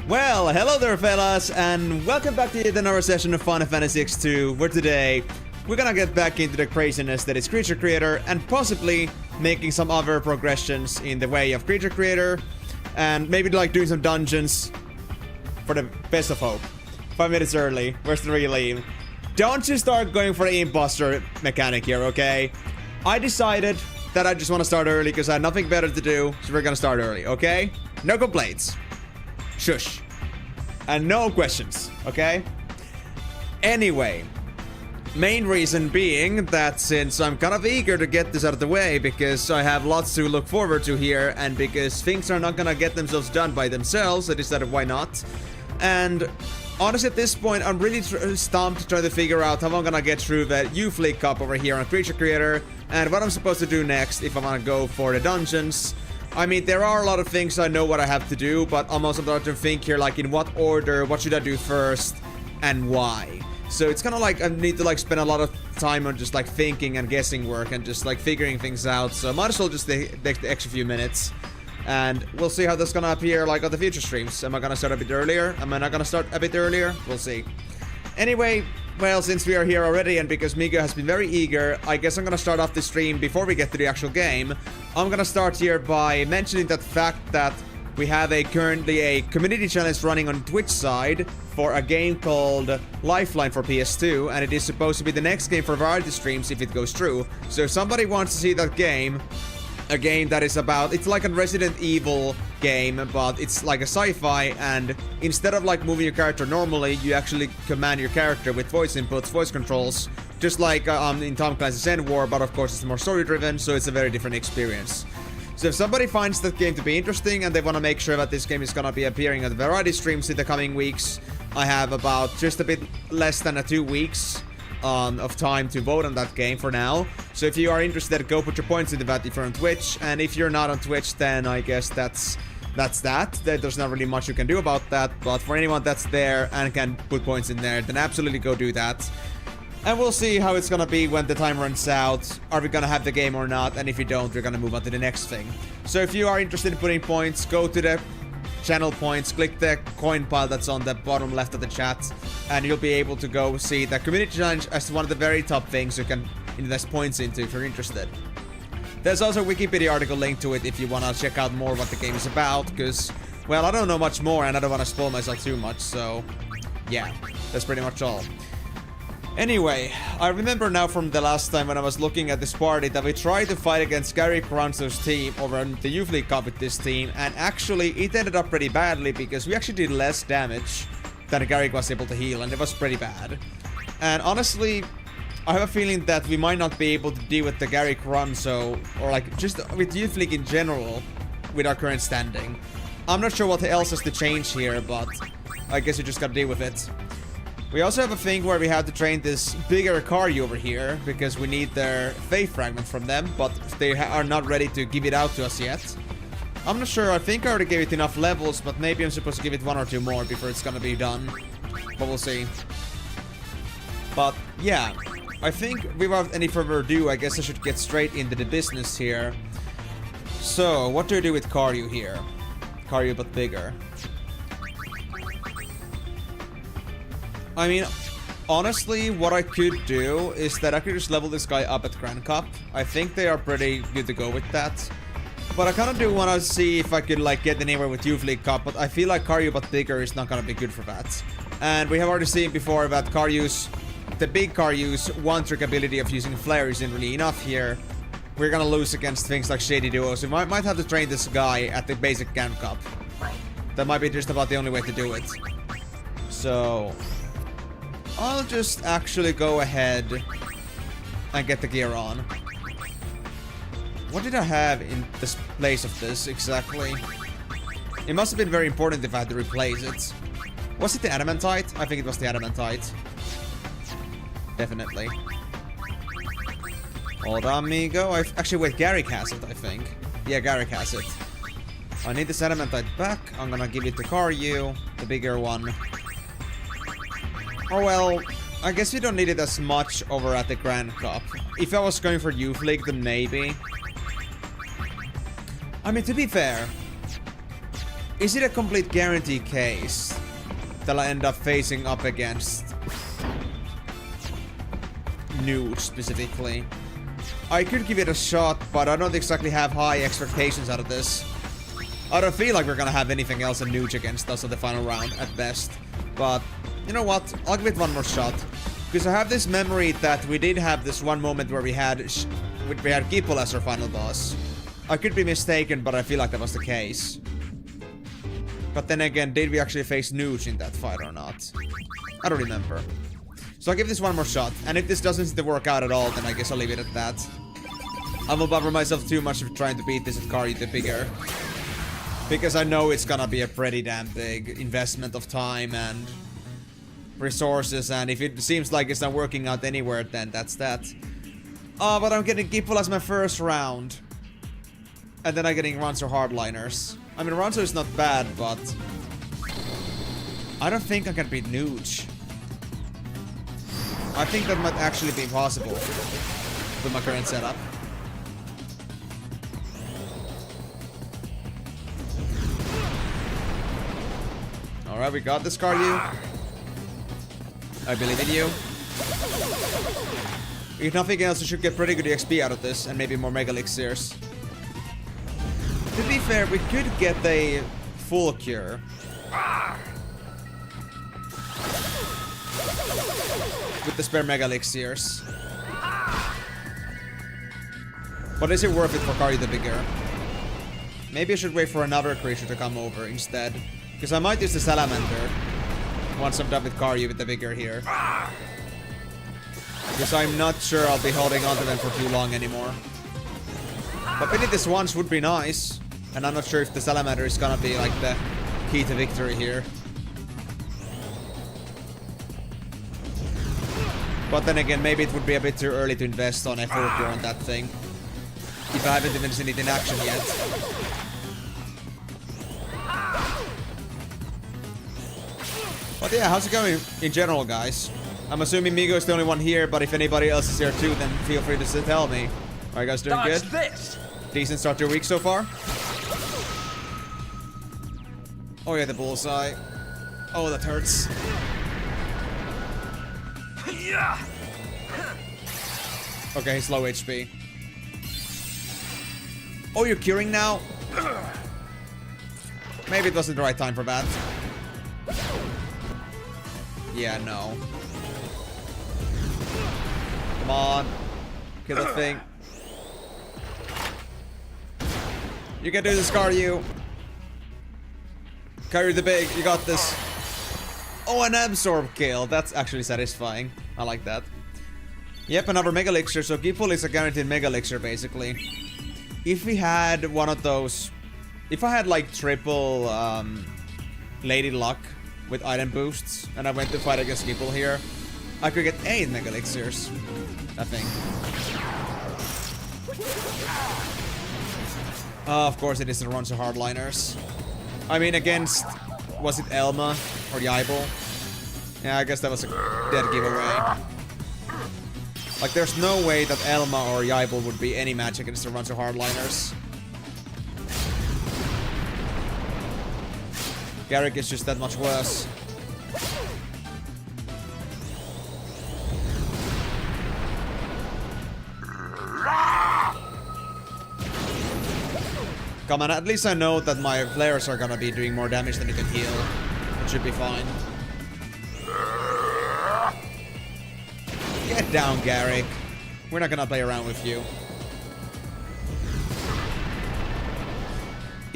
Well, hello there fellas, and welcome back to yet another session of Final Fantasy X-2, where today we're gonna get back into the craziness that is Creature Creator and possibly making some other progressions in the way of Creature Creator and maybe like doing some dungeons for the best of hope. 5 minutes early, where's the real leave? Don't you start going for the imposter mechanic here, okay? I decided that I just want to start early because I had nothing better to do, so we're gonna start early, okay? No complaints. Shush. And no questions, okay? Anyway, main reason being that since I'm kind of eager to get this out of the way because I have lots to look forward to here and because things are not gonna get themselves done by themselves, I decided why not. And honestly at this point I'm really stumped trying to figure out how I'm gonna get through the U-Fleet Cup over here on Creature Creator and what I'm supposed to do next if I wanna go for the dungeons. I mean, there are a lot of things I know what I have to do, but I'm also starting to think here, like, in what order, what should I do first, and why. So it's kind of like I need to, like, spend a lot of time on just, like, thinking and guessing work and just, like, figuring things out. So I might as well just take the extra few minutes. And we'll see how that's gonna appear, like, on the future streams. Am I gonna start a bit earlier? Am I not gonna start a bit earlier? We'll see. Anyway, well, since we are here already and because Migo has been very eager, I guess I'm gonna start off the stream before we get to the actual game. I'm gonna start here by mentioning that fact that we have currently a community challenge running on Twitch side for a game called Lifeline for PS2, and it is supposed to be the next game for variety streams if it goes through. So if somebody wants to see that game, a game that is about, it's like a Resident Evil game, but it's like a sci-fi, and instead of like moving your character normally, you actually command your character with voice inputs, voice controls, just like in Tom Clancy's End War, but of course it's more story-driven, so it's a very different experience. So if somebody finds that game to be interesting and they want to make sure that this game is gonna be appearing at the variety streams in the coming weeks, I have about just a bit less than 2 weeks of time to vote on that game for now. So if you are interested, go put your points in the vat if you're on Twitch, and if you're not on Twitch, then I guess that's that. There's not really much you can do about that, but for anyone that's there and can put points in there, then absolutely go do that. And we'll see how it's gonna be when the time runs out. Are we gonna have the game or not? And if you don't, we're gonna move on to the next thing. So if you are interested in putting points, go to the channel points, click the coin pile that's on the bottom left of the chat, and you'll be able to go see the community challenge as one of the very top things you can invest points into if you're interested. There's also a Wikipedia article linked to it if you want to check out more what the game is about, because, well, I don't know much more and I don't want to spoil myself too much, so yeah, that's pretty much all. Anyway, I remember now from the last time when I was looking at this party that we tried to fight against Gary Carranzo's team over on the U-Fleet Cup with this team, and actually it ended up pretty badly because we actually did less damage than Gary was able to heal, and it was pretty bad. And honestly, I have a feeling that we might not be able to deal with the Gary Carranzo, or like just with U-Fleet in general, with our current standing. I'm not sure what else has to change here, but I guess you just gotta deal with it. We also have a thing where we have to train this bigger Karyu over here, because we need their faith fragment from them, but they are not ready to give it out to us yet. I'm not sure, I think I already gave it enough levels, but maybe I'm supposed to give it 1 or 2 more before it's gonna be done. But we'll see. But yeah, I think without any further ado, I guess I should get straight into the business here. So, what do I do with Karyu here? Karyu but bigger. I mean, honestly, what I could do is that I could just level this guy up at Grand Cup. I think they are pretty good to go with that. But I kind of do want to see if I could, like, get anywhere with U-Fleet Cup, but I feel like Karyu but bigger is not going to be good for that. And we have already seen before that the big Karyu's one-trick ability of using flare isn't really enough here. We're going to lose against things like Shady Duo, so we might have to train this guy at the basic Grand Cup. That might be just about the only way to do it. So I'll just actually go ahead and get the gear on. What did I have in this place of this exactly? It must have been very important if I had to replace it. Was it the Adamantite? I think it was the Adamantite. Definitely. Hold on, amigo. Actually, wait, Garrick has it, I think. Yeah, Garrick has it. I need this Adamantite back. I'm gonna give it to Karyu, the bigger one. Oh well, I guess we don't need it as much over at the Grand Cup. If I was going for U-Fleet, then maybe. I mean, to be fair, Is it a complete guarantee case that I'll end up facing up against Nude specifically? I could give it a shot, but I don't exactly have high expectations out of this. I don't feel like we're gonna have anything else than Nuge against us on the final round at best. But you know what? I'll give it one more shot. Because I have this memory that we did have this one moment where we had Gipul as our final boss. I could be mistaken, but I feel like that was the case. But then again, did we actually face Nuge in that fight or not? I don't remember. So I'll give this one more shot. And if this doesn't seem to work out at all, then I guess I'll leave it at that. I won't bother myself too much with trying to beat this with Karyu the Bigger. Because I know it's gonna be a pretty damn big investment of time and resources, and if it seems like it's not working out anywhere, then that's that. Oh, but I'm getting Gipul as my first round. And then I'm getting Ranzo Hardliners. I mean, Ranzo is not bad, but I don't think I can beat Nuge. I think that might actually be possible with my current setup. Alright, we got this, Karyu. I believe in you. If nothing else, you should get pretty good XP out of this, and maybe more Mega Elixirs. To be fair, we could get a full cure. With the spare Mega Elixirs. But is it worth it for Karyu the Bigger? Maybe I should wait for another creature to come over instead. Because I might use the Salamander once I'm done with Karyu with the Bigger here. Because I'm not sure I'll be holding on to them for too long anymore. But winning this once would be nice. And I'm not sure if the Salamander is gonna be like the key to victory here. But then again, maybe it would be a bit too early to invest on a full cure on that thing. If I haven't even seen it in action yet. But yeah, how's it going in general, guys? I'm assuming Migo is the only one here, but if anybody else is here too, then feel free to tell me. Are you guys doing good? This. Decent start to your week so far? Oh yeah, the bullseye. Oh, that hurts. Okay, he's low HP. Oh, you're curing now? Maybe it wasn't the right time for that. Yeah, no. Come on. Kill the thing. You can do this, Karyu. Karyu the Big, you got this. Oh, an absorb kill. That's actually satisfying. I like that. Yep, another Mega Elixir. So Gipul is a guaranteed Mega Elixir, basically. If we had one of those... If I had, like, triple Lady Luck with item boosts, and I went to fight against Gipul here, I could get 8 Mega Elixirs, I think. Of course it is the Ranzo Hardliners. I mean, against... Was it Elma or Yaibel? Yeah, I guess that was a dead giveaway. Like, there's no way that Elma or Yaibel would be any match against the Ranzo Hardliners. Garrick is just that much worse. Come on, at least I know that my flares are gonna be doing more damage than it can heal. It should be fine. Get down, Garrick. We're not gonna play around with you.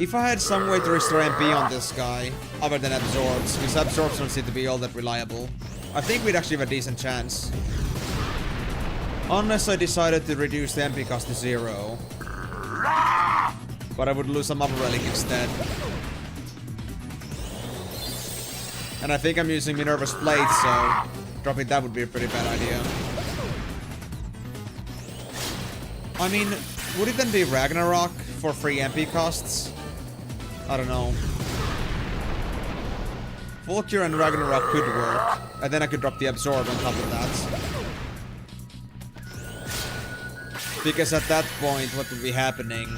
If I had some way to restore MP on this guy, other than absorbs, because absorbs don't seem to be all that reliable, I think we'd actually have a decent chance. Unless I decided to reduce the MP cost to 0. But I would lose some other relic instead. And I think I'm using Minerva's Blade, so dropping that would be a pretty bad idea. I mean, would it then be Ragnarok for free MP costs? I don't know. Full Cure and Ragnarok could work, and then I could drop the Absorb on top of that. Because at that point, what would be happening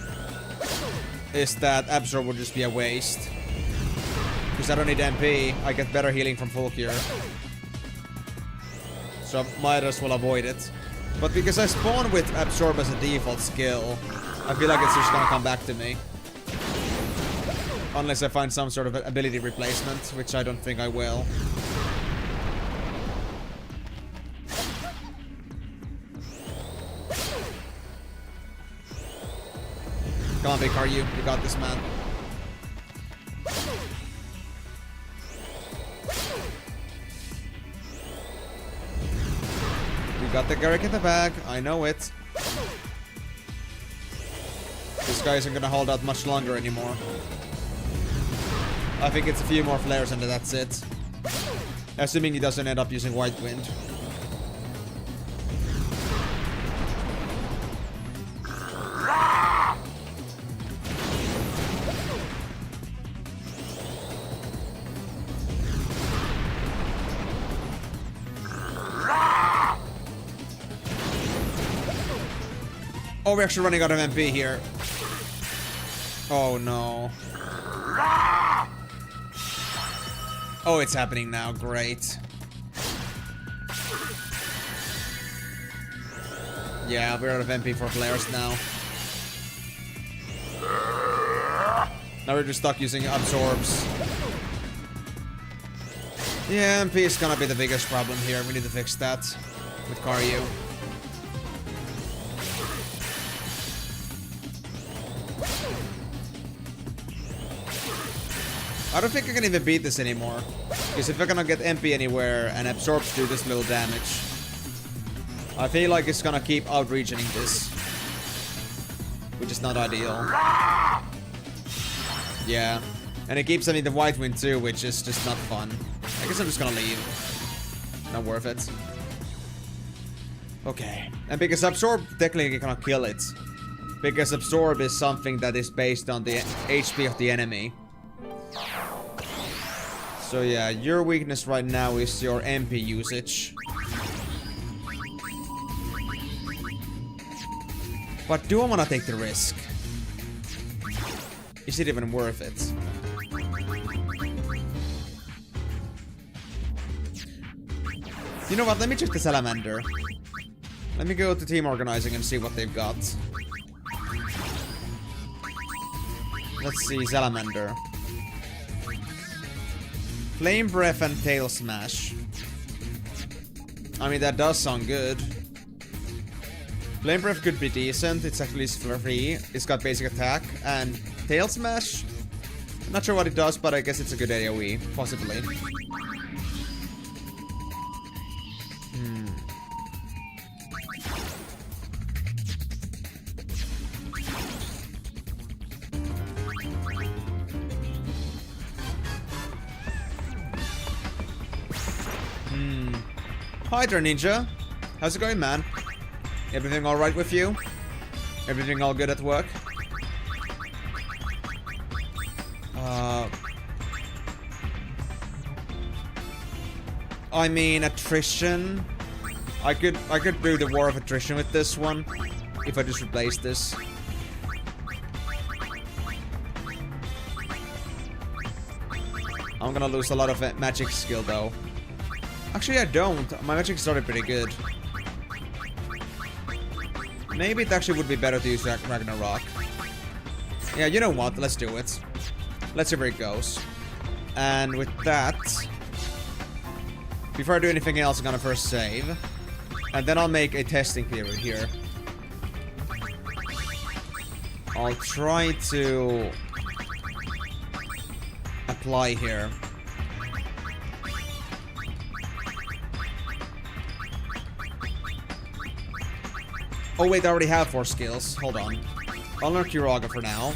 is that Absorb would just be a waste. Because I don't need MP, I get better healing from full cure. So I might as well avoid it. But because I spawn with Absorb as a default skill, I feel like it's just gonna come back to me. Unless I find some sort of ability replacement, which I don't think I will. Come on, big car, you got this, man. You got the Garrick in the bag, I know it. This guy isn't gonna hold out much longer anymore. I think it's a few more flares and that's it. Assuming he doesn't end up using White Wind. Oh, we're actually running out of MP here. Oh no. Oh, it's happening now. Great. Yeah, we're out of MP for flares now. Now we're just stuck using absorbs. Yeah, MP is gonna be the biggest problem here. We need to fix that with Karyu. I don't think I can even beat this anymore. Because if I cannot get MP anywhere and absorbs do this little damage, I feel like it's gonna keep out-regioning this. Which is not ideal. Yeah. And it keeps sending the White Wind too, which is just not fun. I guess I'm just gonna leave. Not worth it. Okay. And because Absorb technically cannot kill it. Because Absorb is something that is based on the HP of the enemy. So yeah, your weakness right now is your MP usage. But do I want to take the risk? Is it even worth it? You know what, let me check the Salamander. Let me go to team organizing and see what they've got. Let's see, Salamander. Flame Breath and Tail Smash. I mean, that does sound good. Flame Breath could be decent. It's actually free. It's got basic attack. And Tail Smash? I'm not sure what it does, but I guess it's a good AoE. Possibly. Hi there, Ninja. How's it going, man? Everything alright with you? Everything all good at work? I mean, attrition. I could do the War of Attrition with this one if I just replace this. I'm gonna lose a lot of magic skill though. Actually, I don't. My magic started pretty good. Maybe it actually would be better to use Ragnarok. Yeah, you know what? Let's do it. Let's see where it goes. And with that, before I do anything else, I'm gonna first save. And then I'll make a testing period here. I'll try to apply here. Oh wait, I already have 4 skills. Hold on. I'll learn Kiraga for now.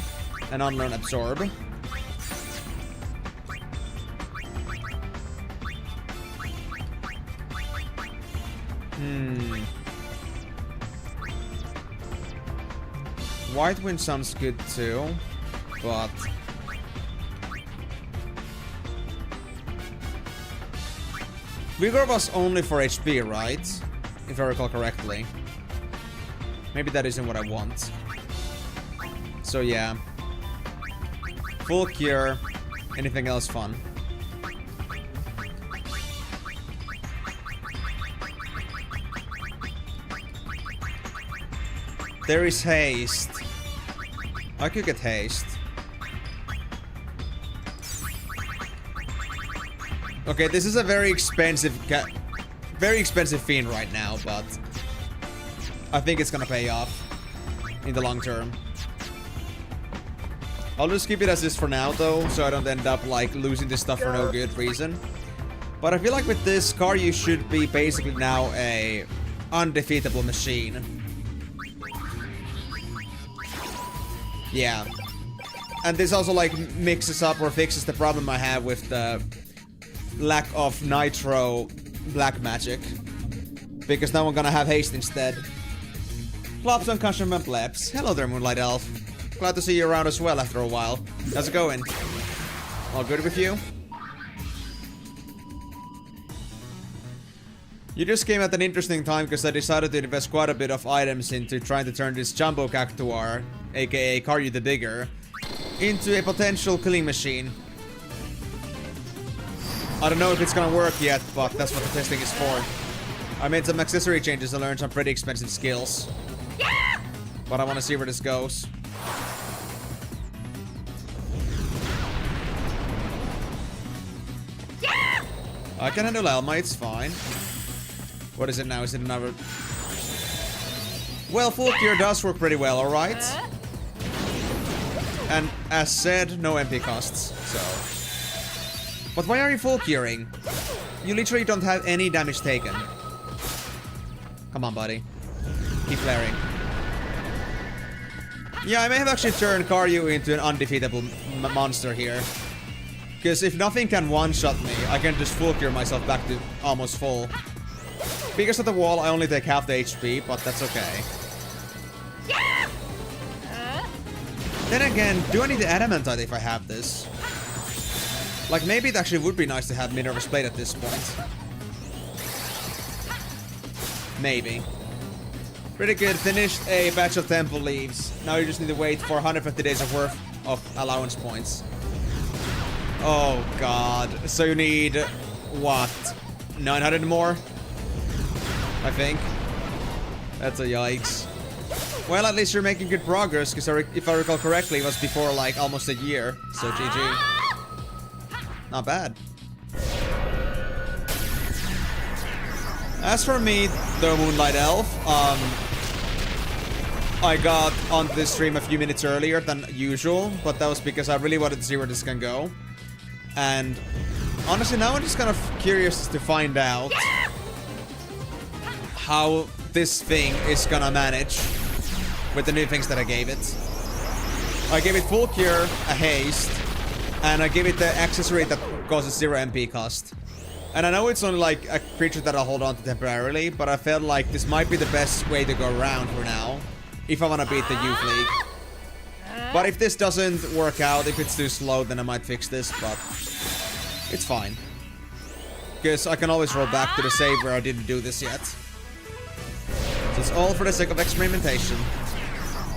And unlearn Absorb. White Wind sounds good too. But... Vigor was only for HP, right? If I recall correctly. Maybe that isn't what I want. So yeah. Full cure. Anything else fun? There is haste. I could get haste. Okay, this is a very expensive fiend right now, but I think it's gonna pay off in the long term. I'll just keep it as is for now though, so I don't end up like losing this stuff for no good reason. But I feel like with this car, you should be basically now a undefeatable machine. Yeah. And this also like mixes up or fixes the problem I have with the lack of nitro black magic. Because now I'm gonna have haste instead. Plops on Countryman Plebs. Hello there, Moonlight Elf. Glad to see you around as well after a while. How's it going? All good with you? You just came at an interesting time because I decided to invest quite a bit of items into trying to turn this Jumbo Cactuar, aka Karyu the Bigger, into a potential killing machine. I don't know if it's gonna work yet, but that's what the testing is for. I made some accessory changes and learned some pretty expensive skills. But I want to see where this goes. I can handle Elma, it's fine. What is it now? Is it another... Well, full cure does work pretty well, alright? And as said, no MP costs, so... But why are you full curing? You literally don't have any damage taken. Come on, buddy. Keep flaring. Yeah, I may have actually turned Karyu into an undefeatable monster here. Because if nothing can one-shot me, I can just full cure myself back to almost full. Because of the wall, I only take half the HP, but that's okay. Then again, do I need the Adamantite if I have this? Like, maybe it actually would be nice to have Minerva's Blade at this point. Maybe. Pretty good. Finished a batch of temple leaves. Now you just need to wait for 150 days of worth of allowance points. Oh god. So you need... what? 900 more? I think. That's a yikes. Well, at least you're making good progress, because if I recall correctly, it was before like almost a year. So GG. Not bad. As for me, the Moonlight Elf, I got on this stream a few minutes earlier than usual, but that was because I really wanted to see where this can go. And honestly, now I'm just kind of curious to find out how this thing is gonna manage with the new things that I gave it. I gave it full cure, a haste, and I gave it the accessory that causes 0 MP cost. And I know it's only like a creature that I'll hold on to temporarily, but I felt like this might be the best way to go around for now, if I want to beat the Youth League. But if this doesn't work out, if it's too slow, then I might fix this, but it's fine. Because I can always roll back to the save where I didn't do this yet. So it's all for the sake of experimentation.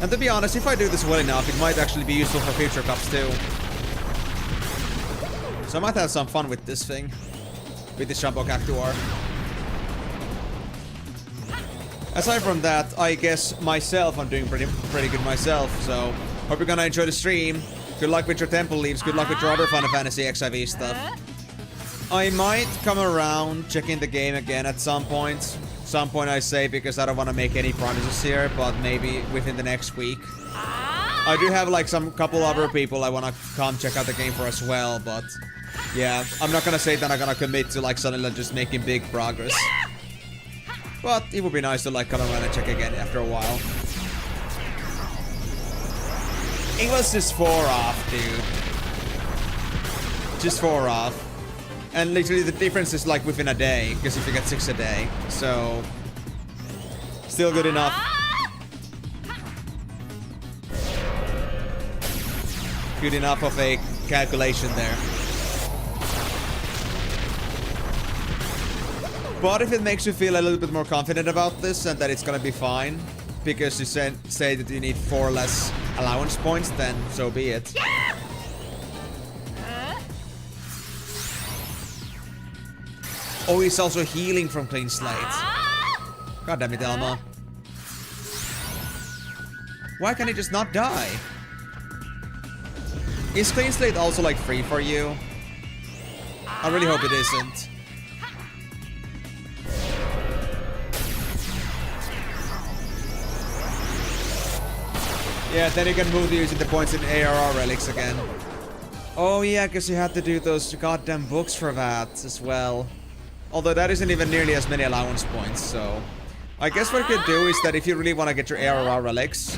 And to be honest, if I do this well enough, it might actually be useful for future cups too. So I might have some fun with this thing. With this Jumbo Cactuar. Aside from that, I guess myself, I'm doing pretty good myself, so hope you're gonna enjoy the stream. Good luck with your temple leaves, good luck with your other Final Fantasy XIV stuff. I might come around, checking the game again at some point. Some point I say, because I don't want to make any promises here, but maybe within the next week. I do have like some couple other people I want to come check out the game for as well, but yeah, I'm not gonna say that I'm gonna commit to like suddenly just making big progress. But it would be nice to like come around and check again after a while. It was just 4 off, dude. Just 4 off. And literally the difference is like within a day, because if you get 6 a day, so still good enough. Good enough of a calculation there. But if it makes you feel a little bit more confident about this and that it's gonna be fine, because you say that you need 4 less allowance points, then so be it. Oh, he's also healing from Clean Slate. God damn it, Elma. Why can't he just not die? Is Clean Slate also like free for you? I really hope it isn't. Yeah, then you can move using the points in ARR relics again. Oh yeah, because you had to do those goddamn books for that as well. Although that isn't even nearly as many allowance points, so... I guess what you could do is that if you really want to get your ARR relics,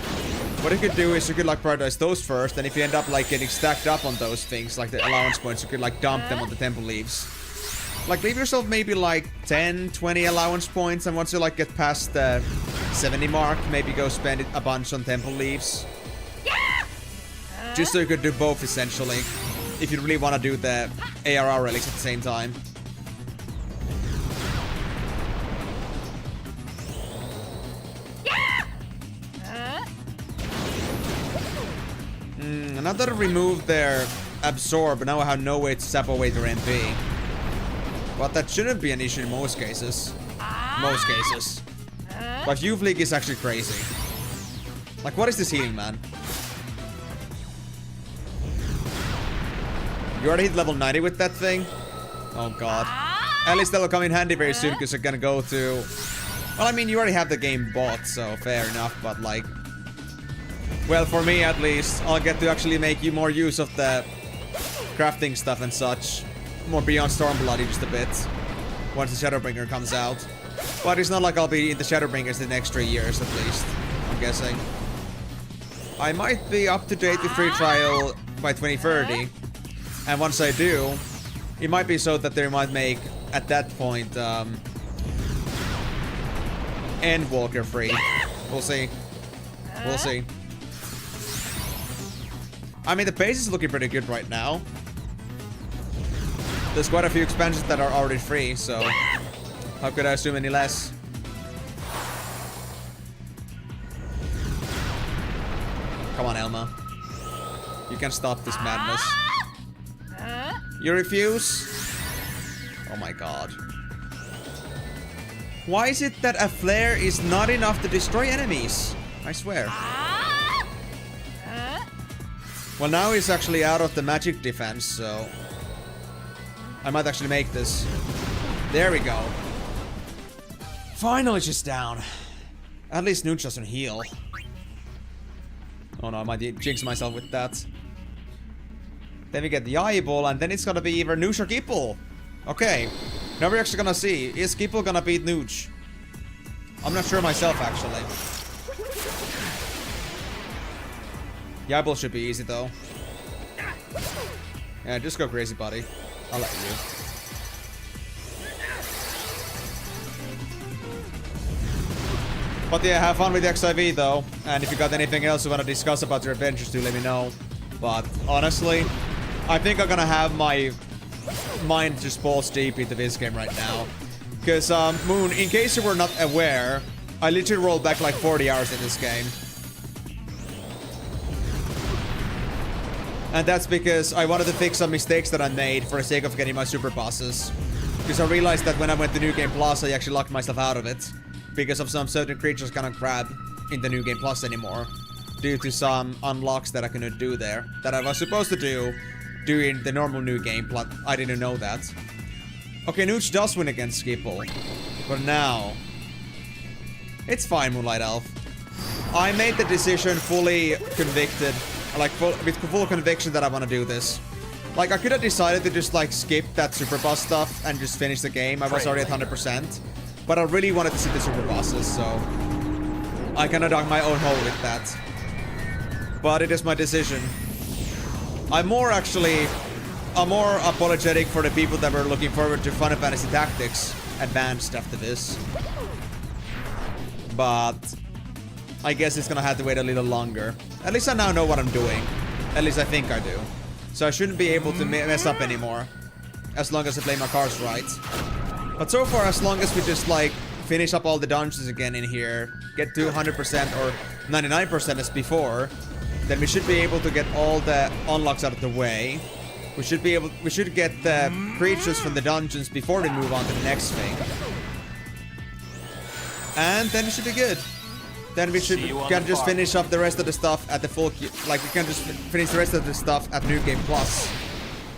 what you could do is you could like prioritize those first, and if you end up like getting stacked up on those things, like the allowance points, you could like dump them on the temple leaves. Like leave yourself maybe like 10, 20 allowance points, and once you like get past the 70 mark, maybe go spend it a bunch on temple leaves. Just so you could do both essentially, if you really want to do the ARR relics at the same time. Not that I removed their absorb, but now I have no way to sap away their MP. But that shouldn't be an issue in most cases. Most cases. But Youth League is actually crazy. Like, what is this healing, man? You already hit level 90 with that thing? Oh god. At least that'll come in handy very soon, because you're gonna go to... Well, I mean, you already have the game bought, so fair enough, but like... Well, for me at least, I'll get to actually make you more use of the crafting stuff and such. More beyond Stormblood just a bit. Once the Shadowbringer comes out. But it's not like I'll be in the Shadowbringers the next 3 years at least, I'm guessing. I might be up to date with free trial by 2030. And once I do, it might be so that they might make, at that point, Endwalker free. We'll see. We'll see. I mean, the base is looking pretty good right now. There's quite a few expansions that are already free, so how could I assume any less? Come on, Elma. You can stop this madness. You refuse? Oh my god. Why is it that a flare is not enough to destroy enemies? I swear. Well, now he's actually out of the magic defense, so... I might actually make this. There we go. Finally she's down. At least Nooch doesn't heal. Oh no, I might jinx myself with that. Then we get the eyeball, and then it's gonna be either Nooch or Gipple. Okay. Now we're actually gonna see. Is Gipple gonna beat Nooch? I'm not sure myself, actually. The eyeball should be easy, though. Yeah, just go crazy, buddy. I'll let you. But yeah, have fun with the XIV, though. And if you got anything else you want to discuss about your adventures, do let me know. But honestly, I think I'm gonna have my mind just balls deep into this game right now. Because, Moon, in case you were not aware, I literally rolled back like 40 hours in this game. And that's because I wanted to fix some mistakes that I made for the sake of getting my super bosses. Because I realized that when I went to New Game Plus, I actually locked myself out of it. Because of some certain creatures I cannot grab in the New Game Plus anymore. Due to some unlocks that I couldn't do there. That I was supposed to do during the normal New Game Plus. I didn't know that. Okay, Nooch does win against Skipple. But now... It's fine, Moonlight Elf. I made the decision fully convicted. Like, with full conviction that I want to do this. Like, I could have decided to just, like, skip that super boss stuff and just finish the game. I was already at 100%. But I really wanted to see the super bosses, so... I kinda dug my own hole with that. But it is my decision. I'm more apologetic for the people that were looking forward to Final Fantasy Tactics Advanced after this. But... I guess it's gonna have to wait a little longer. At least I now know what I'm doing. At least I think I do. So I shouldn't be able to mess up anymore. As long as I play my cards right. But so far, as long as we just like finish up all the dungeons again in here, get to 100% or 99% as before, then we should be able to get all the unlocks out of the way. We should get the creatures from the dungeons before we move on to the next thing. And then it should be good. then we can just finish up the rest of the stuff at the full... Like, we can just finish the rest of the stuff at New Game Plus.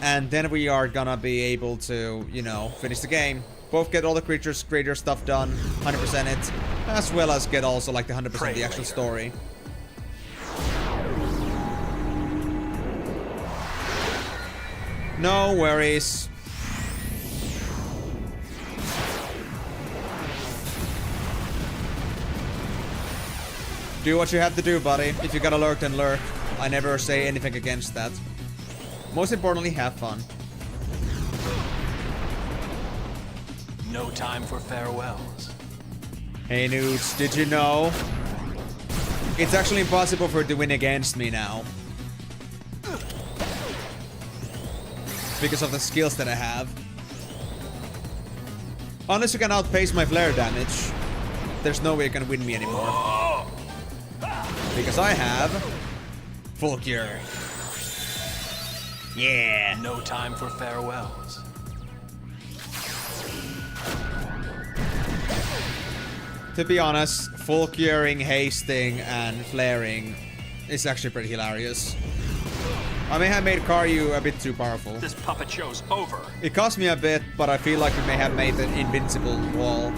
And then we are gonna be able to, you know, finish the game. Both get all the creatures, creator stuff done, 100% it, as well as get also like the 100% of the actual story. No worries. Do what you have to do, buddy. If you gotta lurk, then lurk. I never say anything against that. Most importantly, have fun. No time for farewells. Hey, Newts, did you know? It's actually impossible for it to win against me now. Because of the skills that I have. Unless you can outpace my flare damage, there's no way you can win me anymore. Because I have full cure. Yeah. No time for farewells. To be honest, full curing, hasting, and flaring is actually pretty hilarious. I may have made Karyu a bit too powerful. This puppet show's over. It cost me a bit, but I feel like we may have made an invincible wall.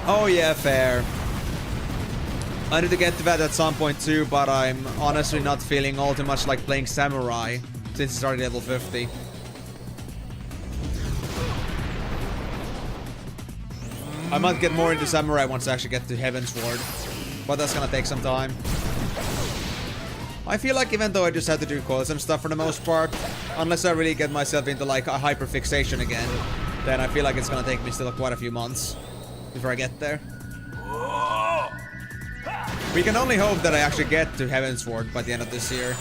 Oh yeah, fair. I need to get to that at some point too, but I'm honestly not feeling all too much like playing Samurai since it's already level 50. I might get more into Samurai once I actually get to Heaven's Ward, but that's gonna take some time. I feel like even though I just have to do calls and stuff for the most part, unless I really get myself into like a hyper fixation again, then I feel like it's gonna take me still quite a few months before I get there. We can only hope that I actually get to Heaven's Ward by the end of this year.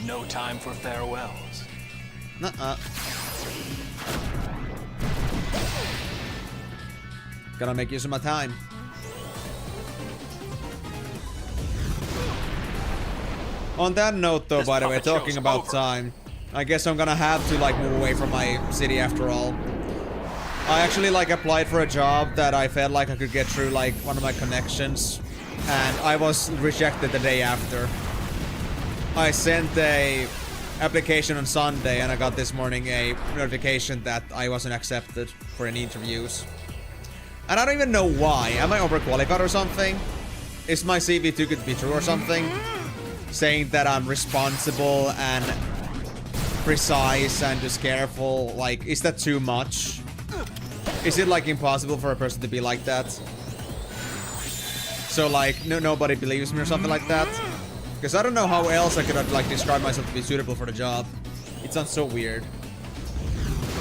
No time for farewells. Nuh-uh. Gonna make use of my time. On that note though, by the way, talking about time, I guess I'm gonna have to like move away from my city after all. I actually like applied for a job that I felt like I could get through like one of my connections, and I was rejected the day after. I sent a application on Sunday and I got this morning a notification that I wasn't accepted for any interviews. And I don't even know why. Am I overqualified or something? Is my CV too good to be true or something? Saying that I'm responsible and precise and just careful. Like, is that too much? Is it like impossible for a person to be like that? So like, nobody believes me or something like that? Because I don't know how else I could like describe myself to be suitable for the job. It sounds so weird.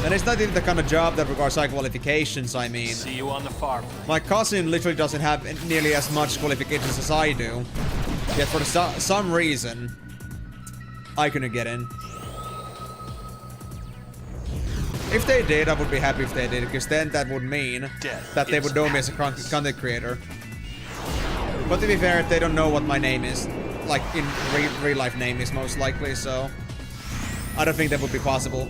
And it's not even the kind of job that requires high qualifications, I mean. See you on the farm. My cousin literally doesn't have nearly as much qualifications as I do. Yet for some reason, I couldn't get in. If they did, I would be happy if they did, because then that would mean that they would know me as a content creator. But to be fair, they don't know what my name is. Like, in real life name is most likely, so I don't think that would be possible.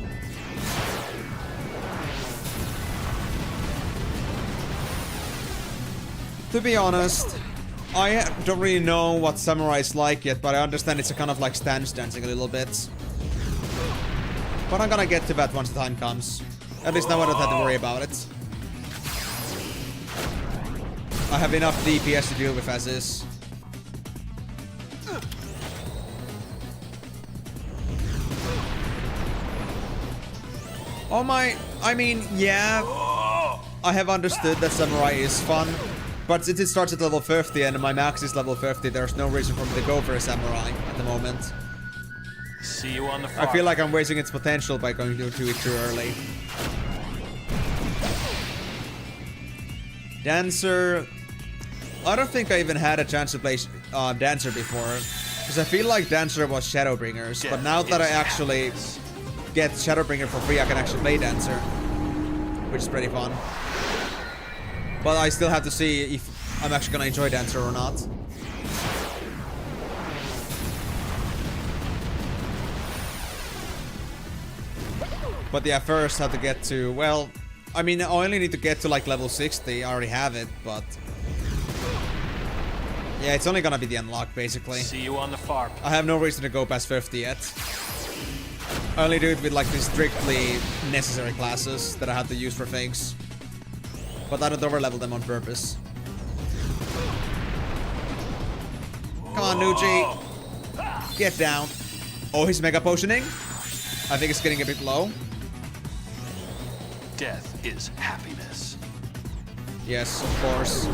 To be honest, I don't really know what Samurai is like yet, but I understand it's a kind of like stance dancing a little bit. But I'm gonna get to that once the time comes. At least now I don't have to worry about it. I have enough DPS to deal with as is. Oh my... I mean, yeah. I have understood that Samurai is fun. But since it starts at level 50 and my max is level 50, there's no reason for me to go for a Samurai at the moment. See you on the farm. I feel like I'm wasting its potential by going to it too early. Dancer... I don't think I even had a chance to play Dancer before. Because I feel like Dancer was Shadowbringers. But now that I actually get Shadowbringer for free, I can actually play Dancer. Which is pretty fun. But I still have to see if I'm actually gonna enjoy Dancer or not. But yeah, first have to get to, well, I mean, I only need to get to like level 60. I already have it, but yeah, it's only gonna be the unlock basically. See you on the farm. I have no reason to go past 50 yet. I only do it with like the strictly necessary classes that I have to use for things. But I don't overlevel them on purpose. Come on, Nuji. Get down. Oh, he's mega potioning. I think it's getting a bit low. Death is happiness. Yes, of course.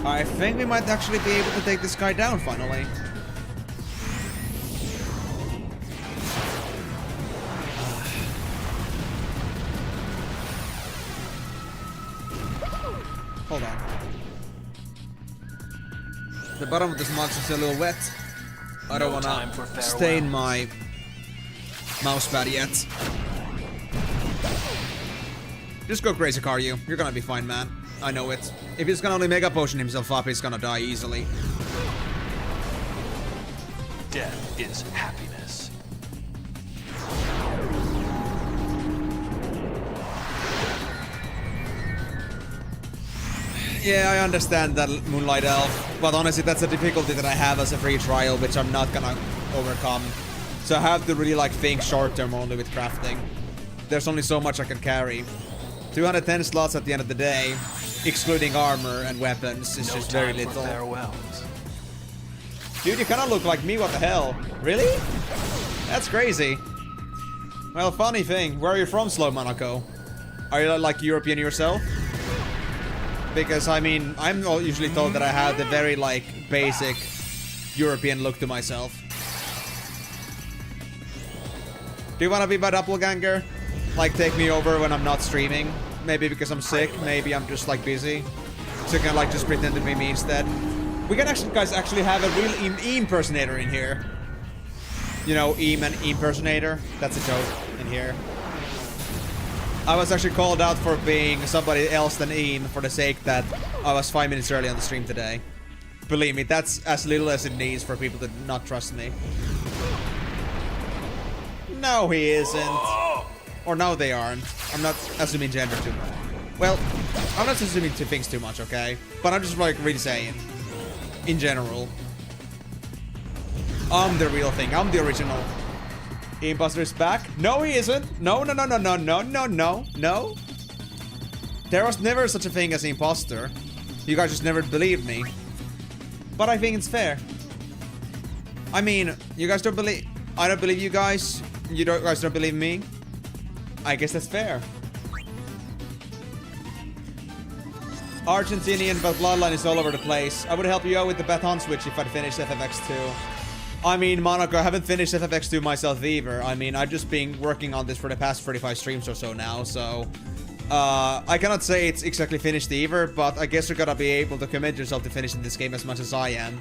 I think we might actually be able to take this guy down finally. Hold on. The bottom of this mug is a little wet. I don't wanna stain my mousepad yet. Just go crazy, Karyu. You're gonna be fine, man. I know it. If he's gonna only mega potion himself up, he's gonna die easily. Death is happiness. Yeah, I understand that, Moonlight Elf, but honestly, that's a difficulty that I have as a free trial, which I'm not gonna overcome. So I have to really like think short term only with crafting. There's only so much I can carry. 210 slots at the end of the day, excluding armor and weapons, is just very little. Farewells. Dude, you kinda look like me, what the hell? Really? That's crazy. Well, funny thing, where are you from, Slow Monaco? Are you like European yourself? Because, I mean, I'm usually told that I have the very, like, basic European look to myself. Do you wanna be my doppelganger? Like, take me over when I'm not streaming? Maybe because I'm sick, maybe I'm just, like, busy. So you can, like, just pretend to be me instead. We can actually, guys, actually have a real impersonator in here. You know, an impersonator. That's a joke in here. I was actually called out for being somebody else than Eam for the sake that I was 5 minutes early on the stream today. Believe me, that's as little as it needs for people to not trust me. No, he isn't. Or no, they aren't. I'm not assuming gender too much. Well, I'm not assuming two things too much, okay? But I'm just like really saying. In general. I'm the real thing. I'm the original. Imposter is back? No, he isn't. No, no, no, no, no, no, no, no, no. There was never such a thing as imposter. You guys just never believed me. But I think it's fair. I mean, you guys don't believe... I don't believe you guys. You guys don't believe me. I guess that's fair. Argentinian, but bloodline is all over the place. I would help you out with the baton switch if I'd finished FFX2. I mean, Monaco, I haven't finished FFX2 myself either. I mean, I've just been working on this for the past 35 streams or so now, so... I cannot say it's exactly finished either, but I guess you're gonna be able to commit yourself to finishing this game as much as I am.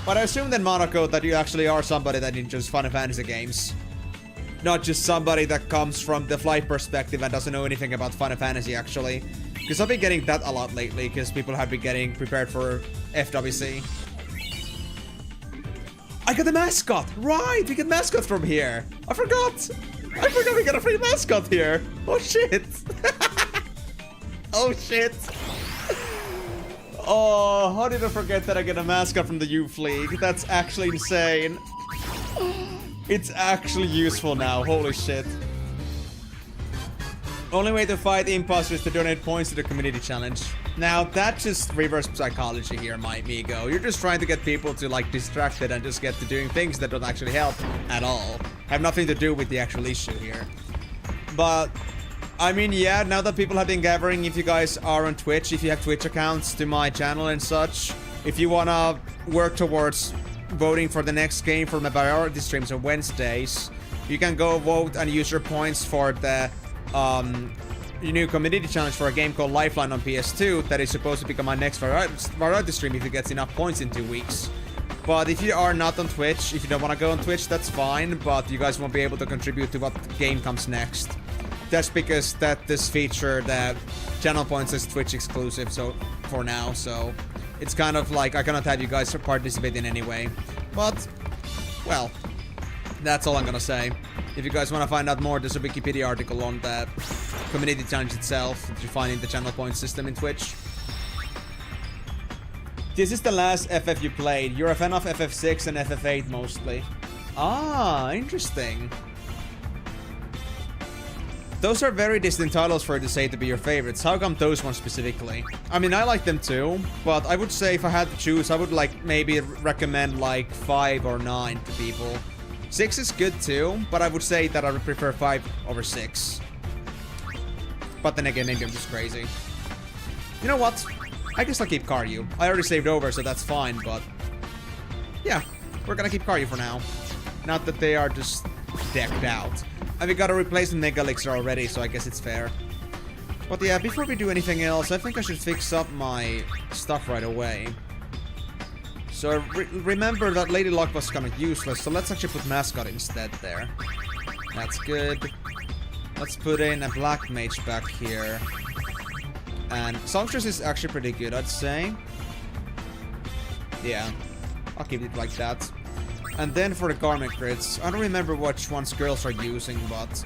But I assume then, Monaco, that you actually are somebody that enjoys Final Fantasy games. Not just somebody that comes from the flight perspective and doesn't know anything about Final Fantasy, actually. Because I've been getting that a lot lately, because people have been getting prepared for FWC. I got the mascot! Right! We get mascot from here! I forgot! I forgot we got a free mascot here! Oh shit! Oh shit! Oh, how did I forget that I get a mascot from the Youth League? That's actually insane. It's actually useful now, holy shit. Only way to fight imposter is to donate points to the community challenge. Now, that's just reverse psychology here, my amigo. You're just trying to get people to, like, distracted and just get to doing things that don't actually help at all. Have nothing to do with the actual issue here. But, I mean, yeah, now that people have been gathering, if you guys are on Twitch, if you have Twitch accounts to my channel and such, if you wanna work towards voting for the next game for my priority streams on Wednesdays, you can go vote and use your points for the new community challenge for a game called Lifeline on PS2 that is supposed to become my next variety stream if it gets enough points in 2 weeks. But if you are not on Twitch, if you don't want to go on Twitch, that's fine, but you guys won't be able to contribute to what game comes next. That's because this feature, the channel points, is Twitch exclusive, so for now, so it's kind of like I cannot have you guys participate in any way. But, well, that's all I'm gonna say. If you guys want to find out more, there's a Wikipedia article on the community challenge itself, defining the channel point system in Twitch. This is the last FF you played. You're a fan of FF6 and FF8 mostly. Ah, interesting. Those are very distinct titles for you to say to be your favorites. How come those ones specifically? I mean, I like them too, but I would say if I had to choose, I would like maybe recommend like 5 or 9 to people. 6 is good too, but I would say that I would prefer 5 over 6. But then again, maybe I'm just crazy. You know what? I guess I'll keep Karyu. I already saved over, so that's fine, but... yeah, we're gonna keep Karyu for now. Not that they are just decked out. And we got a replacement Mega Elixir already, so I guess it's fair. But yeah, before we do anything else, I think I should fix up my stuff right away. So remember that Lady Luck was kind of useless, so let's actually put Mascot instead there. That's good. Let's put in a Black Mage back here. And Songstress is actually pretty good, I'd say. Yeah, I'll keep it like that. And then for the garment grids, I don't remember which ones girls are using, but...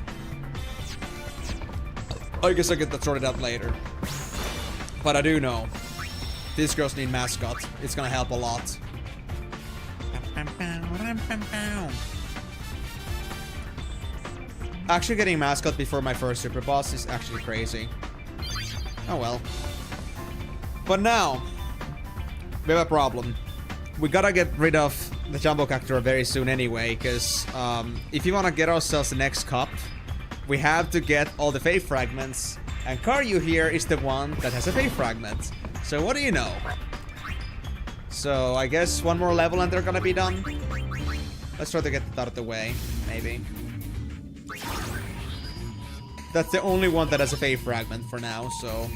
I guess I'll get that sorted out later. But I do know. These girls need Mascot. It's gonna help a lot. Actually getting Mascot before my first super boss is actually crazy. Oh well. But now, we have a problem. We gotta get rid of the Jumbo Cactuar very soon anyway, because if you want to get ourselves the next cup, we have to get all the Faith Fragments, and Karyu here is the one that has a Faith Fragment. So what do you know? So I guess one more level and they're gonna be done. Let's try to get that out of the way, maybe. That's the only one that has a Faith Fragment for now, so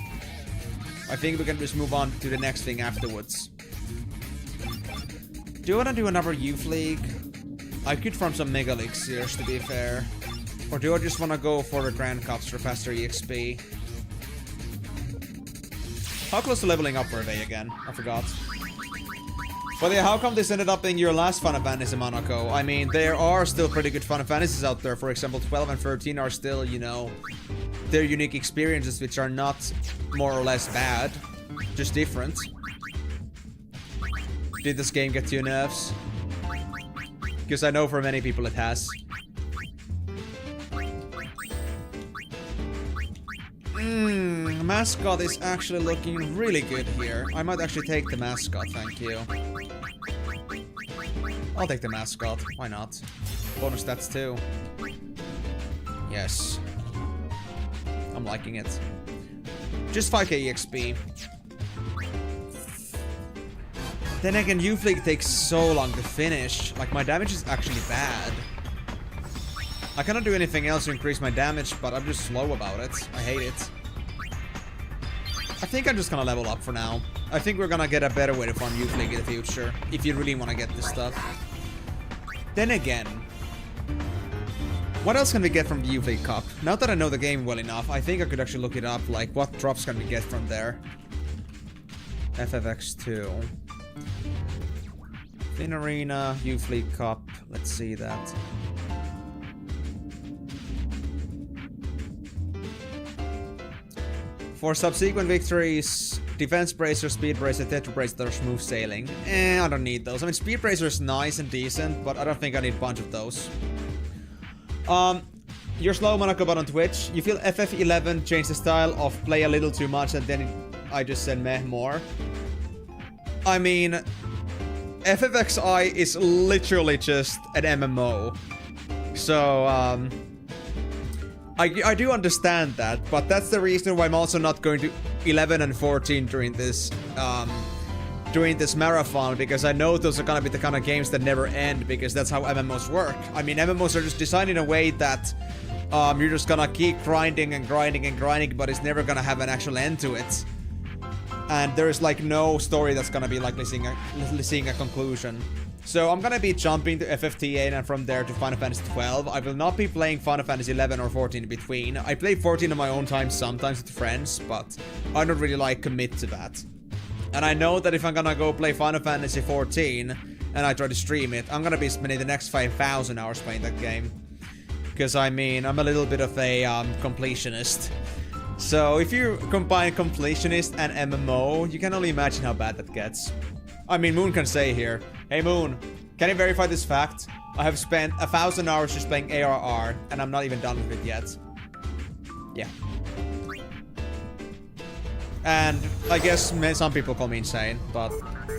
I think we can just move on to the next thing afterwards. Do you want to do another Youth League? I could farm some Mega Elixirs, to be fair. Or do I just want to go for the Grand Cups for faster EXP? How close to leveling up were they again? I forgot. But yeah, how come this ended up being your last Final Fantasy, Monaco? I mean, there are still pretty good Final Fantasies out there. For example, 12 and 13 are still, you know, their unique experiences, which are not more or less bad. Just different. Did this game get to your nerves? Because I know for many people it has. Mascot is actually looking really good here. I might actually take the Mascot, thank you. I'll take the Mascot, why not? Bonus stats too. Yes. I'm liking it. Just 5k EXP. Then again, Youth League takes so long to finish. Like, my damage is actually bad. I cannot do anything else to increase my damage, but I'm just slow about it. I hate it. I think I'm just gonna level up for now. I think we're gonna get a better way to farm Youth League in the future, if you really want to get this stuff. Then again, what else can we get from the Youth League Cup? Now that I know the game well enough, I think I could actually look it up, like what drops can we get from there? FFX2. Thin Arena, Youth League Cup, let's see that. For subsequent victories, Defense Bracer, Speed Bracer, Tetra Bracer, Smooth Sailing. I don't need those. I mean, Speed Bracer is nice and decent, but I don't think I need a bunch of those. You're slow, Monaco, but on Twitch. You feel FF11 changed the style of play a little too much, and then I just said meh more. I mean, FFXI is literally just an MMO. So, I do understand that, but that's the reason why I'm also not going to 11 and 14 during this marathon, because I know those are gonna be the kind of games that never end, because that's how MMOs work. I mean, MMOs are just designed in a way that you're just gonna keep grinding and grinding and grinding, but it's never gonna have an actual end to it. And there's like no story that's gonna be like seeing a conclusion. So I'm gonna be jumping to FF8 and from there to Final Fantasy 12. I will not be playing Final Fantasy 11 or 14 in between. I play 14 on my own time sometimes with friends, but I don't really like commit to that. And I know that if I'm gonna go play Final Fantasy 14 and I try to stream it, I'm gonna be spending the next 5,000 hours playing that game. Because, I mean, I'm a little bit of a completionist. So, if you combine completionist and MMO, you can only imagine how bad that gets. I mean, Moon can say here, "Hey Moon, can you verify this fact? I have spent 1,000 hours just playing ARR, and I'm not even done with it yet." Yeah. And I guess some people call me insane, but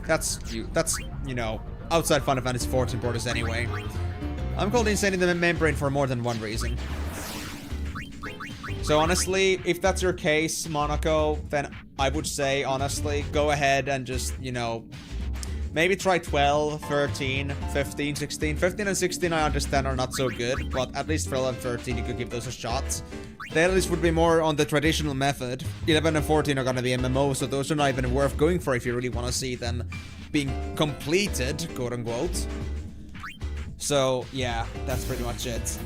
that's, you know, outside Final Fantasy 14 borders anyway. I'm called insane in the membrane for more than one reason. So honestly, if that's your case, Monaco, then I would say, honestly, go ahead and just, you know, maybe try 12, 13, 15, 16. 15 and 16 I understand are not so good, but at least 12 and 13 you could give those a shot. They at least would be more on the traditional method. 11 and 14 are gonna be MMOs, so those are not even worth going for if you really want to see them being completed, quote unquote. So yeah, that's pretty much it.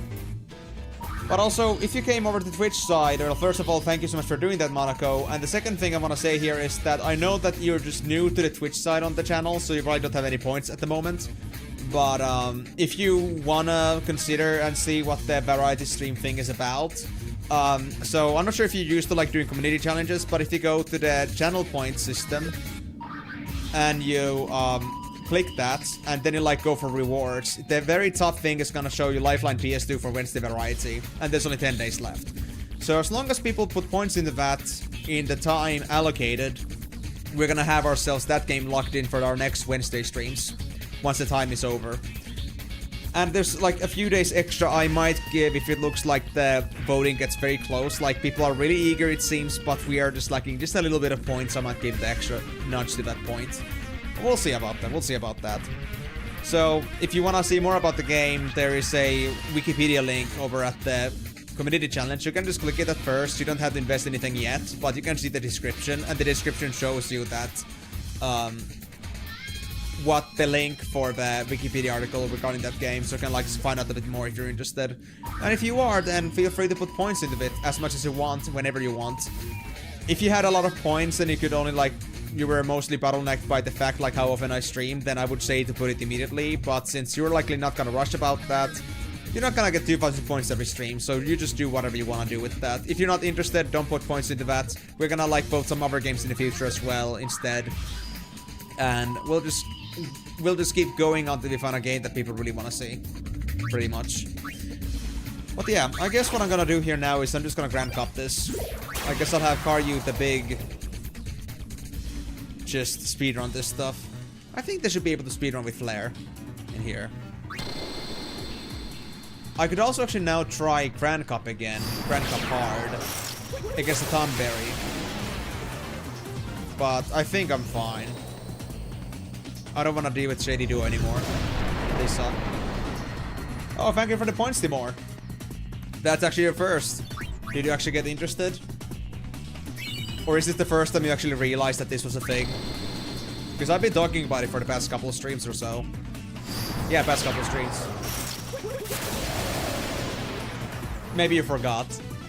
But also, if you came over to the Twitch side, well, first of all, thank you so much for doing that, Monaco. And the second thing I want to say here is that I know that you're just new to the Twitch side on the channel, so you probably don't have any points at the moment. But if you wanna consider and see what the variety stream thing is about, so I'm not sure if you used to like doing community challenges, but if you go to the channel point system and you click that and then you like go for rewards, the very top thing is gonna show you Lifeline PS2 for Wednesday variety, and there's only 10 days left. So as long as people put points into that in the time allocated, we're gonna have ourselves that game locked in for our next Wednesday streams once the time is over. And there's like a few days extra I might give if it looks like the voting gets very close. Like people are really eager it seems, but we are just lacking just a little bit of points. I might give the extra nudge to that point. We'll see about that. We'll see about that. So if you want to see more about the game, there is a Wikipedia link over at the community challenge. You can just click it at first. You don't have to invest anything yet, but you can see the description, and the description shows you that what the link for the Wikipedia article regarding that game, so you can like find out a bit more if you're interested. And if you are, then feel free to put points into it as much as you want, whenever you want. If you had a lot of points and you could only like, you were mostly bottlenecked by the fact like how often I stream, then I would say to put it immediately, but since you're likely not gonna rush about that, you're not gonna get 2,000 points every stream, so you just do whatever you wanna do with that. If you're not interested, don't put points into that. We're gonna like vote some other games in the future as well instead. And we'll just keep going until we find a game that people really want to see. Pretty much. But yeah, I guess what I'm gonna do here now is I'm just gonna Grand Cup this. I guess I'll have Karyu the big just speedrun this stuff. I think they should be able to speedrun with Flare in here. I could also actually now try Grand Cup again. Grand Cup hard. Against the Thornberry. But I think I'm fine. I don't want to deal with Shady Duo anymore. They suck. Oh, thank you for the points, Timor. That's actually your first. Did you actually get interested? Or is this the first time you actually realized that this was a thing? Because I've been talking about it for the past couple of streams or so. Yeah, past couple of streams. Maybe you forgot.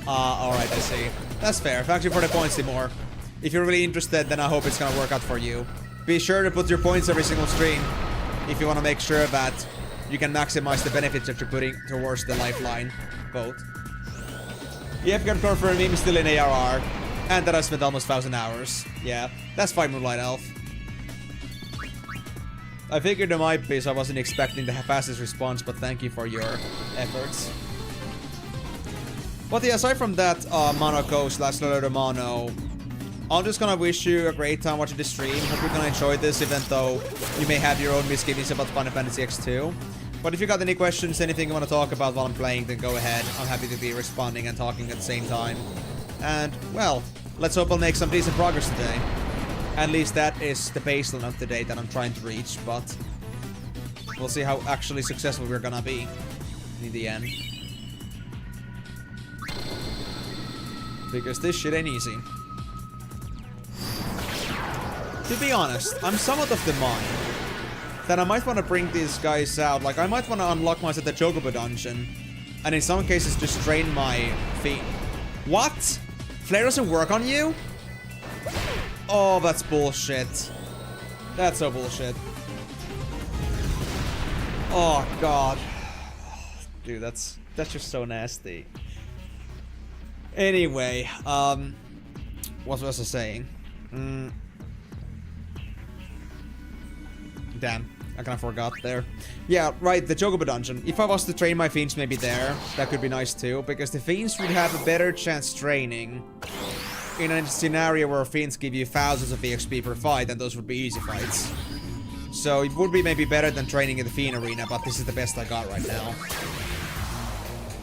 Alright, I see. That's fair. Thank you for the points, Timor. If you're really interested, then I hope it's gonna work out for you. Be sure to put your points every single stream if you want to make sure that you can maximize the benefits that you're putting towards the Lifeline vote. Yep, can confirm I'm still in ARR, and that I spent almost 1,000 hours. Yeah, that's fine, Moonlight Elf. I figured there might be, so I wasn't expecting the fastest response, but thank you for your efforts. But yeah, aside from that, Monaco/Mono, I'm just gonna wish you a great time watching the stream. Hope you're gonna enjoy this, even though you may have your own misgivings about Final Fantasy X2. But if you got any questions, anything you want to talk about while I'm playing, then go ahead. I'm happy to be responding and talking at the same time. And, well, let's hope I'll make some decent progress today. At least that is the baseline of the day that I'm trying to reach, but we'll see how actually successful we're gonna be in the end. Because this shit ain't easy. To be honest, I'm somewhat of the mind that I might want to bring these guys out. Like, I might want to unlock myself the Chocobo dungeon, and in some cases just drain my feet. What? Flare doesn't work on you? Oh, that's bullshit. That's so bullshit. Oh, God. Dude, that's That's just so nasty. Anyway, what was I saying? Damn, I kinda forgot there. Yeah, right, the Chocobo dungeon. If I was to train my fiends maybe there, that could be nice too, because the fiends would have a better chance training in a scenario where fiends give you thousands of EXP per fight, and those would be easy fights. So it would be maybe better than training in the fiend arena, but this is the best I got right now.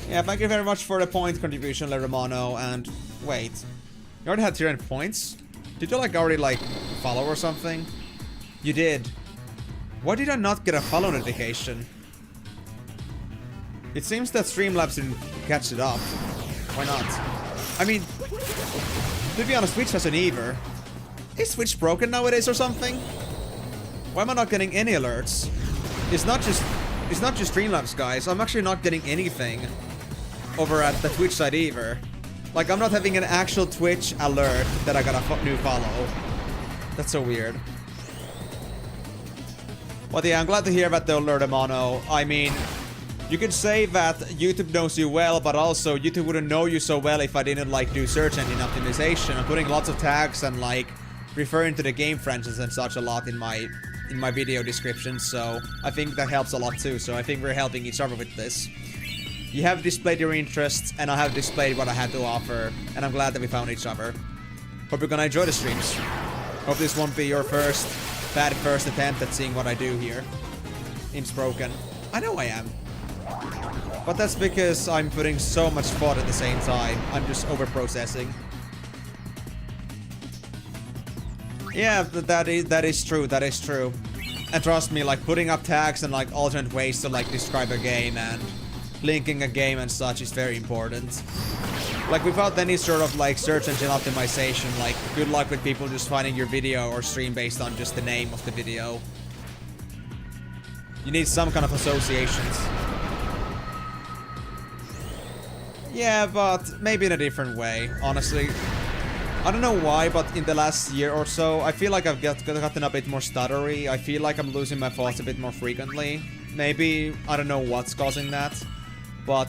Yeah, thank you very much for the point contribution, Romano, and wait. You already had 300 points? Did you like already like follow or something? You did. Why did I not get a follow notification? It seems that Streamlabs didn't catch it up. Why not? I mean, to be honest, Twitch has an either. Is Twitch broken nowadays or something? Why am I not getting any alerts? It's not just Streamlabs, guys. I'm actually not getting anything over at the Twitch side either. Like, I'm not having an actual Twitch alert that I got a new follow. That's so weird. But yeah, I'm glad to hear about the alert, Mono. I mean, you could say that YouTube knows you well, but also YouTube wouldn't know you so well if I didn't like do search engine optimization. I'm putting lots of tags and like referring to the game franchise and such a lot in my video descriptions, so I think that helps a lot too. So I think we're helping each other with this. You have displayed your interests, and I have displayed what I had to offer, and I'm glad that we found each other. Hope you're gonna enjoy the streams. Hope this won't be your bad first attempt at seeing what I do here. Imps broken. I know I am. But that's because I'm putting so much thought at the same time. I'm just over-processing. Yeah, that is true, that is true. And trust me, like, putting up tags and, like, alternate ways to, like, describe a game and linking a game and such is very important. Like, without any sort of, like, search engine optimization, like, good luck with people just finding your video or stream based on just the name of the video. You need some kind of associations. Yeah, but maybe in a different way, honestly. I don't know why, but in the last year or so, I feel like I've gotten a bit more stuttery. I feel like I'm losing my thoughts a bit more frequently. Maybe, I don't know what's causing that. But,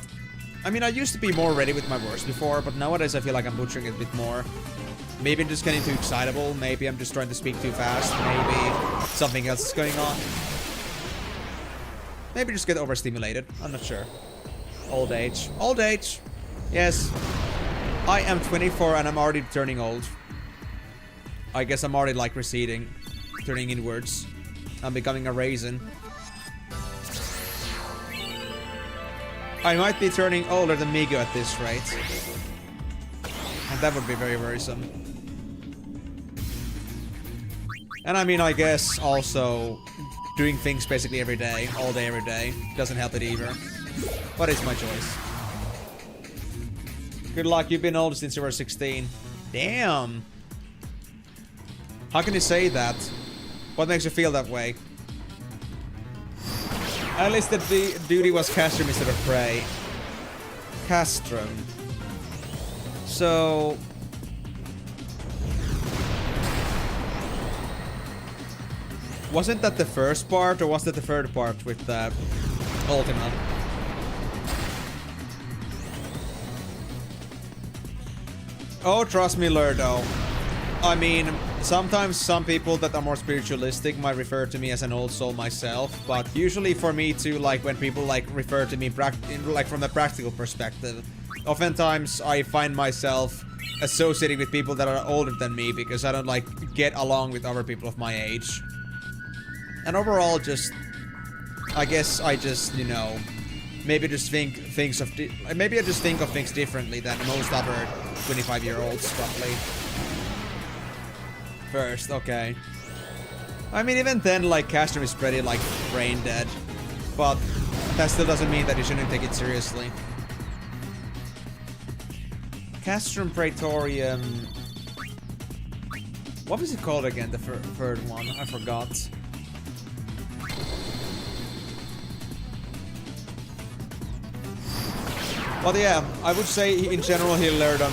I mean, I used to be more ready with my words before, but nowadays I feel like I'm butchering it a bit more. Maybe I'm just getting too excitable. Maybe I'm just trying to speak too fast. Maybe something else is going on. Maybe just get overstimulated. I'm not sure. Old age. Old age! Yes. I am 24 and I'm already turning old. I guess I'm already like receding. Turning inwards. I'm becoming a raisin. I might be turning older than Migo at this rate. And that would be very worrisome. And I mean, I guess also doing things basically every day, all day, every day, doesn't help it either. But it's my choice. Good luck, you've been old since you were 16. Damn. How can you say that? What makes you feel that way? At least the duty was castrum instead of prey. Castrum. So... wasn't that the first part, or was that the third part with the Ultima? Oh, trust me, Lurdo. I mean, sometimes some people that are more spiritualistic might refer to me as an old soul myself, but usually for me too, like when people like refer to me like from a practical perspective, oftentimes I find myself associating with people that are older than me because I don't like get along with other people of my age. And overall, just I guess I just, you know, maybe just think things of maybe I just think of things differently than most other 25-year-olds, roughly. First, okay. I mean, even then, like, Castrum is pretty, like, brain dead. But that still doesn't mean that you shouldn't take it seriously. Castrum Praetorium... what was it called again, the third one? I forgot. But yeah, I would say in general here, Lerdum,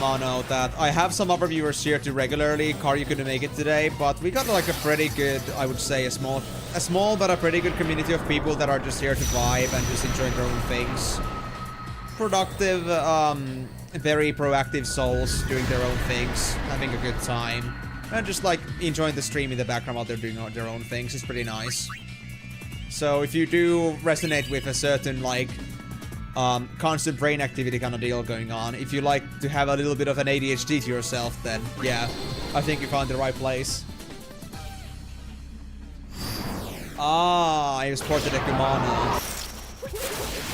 Mono, that I have some other viewers here too regularly. Car, you couldn't make it today, but we got like a pretty good, I would say, a small but a pretty good community of people that are just here to vibe and just enjoy their own things. productive, very proactive souls doing their own things, having a good time, and just like enjoying the stream in the background while they're doing their own things is pretty nice. So if you do resonate with a certain like constant brain activity kind of deal going on, if you like to have a little bit of an ADHD to yourself, then yeah, I think you found the right place. Ah, I exported a Kumano.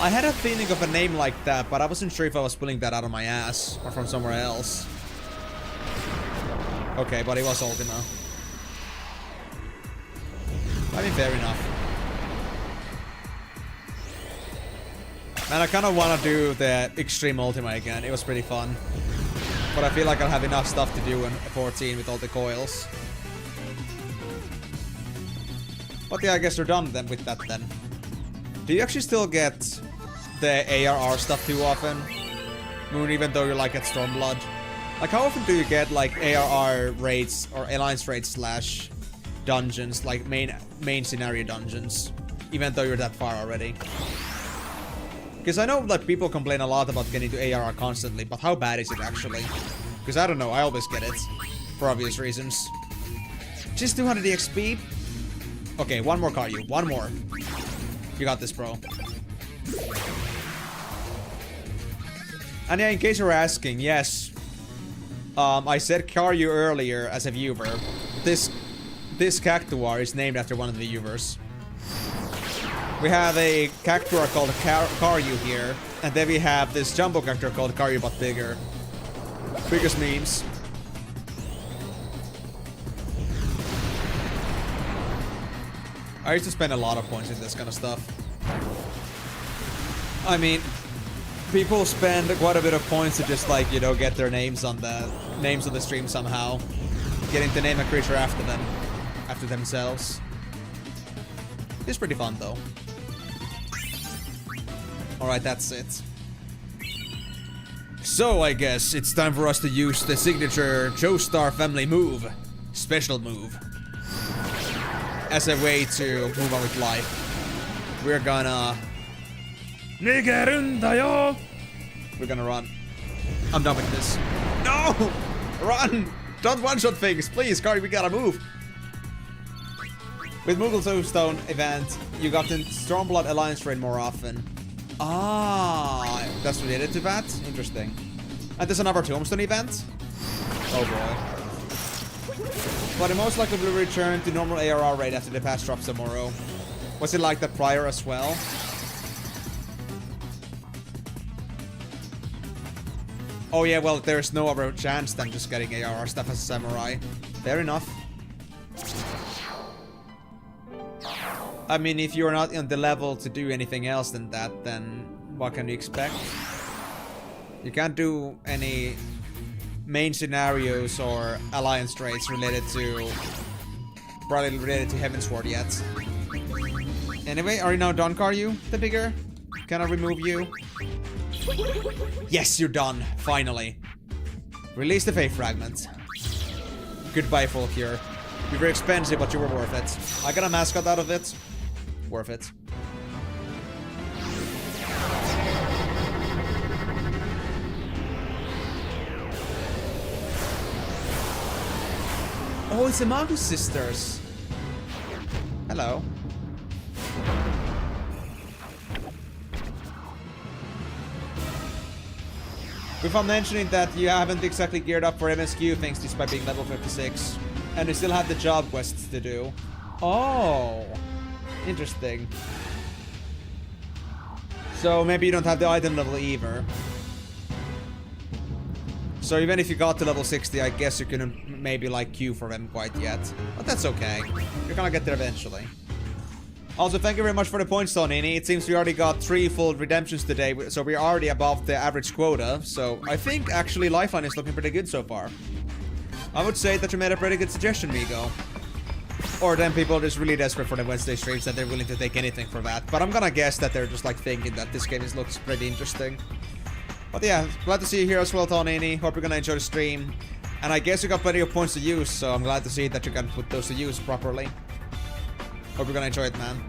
I had a feeling of a name like that, but I wasn't sure if I was pulling that out of my ass or from somewhere else. Okay, but it was Ultima. I mean, fair enough. Man, I kind of want to do the Extreme Ultima again. It was pretty fun. But I feel like I'll have enough stuff to do in 14 with all the coils. But yeah, I guess we're done then with that then. Do you actually still get the ARR stuff too often? Moon, even though you're like at Stormblood? Like, how often do you get like ARR raids or Alliance raids slash dungeons, like main scenario dungeons, even though you're that far already? Because I know that people complain a lot about getting to ARR constantly, but how bad is it actually? Because I don't know, I always get it. For obvious reasons. Just 200 XP? Okay, one more Karyu, one more. You got this, bro. And yeah, in case you were asking, yes. I said Karyu earlier as a viewer. This Cactuar is named after one of the viewers. We have a Cactuar called Karyu here, and then we have this Jumbo Cactuar called Karyu but bigger. Biggest memes. I used to spend a lot of points in this kind of stuff. I mean, people spend quite a bit of points to just like, you know, get their names on the stream somehow. Getting to name a creature after them. After themselves. It's pretty fun though. Alright, that's it. So I guess it's time for us to use the signature Joestar family move. Special move. As a way to move on with life. We're gonna... We're gonna run. I'm done with this. No! Run! Don't one-shot things, please, Kari, we gotta move. With Moogle Tombstone event, you got the Stormblood Alliance raid more often. Ah, that's related to that? Interesting. And there's another Tombstone event? Oh boy. But it most likely will return to normal ARR rate after the patch drops tomorrow. Was it like that prior as well? Oh yeah, well, there's no other chance than just getting ARR stuff as a samurai. Fair enough. I mean, if you're not on the level to do anything else than that, then what can you expect? You can't do any main scenarios or alliance traits related to... probably related to Heavensward yet. Anyway, are you now done, Karyu? The bigger? Can I remove you? Yes, you're done. Finally. Release the Faith Fragment. Goodbye, Fulcure. You were expensive, but you were worth it. I got a mascot out of it. Worth it. Oh, it's the Magus sisters. Hello. Without mentioning that you haven't exactly geared up for MSQ things despite being level 56. And you still have the job quests to do. Oh. Interesting. So maybe you don't have the item level either. So even if you got to level 60, I guess you couldn't maybe like queue for them quite yet. But that's okay. You're gonna get there eventually. Also, thank you very much for the points, Tonini. It seems we already got 3 full redemptions today, so we're already above the average quota. So I think actually Lifeline is looking pretty good so far. I would say that you made a pretty good suggestion, Migo. Or then people are just really desperate for the Wednesday streams that they're willing to take anything for that. But I'm gonna guess that they're just like thinking that this game looks pretty interesting. But yeah, glad to see you here as well, Tonini. Hope you're gonna enjoy the stream. And I guess you got plenty of points to use, so I'm glad to see that you can put those to use properly. Hope you're gonna enjoy it, man.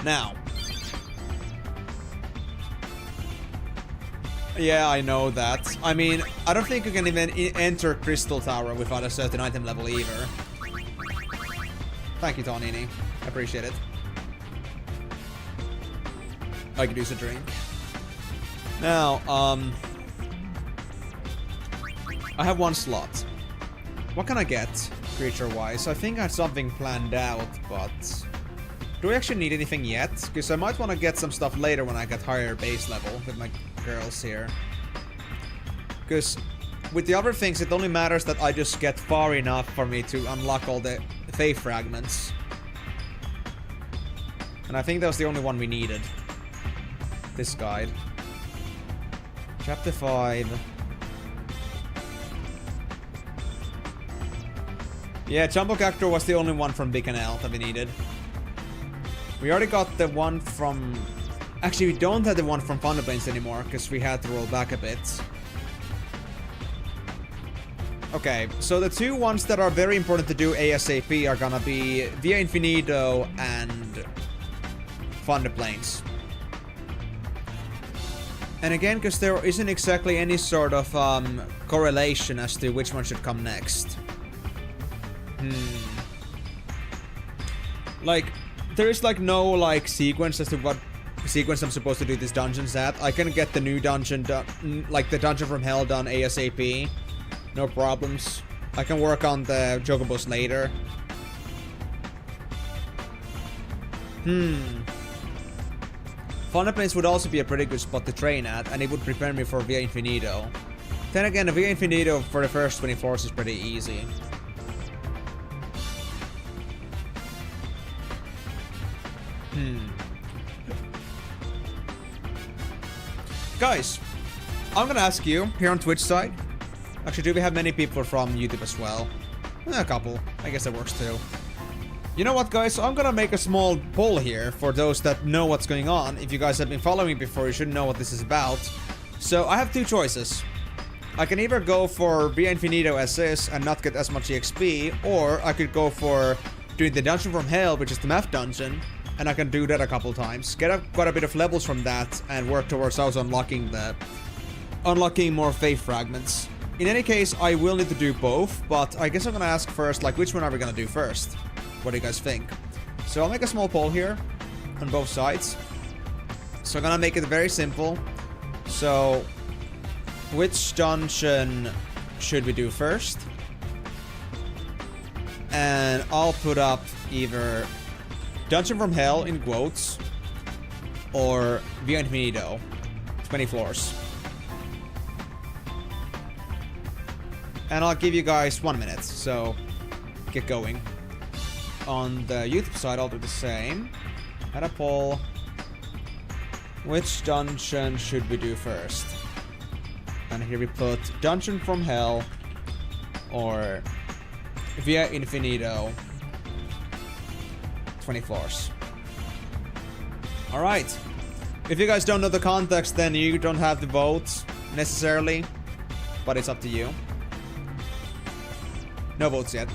Now. Yeah, I know that. I mean, I don't think you can even enter Crystal Tower without a certain item level either. Thank you, Tonini. I appreciate it. I could use a drink. Now, I have one slot. What can I get, creature-wise? I think I have something planned out, but... do we actually need anything yet? Because I might want to get some stuff later when I get higher base level with my girls here. Because with the other things, it only matters that I just get far enough for me to unlock all the Faith Fragments. And I think that was the only one we needed. This guide. Chapter 5. Yeah, Jumbo Cactor was the only one from Big L that we needed. We already got the one from... actually, we don't have the one from Thunderblades anymore, because we had to roll back a bit. Okay, so the two ones that are very important to do ASAP are gonna be Via Infinito and Thunderplanes. And again, because there isn't exactly any sort of correlation as to which one should come next. Like, there is like no like sequence as to what sequence I'm supposed to do these dungeons at. I can get the new dungeon done, like the dungeon from hell done ASAP. No problems. I can work on the Chocobos later. Thunderplanes would also be a pretty good spot to train at, and it would prepare me for Via Infinito. Then again, the Via Infinito for the first 20 floors is pretty easy. Guys, I'm gonna ask you here on Twitch side. Actually, do we have many people from YouTube as well? A couple. I guess that works too. You know what, guys? I'm gonna make a small poll here for those that know what's going on. If you guys have been following me before, you should know what this is about. So I have two choices. I can either go for Via Infinito as is and not get as much EXP, or I could go for doing the Dungeon from Hell, which is the math dungeon, and I can do that a couple times. Get quite a bit of levels from that and work towards also unlocking more Faith Fragments. In any case, I will need to do both, but I guess I'm gonna ask first, like, which one are we gonna do first? What do you guys think? So I'll make a small poll here on both sides. So I'm gonna make it very simple. So, which dungeon should we do first? And I'll put up either Dungeon from Hell in quotes or Via Infinito, 20 floors. And I'll give you guys 1 minute, so get going. On the YouTube side, I'll do the same. Add a poll. Which dungeon should we do first? And here we put Dungeon from Hell or Via Infinito, 20 floors. Alright. If you guys don't know the context, then you don't have to vote necessarily, but it's up to you. No votes yet.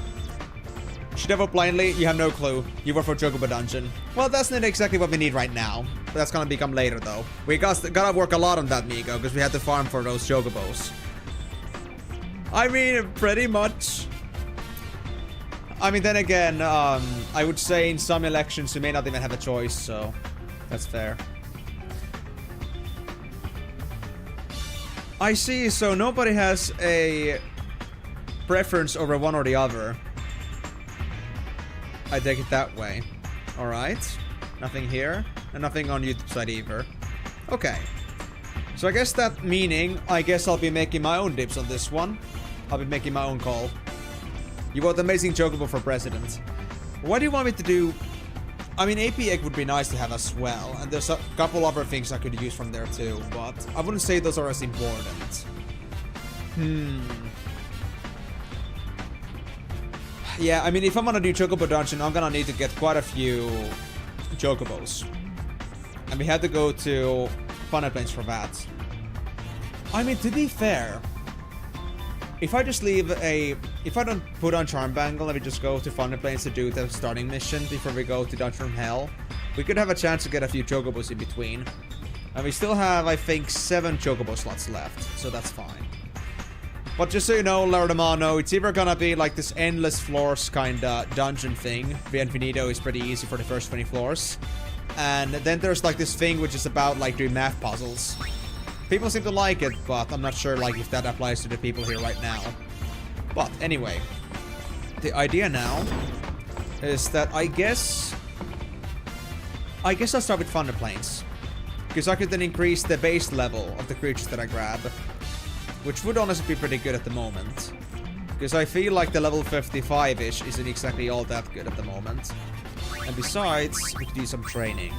Should I vote blindly? You have no clue. You vote for Chocobo Dungeon. Well, that's not exactly what we need right now. But that's gonna become later, though. We gotta work a lot on that, Migo, because we had to farm for those Chocobos. I mean, pretty much. I mean, then again, I would say in some elections you may not even have a choice, so that's fair. I see, so nobody has a preference over one or the other. I take it that way. Alright. Nothing here. And nothing on YouTube side either. Okay. So I guess that meaning, I guess I'll be making my own dips on this one. I'll be making my own call. You vote Amazing Chocobo for president. What do you want me to do? I mean, AP Egg would be nice to have as well. And there's a couple other things I could use from there too. But I wouldn't say those are as important. Yeah, I mean, if I'm gonna do Chocobo Dungeon, I'm gonna need to get quite a few Chocobos. And we had to go to Thunderplanes for that. I mean, to be fair, if I just leave if I don't put on Charm Bangle and we just go to Thunderplanes to do the starting mission before we go to Dungeon from Hell, we could have a chance to get a few Chocobos in between. And we still have, I think, 7 chocobo slots left, so that's fine. But just so you know, Lordamano, it's either gonna be like this endless floors kinda dungeon thing. Bienvenido is pretty easy for the first 20 floors. And then there's like this thing which is about like doing math puzzles. People seem to like it, but I'm not sure like if that applies to the people here right now. But anyway, the idea now is that I guess I'll start with Thunder Plains. Because I could then increase the base level of the creatures that I grab. Which would honestly be pretty good at the moment. Because I feel like the level 55-ish isn't exactly all that good at the moment. And besides, we could do some training.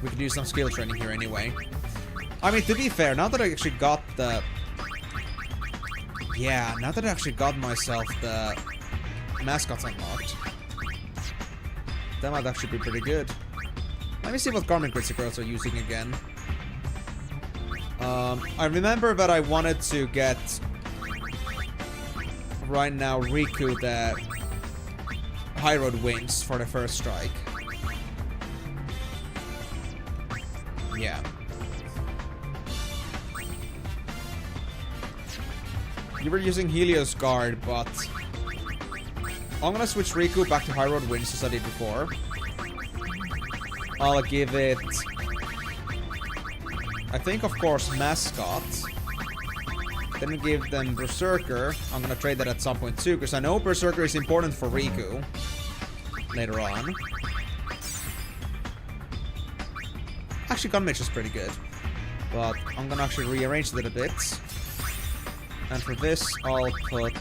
We could do some skill training here anyway. I mean, to be fair, now that I actually got the... Yeah, now that I actually got myself the mascots unlocked, that might actually be pretty good. Let me see what Garmin Crits girls are using again. I remember that I wanted to get right now Rikku the High Road Wings for the first strike. Yeah. You were using Helios Guard, but I'm gonna switch Rikku back to High Road Winds as I did before. I'll give it, I think, of course, Mascot. Then we give them Berserker. I'm gonna trade that at some point too, because I know Berserker is important for Rikku later on. Actually, Gunmage is pretty good, but I'm gonna actually rearrange it a bit. And for this, I'll put...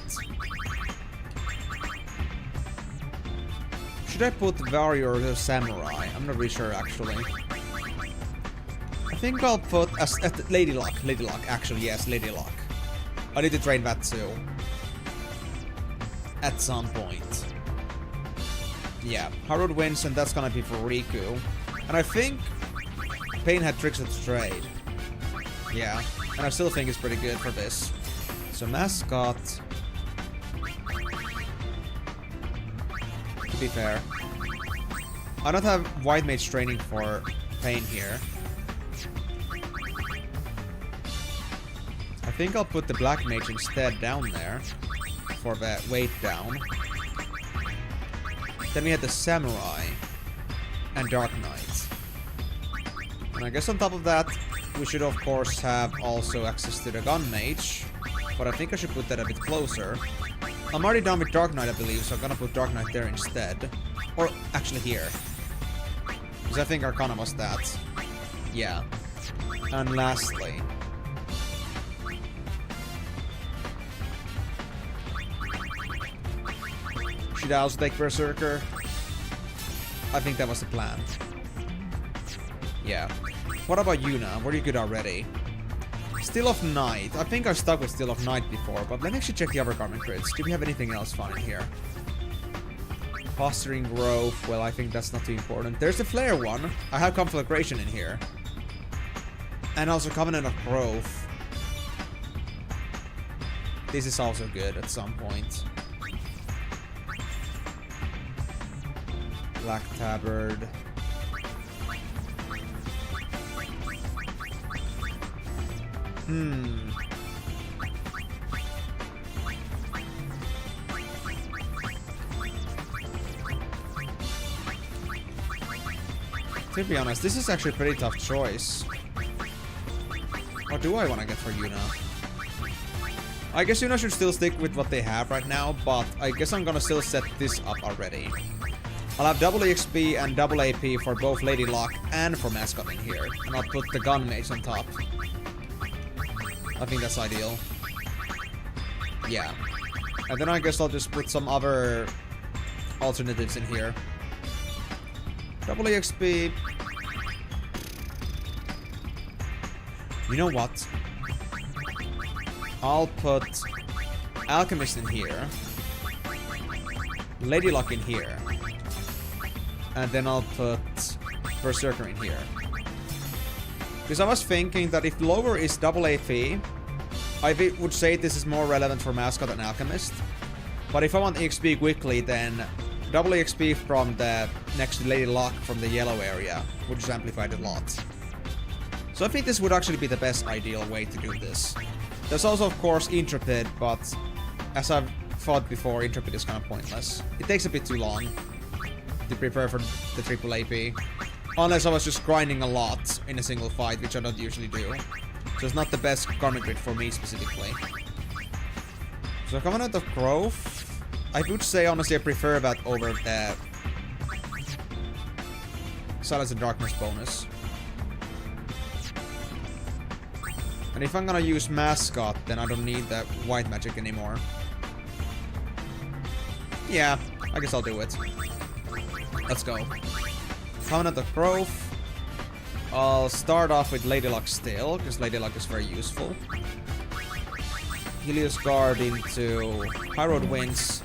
Should I put Warrior or Samurai? I'm not really sure, actually. I think I'll put Lady Luck. Lady Luck, actually, yes, Lady Luck. I need to train that too. At some point. Yeah, Harrowed wins, and that's gonna be for Rikku. And I think Payne had tricks of trade. Yeah, and I still think it's pretty good for this. So Mascot. To be fair, I don't have White Mage training for Payne here. I think I'll put the Black Mage instead down there for the weight down. Then we had the Samurai and Dark Knight. And I guess on top of that, we should of course have also access to the Gun Mage. But I think I should put that a bit closer. I'm already done with Dark Knight, I believe, so I'm gonna put Dark Knight there instead. Or actually here. Because I think Arcana was that. Yeah. And lastly... should I also take Berserker? I think that was the plan. Yeah. What about Yuna? Were you good already? Still of Night. I think I stuck with Still of Night before, but let me actually check the other Garmin crits. Do we have anything else fun in here? Fostering Growth. Well, I think that's not too important. There's the Flare one. I have Conflagration in here. And also Covenant of Growth. This is also good at some point. Black Tabard. To be honest, this is actually a pretty tough choice. What do I want to get for Yuna? I guess Yuna should still stick with what they have right now, but I guess I'm gonna still set this up already. I'll have double EXP and double AP for both Lady Luck and for Mascot in here. And I'll put the Gun Mage on top. I think that's ideal. Yeah. And then I guess I'll just put some other alternatives in here. Double EXP. You know what? I'll put Alchemist in here. Lady Luck in here. And then I'll put Berserker in here. Because I was thinking that if lower is double AP, I would say this is more relevant for Mascot and Alchemist. But if I want EXP quickly, then double XP from the next to Lady Luck from the yellow area, which is amplified a lot. So I think this would actually be the best ideal way to do this. There's also, of course, Intrepid, but as I've thought before, Intrepid is kind of pointless. It takes a bit too long to prepare for the triple AP. Unless I was just grinding a lot in a single fight, which I don't usually do. So it's not the best garment grid for me specifically. So Covenant of Growth, I would say honestly I prefer that over the Silence and Darkness bonus. And if I'm gonna use Mascot, then I don't need that white magic anymore. Yeah, I guess I'll do it. Let's go. Covenant of Growth. I'll start off with Lady Luck still, because Lady Luck is very useful. Helios Guard into High Road Winds.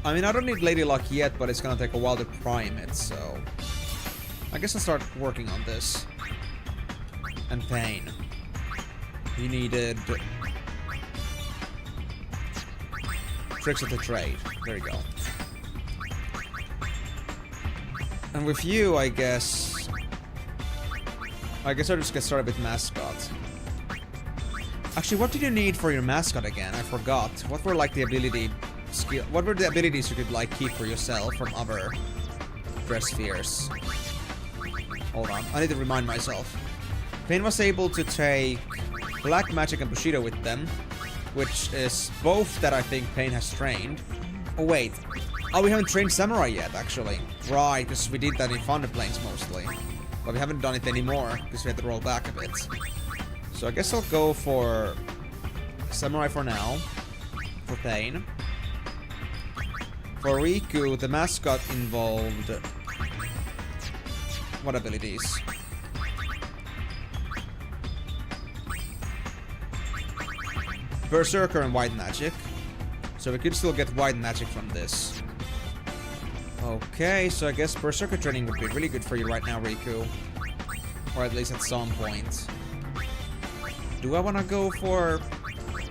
I mean, I don't need Lady Luck yet, but it's gonna take a while to prime it, so... I guess I'll start working on this. And Payne. You needed... Tricks of the Trade. There you go. And with you, I guess I'll just get started with Mascot. Actually, what did you need for your Mascot again? I forgot. What were like the ability skill? What were the abilities you could like keep for yourself from other dress spheres? Hold on, I need to remind myself. Payne was able to take Black Magic and Bushido with them, which is both that I think Payne has trained. Oh wait. Oh, we haven't trained Samurai yet, actually. Right, because we did that in Thunder Plains mostly. But we haven't done it anymore, because we had to roll back a bit. So I guess I'll go for Samurai for now. For Payne. For Rikku, the Mascot involved... What abilities? Berserker and White Magic. So we could still get White Magic from this. Okay, so I guess Berserker training would be really good for you right now, Rikku. Or at least at some point. Do I want to go for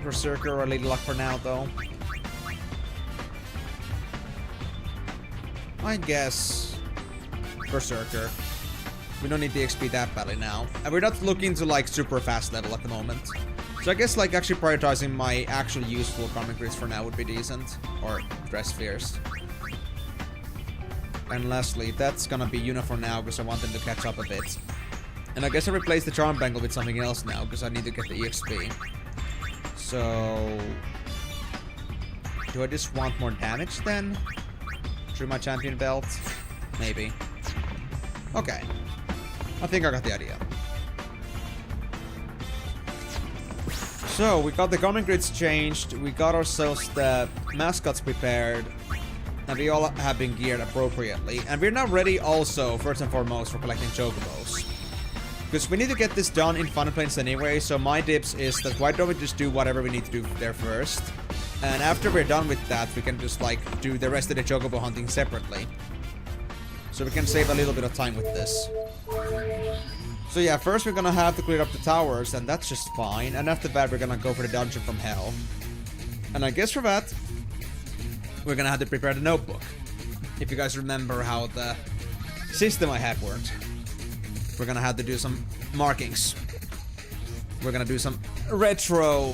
Berserker or Lady Luck for now, though? I guess Berserker. We don't need the XP that badly now. And we're not looking to, like, super fast level at the moment. So I guess, like, actually prioritizing my actual useful comic grids for now would be decent. Or dress spheres. And lastly, that's gonna be Yuna for now, because I want them to catch up a bit. And I guess I replace the Charm Bangle with something else now, because I need to get the EXP. So... do I just want more damage then? Through my champion belt? Maybe. Okay. I think I got the idea. So, we got the garment grids changed, we got ourselves the mascots prepared, and we all have been geared appropriately. And we're now ready also, first and foremost, for collecting chocobos. Because we need to get this done in Final Fantasy anyway, so my dips is that why don't we just do whatever we need to do there first. And after we're done with that, we can just like do the rest of the chocobo hunting separately. So we can save a little bit of time with this. So yeah, first we're gonna have to clear up the towers, and that's just fine. And after that, we're gonna go for the dungeon from hell. And I guess for that, we're gonna have to prepare the notebook. If you guys remember how the system I had worked. We're gonna have to do some markings. We're gonna do some retro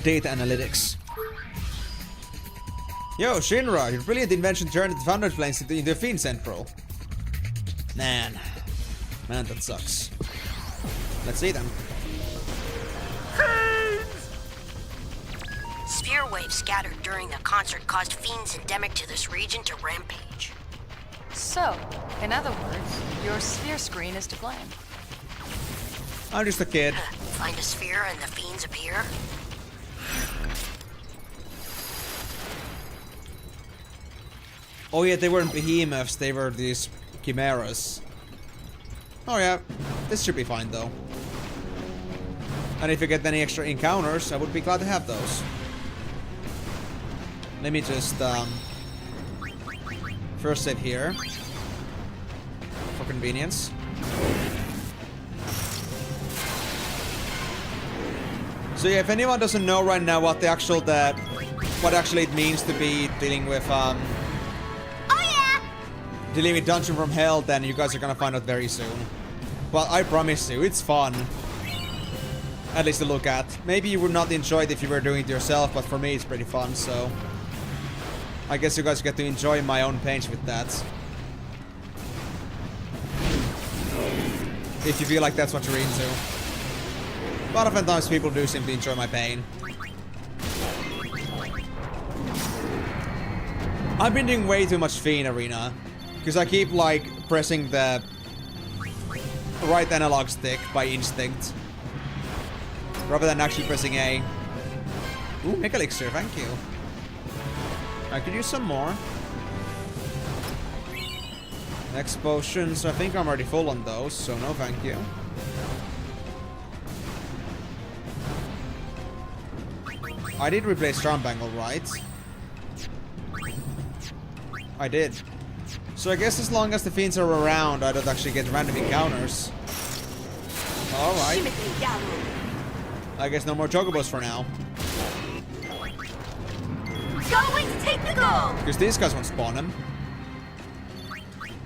data analytics. Yo, Shinra, your brilliant invention turned the Thunder Plains into a Fiend Central. Man, that sucks. Let's see them. Sphere waves scattered during the concert caused fiends endemic to this region to rampage. So, in other words, your sphere screen is to blame. I'm just a kid. Find a sphere and the fiends appear? Oh yeah, they weren't behemoths, they were these chimeras. Oh yeah, this should be fine though. And if you get any extra encounters, I would be glad to have those. Let me just first save here for convenience. So yeah, if anyone doesn't know right now what what actually it means to be dealing with Oh yeah! dealing with Dungeon from Hell, then you guys are gonna find out very soon. But I promise you, it's fun. At least to look at. Maybe you would not enjoy it if you were doing it yourself, but for me it's pretty fun, so... I guess you guys get to enjoy my own pains with that. If you feel like that's what you're into. But oftentimes people do simply enjoy my pain. I've been doing way too much Fiend Arena. Because I keep like pressing the right analog stick by instinct. Rather than actually pressing A. Ooh, Mega Elixir, thank you. I could use some more. Next potions, I think I'm already full on those, so no thank you. I did replace Charm Bangle, right? I did. So I guess as long as the fiends are around, I don't actually get random encounters. Alright. I guess no more chocobos for now. Going to take the goal! Because these guys won't spawn them.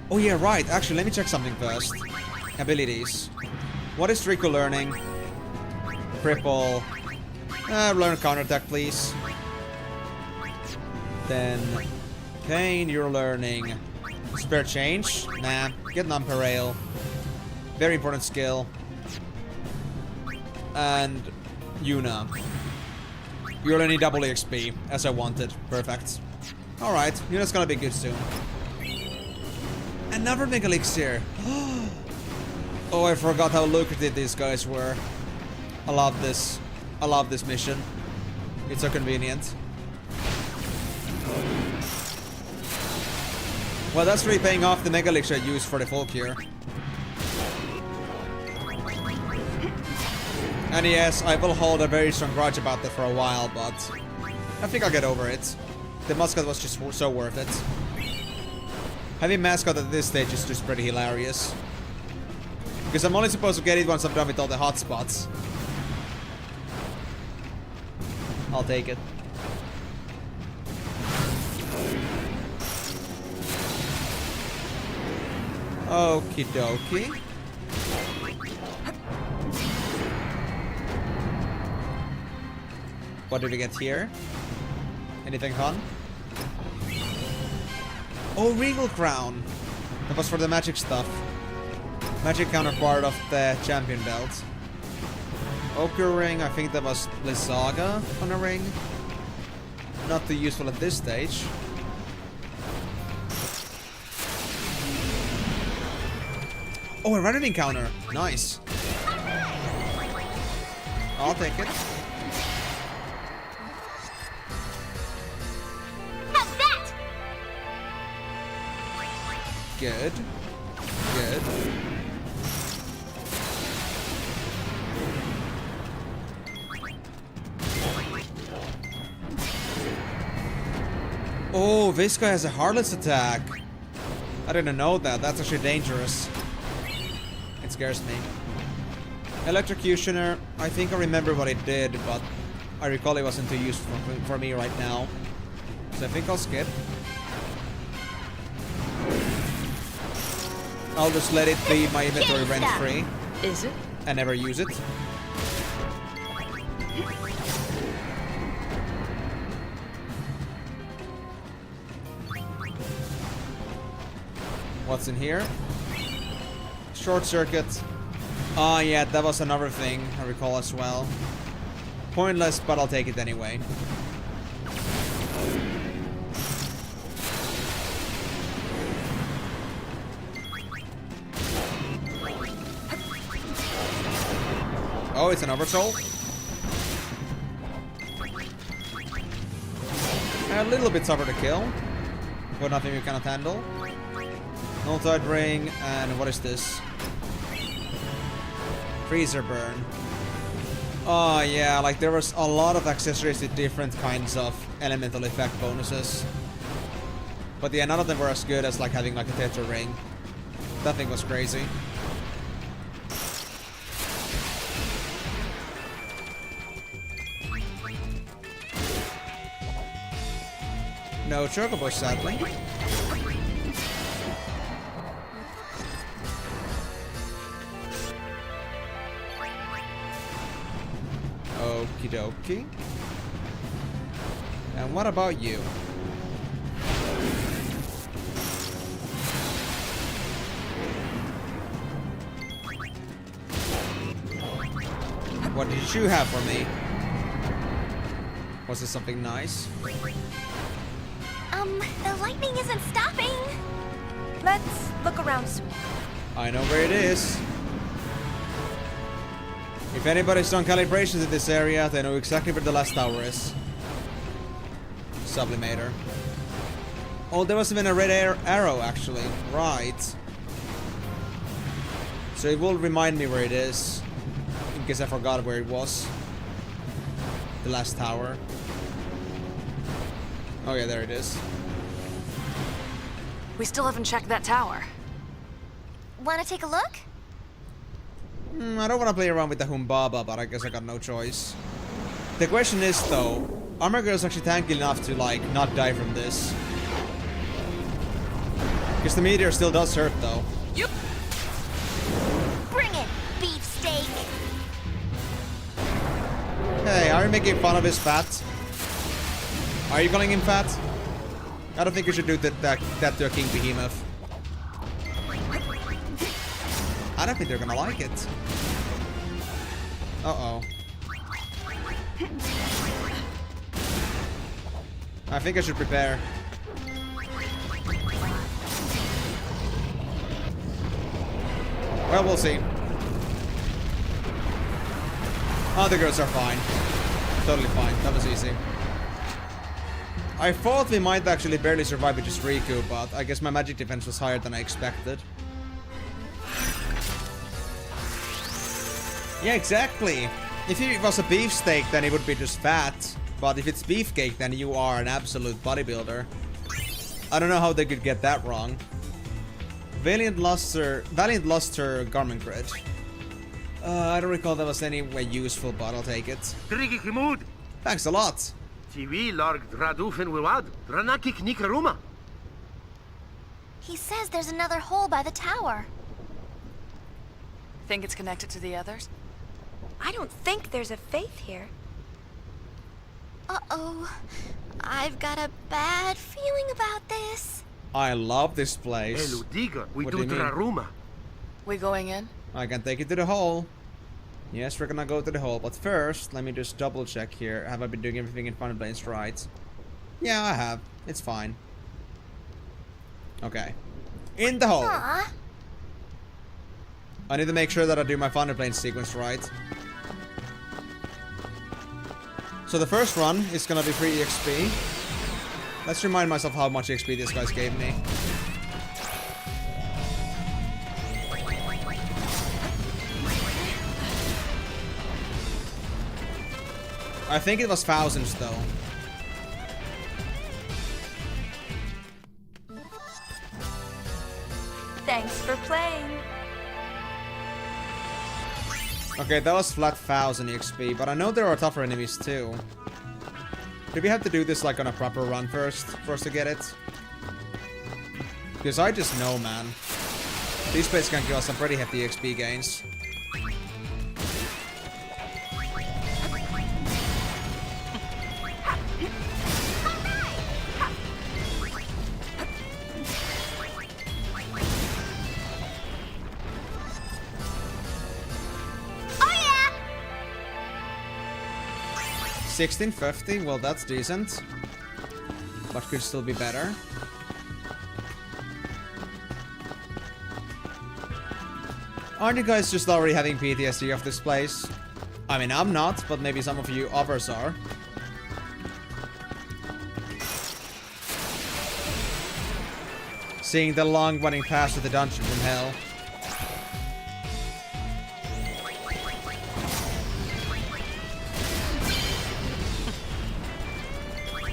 Oh yeah, right. Actually, let me check something first. Abilities. What is Rikku learning? Cripple. Learn counterattack, please. Then... Payne, you're learning... Spare change? Nah. Get non-parale. Very important skill. And... Yuna. You're learning double XP, as I wanted. Perfect. Alright, Yuna's gonna be good soon. Another Mega Elixir. Oh, I forgot how lucrative these guys were. I love this. I love this mission. It's so convenient. Well, that's really paying off the Mega Elixir I used for the full cure. And yes, I will hold a very strong grudge about that for a while, but I think I'll get over it. The mascot was just so worth it. Having mascot at this stage is just pretty hilarious. Because I'm only supposed to get it once I'm done with all the hotspots. I'll take it. Okie dokie. What did we get here? Anything fun? Oh, Regal Crown! That was for the magic stuff. Magic counterpart of the champion belt. Ochre ring, I think that was Lysaga on a ring. Not too useful at this stage. Oh, a random encounter! Nice! I'll take it. Good. Good. Oh, this guy has a Heartless attack. I didn't know that. That's actually dangerous. It scares me. Electrocutioner. I think I remember what it did, but I recall it wasn't too useful for me right now. So I think I'll skip. I'll just let it be my inventory rent-free. Is it? And never use it. What's in here? Short circuit. Oh yeah, that was another thing I recall as well. Pointless, but I'll take it anyway. Oh, it's an oversoul. A little bit tougher to kill, but nothing we cannot handle. Nulltide ring, and what is this? Freezer burn. Oh yeah, like there was a lot of accessories with different kinds of elemental effect bonuses. But yeah, none of them were as good as like having like a Tetra ring. That thing was crazy. No chocobo, sadly. Okie dokie. And what about you? What did you have for me? Was it something nice? The lightning isn't stopping. Let's look around some more. I know where it is. If anybody's done calibrations in this area, they know exactly where the last tower is. Sublimator. Oh, there was even a red arrow, actually. Right. So it will remind me where it is. In case I forgot where it was. The last tower. Oh yeah, there it is. We still haven't checked that tower. Wanna take a look? I don't want to play around with the Humbaba, but I guess I got no choice. The question is, though, Armor Girl's actually tanky enough to, like, not die from this. Because the meteor still does hurt, though. Yep. Bring it, beefsteak. Hey, are you making fun of his fat? Are you calling him fat? I don't think you should do that to a King Behemoth. I don't think they're gonna like it. Uh-oh. I think I should prepare. Well, we'll see. Oh, the girls are fine. Totally fine. That was easy. I thought we might actually barely survive with just Rikku, but I guess my magic defense was higher than I expected. Yeah, exactly. If it was a beefsteak, then it would be just fat. But if it's beefcake, then you are an absolute bodybuilder. I don't know how they could get that wrong. Valiant lost her garment grid. I don't recall that was any way useful, but I'll take it. Thanks a lot. He says there's another hole by the tower. Think it's connected to the others? I don't think there's a faith here. Uh-oh. I've got a bad feeling about this. I love this place. What do you mean? We going in? I can take you to the hole. Yes, we're gonna go to the hole, but first, let me just double check here. Have I been doing everything in Final Fantasy right? Yeah, I have. It's fine. Okay. In the hole. Aww. I need to make sure that I do my Final Plane sequence right. So the first run is gonna be free XP. Let's remind myself how much XP this guys gave me. I think it was thousands though. Thanks for playing. Okay, that was flat 1000 XP, but I know there are tougher enemies too. Do we have to do this like on a proper run first for us to get it? Because I just know, man. These plays can give us some pretty hefty XP gains. Oh yeah! 1650, well that's decent. But could still be better. Aren't you guys just already having PTSD of this place? I mean, I'm not, but maybe some of you others are. Seeing the long running path to the dungeon from hell.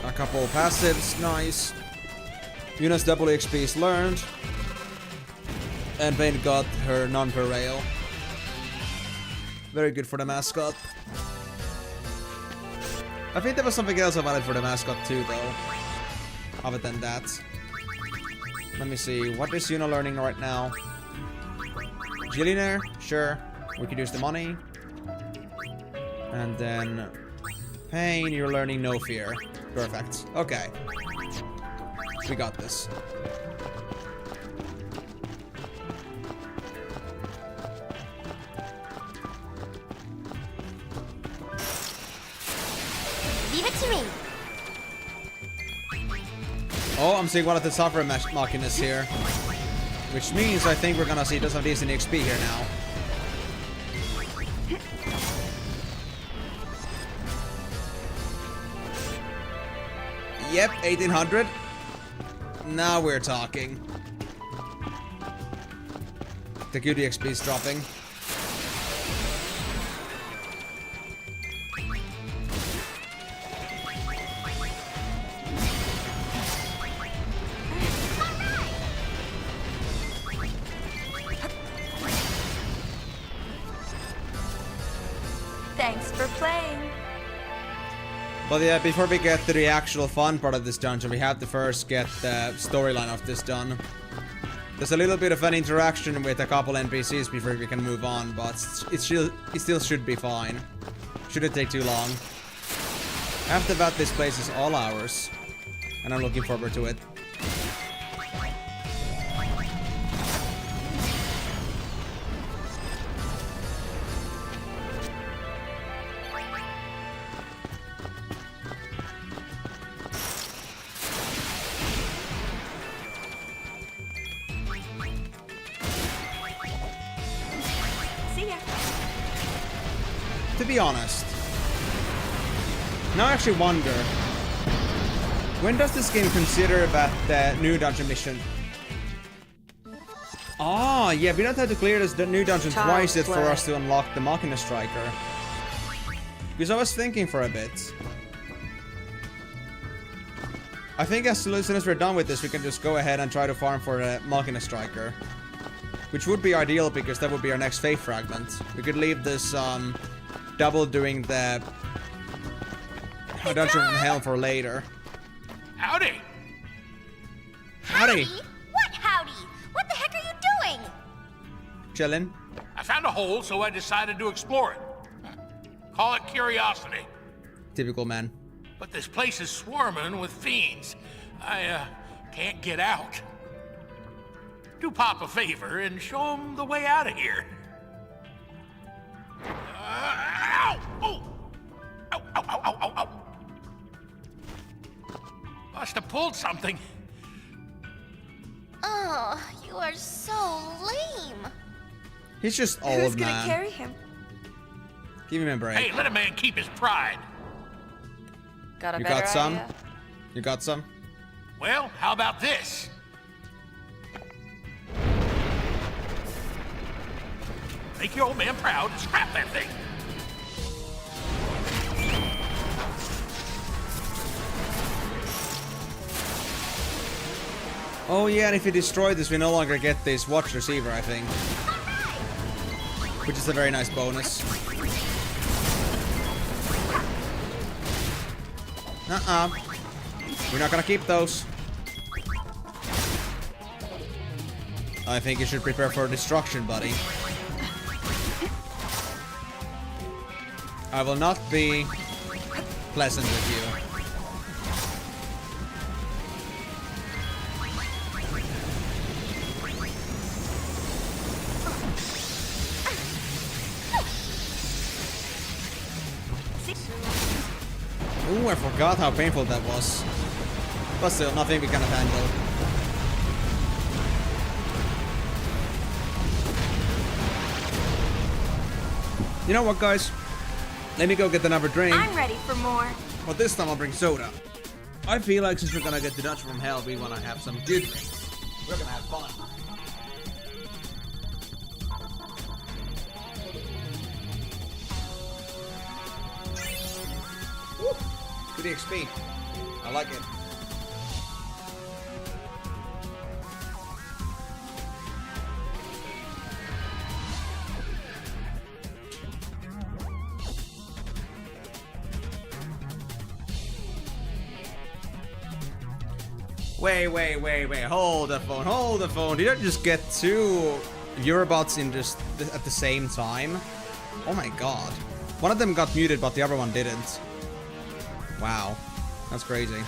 A couple passives, nice. Yuna's double XP is learned. And Payne got her non-per-rail. Very good for the mascot. I think there was something else I wanted for the mascot too, though. other than that. Let me see, what is Yuna learning right now? Gillionaire? Sure. We could use the money. And then... Payne, you're learning no fear. Perfect. Okay. We got this. Leave it to me. Oh, I'm seeing one of the software machinist here. Which means I think we're gonna see some decent XP here now. Yep, 1800. Now we're talking. The QD XP is dropping. Thanks for playing. But yeah, before we get to the actual fun part of this dungeon, we have to first get the storyline of this done. There's a little bit of an interaction with a couple NPCs before we can move on, but it still should be fine. Shouldn't take too long. After that, this place is all ours, and I'm looking forward to it. To be honest, now I actually wonder, when does this game consider that the new dungeon mission? Ah, yeah, we don't have to clear this new dungeon twice yet for us to unlock the Machina Striker. Because I was thinking for a bit. I think as soon as we're done with this, we can just go ahead and try to farm for the Machina Striker. Which would be ideal because that would be our next Faith Fragment. We could leave this double doing the Dungeon from Hell for later. Howdy! Howdy! What howdy? What the heck are you doing? Chillin'. I found a hole, so I decided to explore it. Call it curiosity. Typical man. But this place is swarming with fiends. I can't get out. Do Pop a favor and show him the way out of here. Ow! Oh! Ow, ow, ow, ow, ow, ow. Must have pulled something. Oh, you are so lame. He's just old, Who's man. gonna carry him? Give him a break. Hey, let a man keep his pride. Got a You better got some? idea? You got some? Well, how about this? Make your old man proud and scrap that thing. Oh yeah, and if we destroy this, we no longer get this watch receiver, I think. Which is a very nice bonus. We're not gonna keep those. I think you should prepare for destruction, buddy. I will not be pleasant with you. Ooh, I forgot how painful that was. But still, nothing we cannot handle. You know what, guys? Let me go get another drink. I'm ready for more. But this time I'll bring soda. I feel like since we're gonna get the Dutch from Hell, we wanna have some good drinks. We're gonna have fun. Woo! Good XP. I like it. Wait. Hold the phone. Did I just get 2 Eurobots in just at the same time? Oh my god. One of them got muted, but the other one didn't. Wow. That's crazy.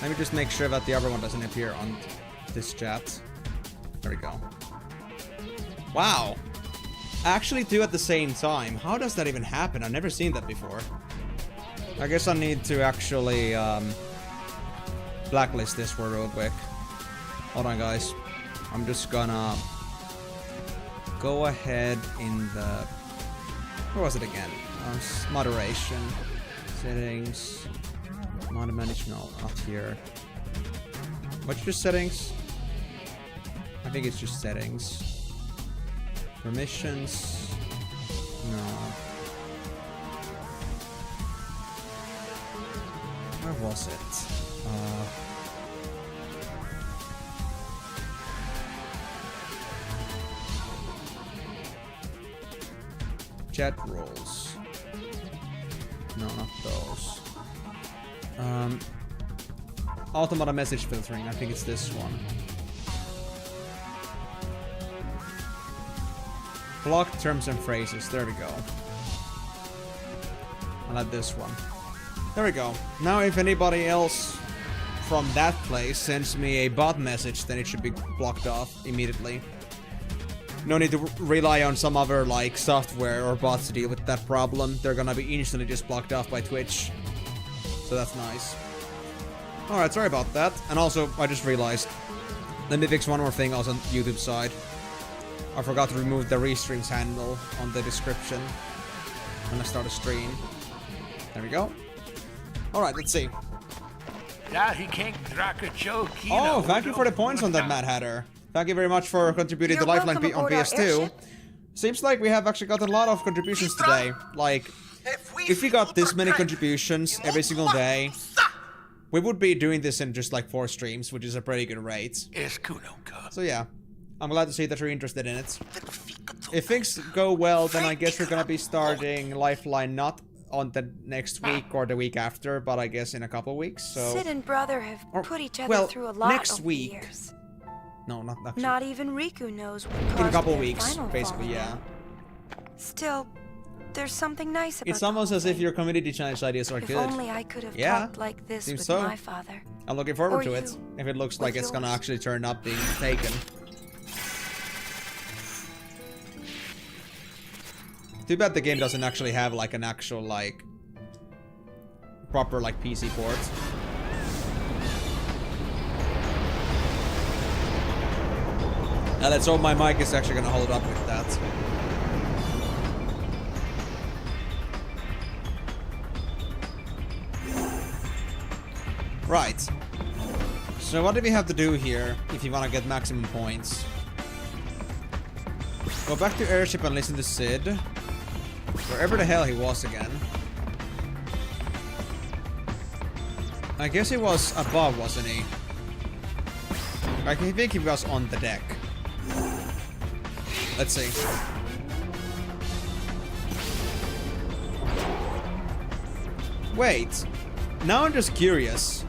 Let me just make sure that the other one doesn't appear on this chat. There we go. Wow. Actually 2 at the same time. How does that even happen? I've never seen that before. I guess I need to actually blacklist this for real quick. Hold on, guys. I'm just gonna go ahead in the... Where was it again? Moderation. Settings. Mod manage, no, not here. What's your settings? I think it's just settings. Permissions. No. Where was it? Chat roles. No, not those. Automata message filtering. I think it's this one. Block terms and phrases. There we go. I'll add this one. There we go. Now if anybody else from that place sends me a bot message, then it should be blocked off immediately. No need to rely on some other like software or bots to deal with that problem. They're gonna be instantly just blocked off by Twitch. So that's nice. Alright, sorry about that. And also, I just realized, let me fix one more thing also on YouTube side. I forgot to remove the restreams handle on the description when I start a stream. There we go. Alright, let's see. Yeah, he can't crack a joke. Oh, thank you for the points on that, Mad Hatter. Thank you very much for contributing to Lifeline on PS2. Seems like we have actually got a lot of contributions today. Like, if we got this many contributions every single day, we would be doing this in just like 4 streams, which is a pretty good rate. So yeah, I'm glad to see that you're interested in it. If things go well, then I guess we're gonna be starting Lifeline not on the next week or the week after, but I guess in a couple weeks. So Sid and brother have put each other through a lot next over week. the years. No, not next Not even Rikku knows what caused in a couple their weeks, final basically, fall. yeah. Still, there's something nice about It's almost the whole as if thing. your community challenge ideas are If good. only I could have talked like this seems with so. my father. I'm looking forward Or to it. you, If it looks like with it's gonna yours. actually turn up being taken. Too bad the game doesn't actually have like an actual like proper like PC port. Now let's hope my mic is actually gonna hold up with that. Right. So what do we have to do here if you want to get maximum points? Go back to airship and listen to Sid. Wherever the hell he was again. I guess he was above, wasn't he? I think he was on the deck. Let's see. Wait. Now I'm just curious.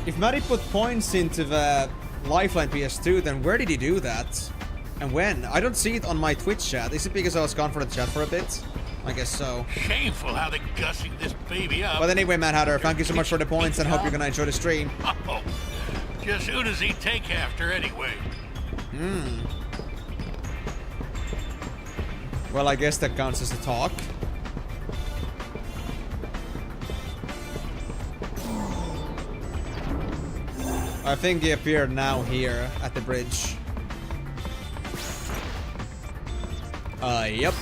If Matty put points into the Lifeline PS2, then where did he do that? And when? I don't see it on my Twitch chat. Is it because I was gone for the chat for a bit? I guess so. Shameful how they're gussing this baby up. But anyway, Mad Hatter, thank you so much for the points and hope you're gonna enjoy the stream. Oh, just who does he take after anyway? Well, I guess that counts as a talk. I think he appeared now here at the bridge. Yep.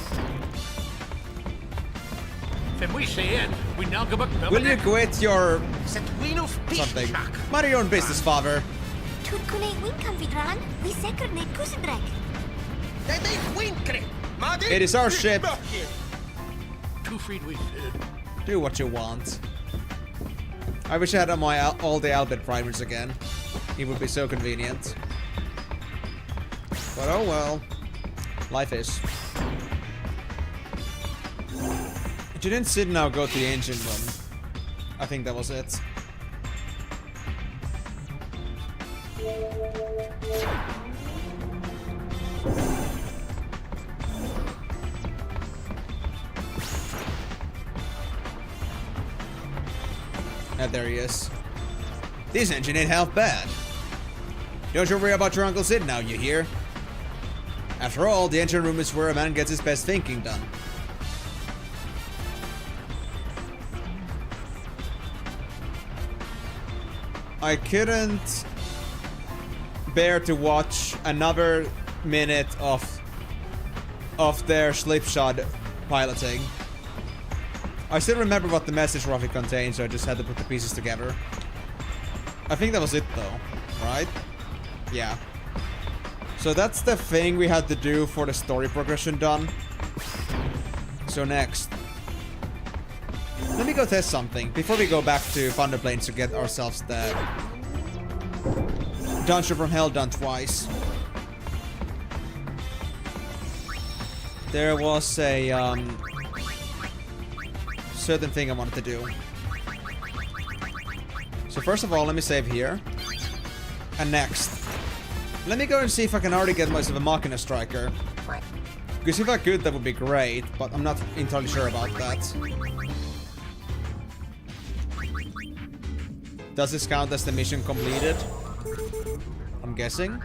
Then we say it. We now go back. Will you quit your something? Mind your own business, father. It is our ship. Too freed we Do what you want. I wish I had all the Albert primers again. It would be so convenient. But oh well. Life is. Didn't Sid now go to the engine room? I think that was it. And there he is. This engine ain't half bad. Don't you worry about your Uncle Sid now, you hear? After all, the engine room is where a man gets his best thinking done. I couldn't bear to watch another minute of their slipshod piloting. I still remember what the message roughly contained, so I just had to put the pieces together. I think that was it though, right? Yeah. So that's the thing we had to do for the story progression done. So next. Let me go test something before we go back to Thunder Plains to get ourselves the Dungeon from Hell done twice. There was a certain thing I wanted to do. So first of all, let me save here. And next. Let me go and see if I can already get myself a Machina Striker. Because if I could, that would be great, but I'm not entirely sure about that. Does this count as the mission completed? I'm guessing.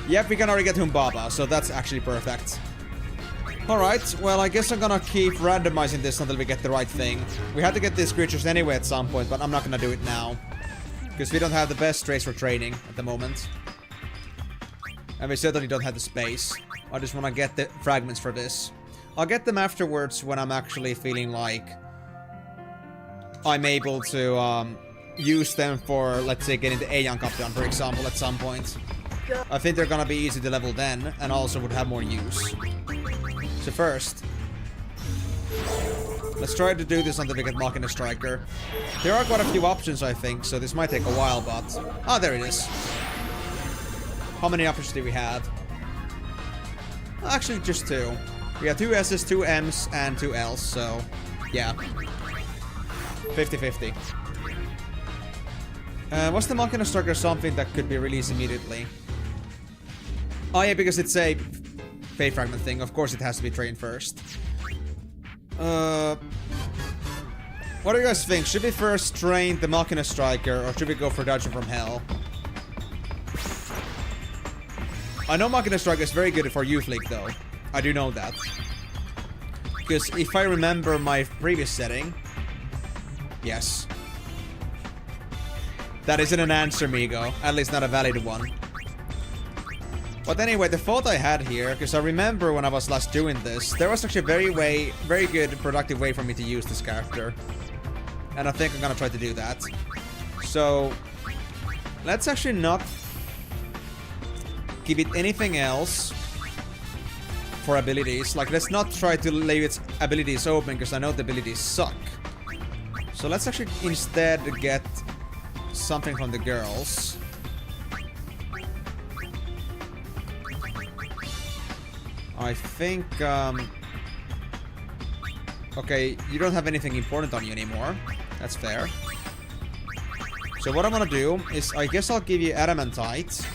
Yep, we can already get Humbaba, so that's actually perfect. Alright, well I guess I'm gonna keep randomizing this until we get the right thing. We had to get these creatures anyway at some point, but I'm not gonna do it now. Because we don't have the best traits for training at the moment. And we certainly don't have the space. I just wanna get the fragments for this. I'll get them afterwards when I'm actually feeling like I'm able to use them for, let's say, getting the Aeon Cup done, for example, at some point. I think they're gonna be easy to level then, and also would have more use. So first, let's try to do this until we get Machina Striker. There are quite a few options, I think, so this might take a while, but... Ah, there it is. How many options do we have? Actually, just 2. We have 2 S's, 2 M's, and 2 L's, so... Yeah. 50-50. Was the Machina Striker something that could be released immediately? Oh yeah, because it's a Fate Fragment thing. Of course it has to be trained first. What do you guys think? Should we first train the Machina Striker, or should we go for Dungeon from Hell? I know Machina Striker is very good for Youth League though. I do know that. Because if I remember my previous setting... Yes. That isn't an answer, Migo. At least not a valid one. But anyway, the thought I had here, because I remember when I was last doing this, there was actually a very good, productive way for me to use this character. And I think I'm gonna try to do that. So, let's actually not give it anything else for abilities. Like, let's not try to leave its abilities open, because I know the abilities suck. So let's actually instead get something from the girls. I think, okay, you don't have anything important on you anymore. That's fair. So what I'm gonna do is, I guess I'll give you Adamantite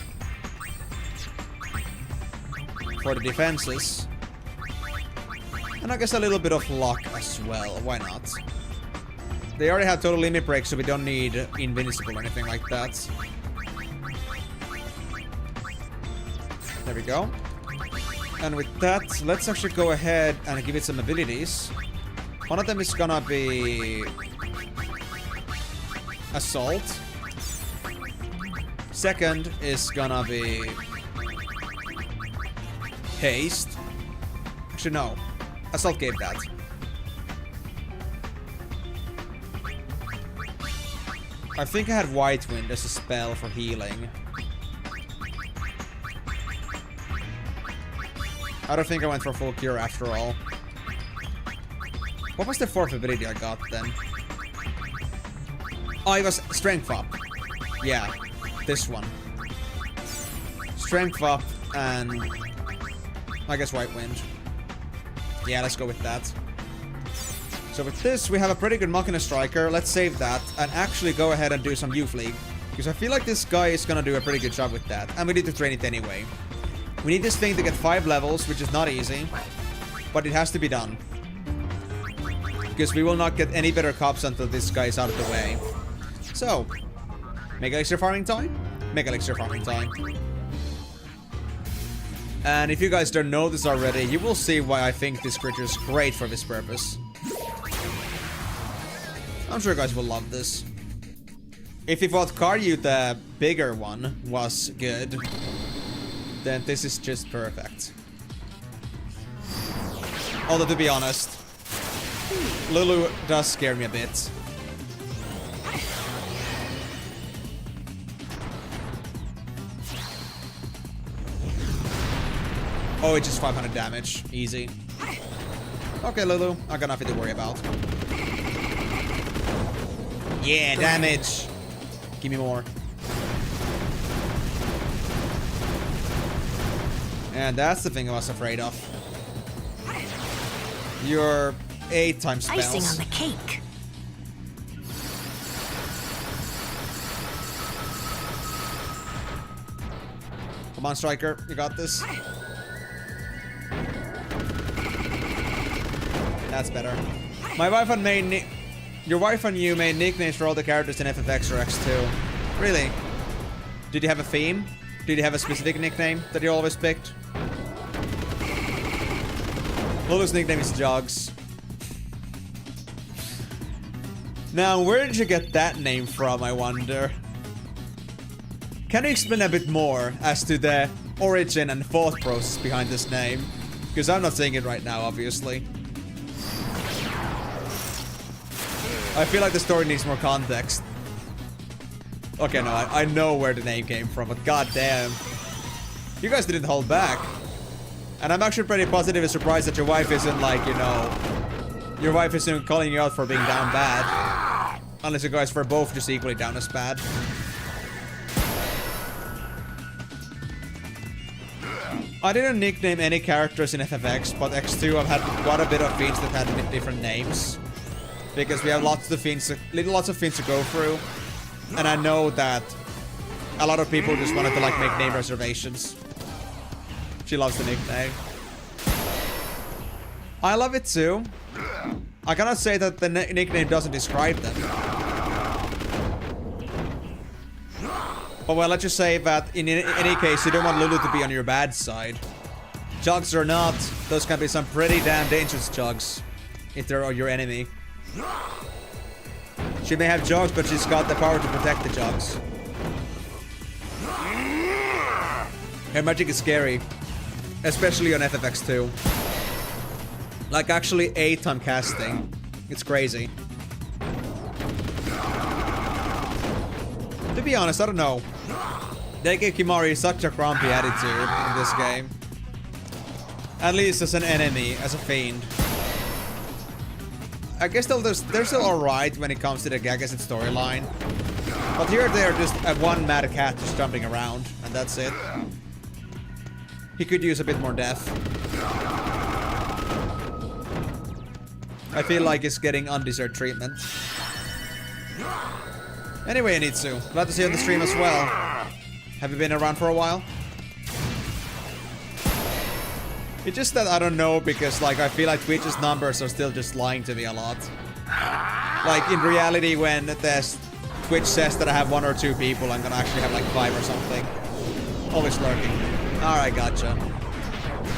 for the defenses. And I guess a little bit of luck as well. Why not? They already have total limit break, so we don't need invincible or anything like that. There we go. And with that, let's actually go ahead and give it some abilities. One of them is gonna be Assault. Second is gonna be Haste. Actually, no. Assault gave that. I think I had White Wind as a spell for healing. I don't think I went for full cure after all. What was the 4th ability I got then? Oh, it was Strength Up. Yeah, this one. Strength Up and... I guess White Wind. Yeah, let's go with that. So with this, we have a pretty good Machina Striker. Let's save that and actually go ahead and do some Youth League. Because I feel like this guy is gonna do a pretty good job with that. And we need to train it anyway. We need this thing to get 5 levels, which is not easy. But it has to be done. Because we will not get any better cops until this guy is out of the way. So, Mega Elixir farming time? Mega Elixir farming time. And if you guys don't know this already, you will see why I think this creature is great for this purpose. I'm sure you guys will love this. If you thought Karyu, the bigger one, was good, then this is just perfect. Although, to be honest, Lulu does scare me a bit. Oh, it's just 500 damage. Easy. Okay, Lulu. I got nothing to worry about. Yeah, damage. Give me more. And that's the thing I was afraid of. Your 8 times spells. Icing on the cake. Come on, Striker. You got this. That's better. My wife and your wife and you made nicknames for all the characters in FFX or X2. Really? Did you have a theme? Did you have a specific nickname that you always picked? Lulu's nickname is Jogs. Now, where did you get that name from, I wonder? Can you explain a bit more as to the origin and thought process behind this name? Because I'm not saying it right now, obviously. I feel like the story needs more context. Okay, no, I know where the name came from, but goddamn. You guys didn't hold back. And I'm actually pretty positive and surprised that your wife isn't like, you know... Your wife isn't calling you out for being down bad. Unless you guys were both just equally down as bad. I didn't nickname any characters in FFX, but X2 I've had quite a bit of fiends that had different names. Because we have lots of fiends to go through. And I know that a lot of people just wanted to like make name reservations. She loves the nickname. I love it too. I cannot say that the nickname doesn't describe them. But well, let's just say that in any case, you don't want Lulu to be on your bad side. Jugs or not, those can be some pretty damn dangerous jugs. If they're your enemy. She may have jugs, but she's got the power to protect the jugs. Her magic is scary. Especially on FFX2. Like actually 8-time casting. It's crazy. To be honest, I don't know. They gave Kimari such a grumpy attitude in this game. At least as an enemy, as a fiend. I guess they're still alright when it comes to the Gagasit storyline. But here they're just one mad cat just jumping around, and that's it. He could use a bit more death. I feel like it's getting undeserved treatment. Anyway, Anitsu, glad to see you on the stream as well. Have you been around for a while? It's just that I don't know, because like I feel like Twitch's numbers are still just lying to me a lot. Like in reality, when Twitch says that I have 1 or 2 people, I'm gonna actually have like 5 or something. Always lurking. Alright, gotcha.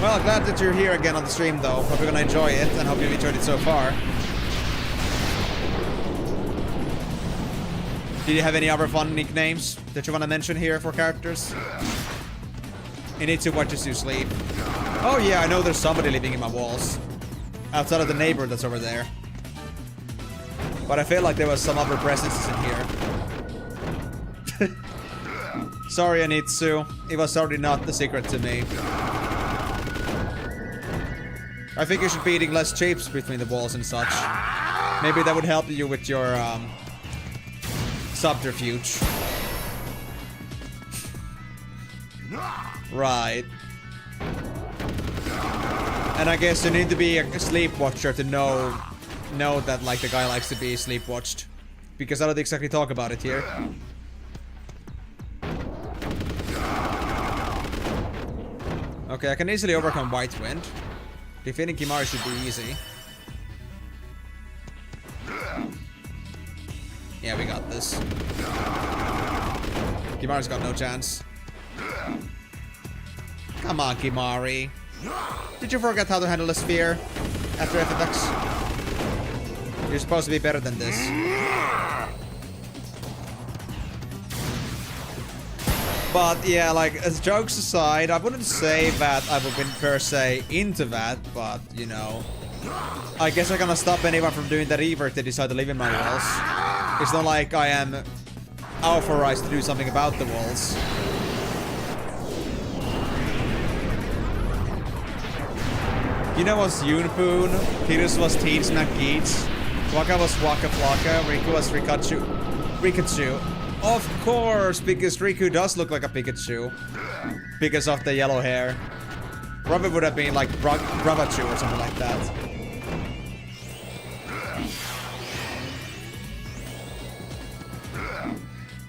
Well, glad that you're here again on the stream though. Hope you're gonna enjoy it, and hope you've enjoyed it so far. Did you have any other fun nicknames that you want to mention here for characters? You need to watch as you sleep. Oh yeah, I know there's somebody living in my walls. Outside of the neighbor that's over there. But I feel like there was some other presences in here. Sorry, Anitsu. It was already not the secret to me. I think you should be eating less chips between the walls and such. Maybe that would help you with your, subterfuge. And I guess you need to be a sleep watcher to know that like the guy likes to be sleep watched. Because I don't exactly talk about it here. Okay, I can easily overcome White Wind. Defeating Kimari should be easy. Yeah, we got this. Kimari's got no chance. Come on, Kimari. Did you forget how to handle a sphere after FFX? You're supposed to be better than this. But yeah, like, as jokes aside, I wouldn't say that I've been per se into that, but, you know, I guess I cannot stop anyone from doing that either if they decide to live in my walls. It's not like I am authorized to do something about the walls. Yuna was Yunpoon, Kirus was Teen Snack Geets, Waka was Waka Flocka, Rikku was Rikachu. Of course, because Rikku does look like a Pikachu. Because of the yellow hair. Probably would have been like Bravachu or something like that.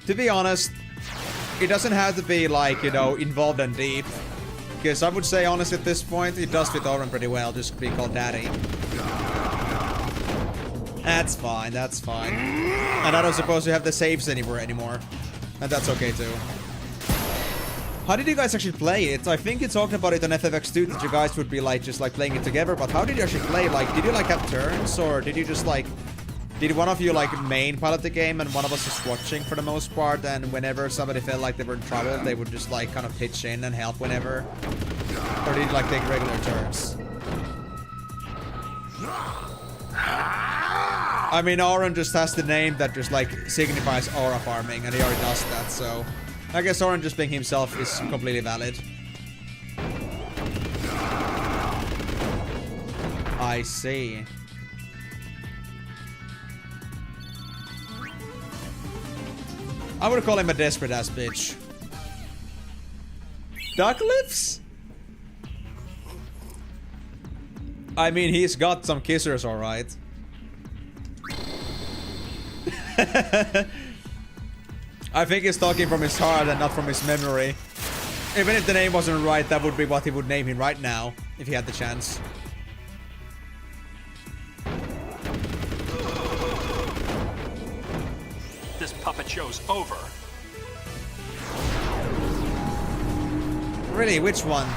To be honest, it doesn't have to be like, you know, involved and deep. Because I would say, honestly, at this point, it does fit Oren pretty well, just be called Daddy. That's fine, that's fine. And I don't suppose you have the saves anymore. And that's okay too. How did you guys actually play it? I think you talked about it on FFX2 that you guys would be like, just like playing it together, but how did you actually play? Like, did you like have turns, or did you just like... Did one of you like main pilot the game and one of us just watching for the most part, and whenever somebody felt like they were in trouble, they would just like kind of pitch in and help whenever? Or did you like take regular turns? I mean, Oren just has the name that just like signifies aura farming, and he already does that, so I guess Oren just being himself is completely valid. I see. I would call him a desperate ass bitch. Duck lips? I mean, he's got some kissers, alright. I think he's talking from his heart and not from his memory. Even if the name wasn't right, that would be what he would name him right now, if he had the chance. This puppet show's over. Really, which one?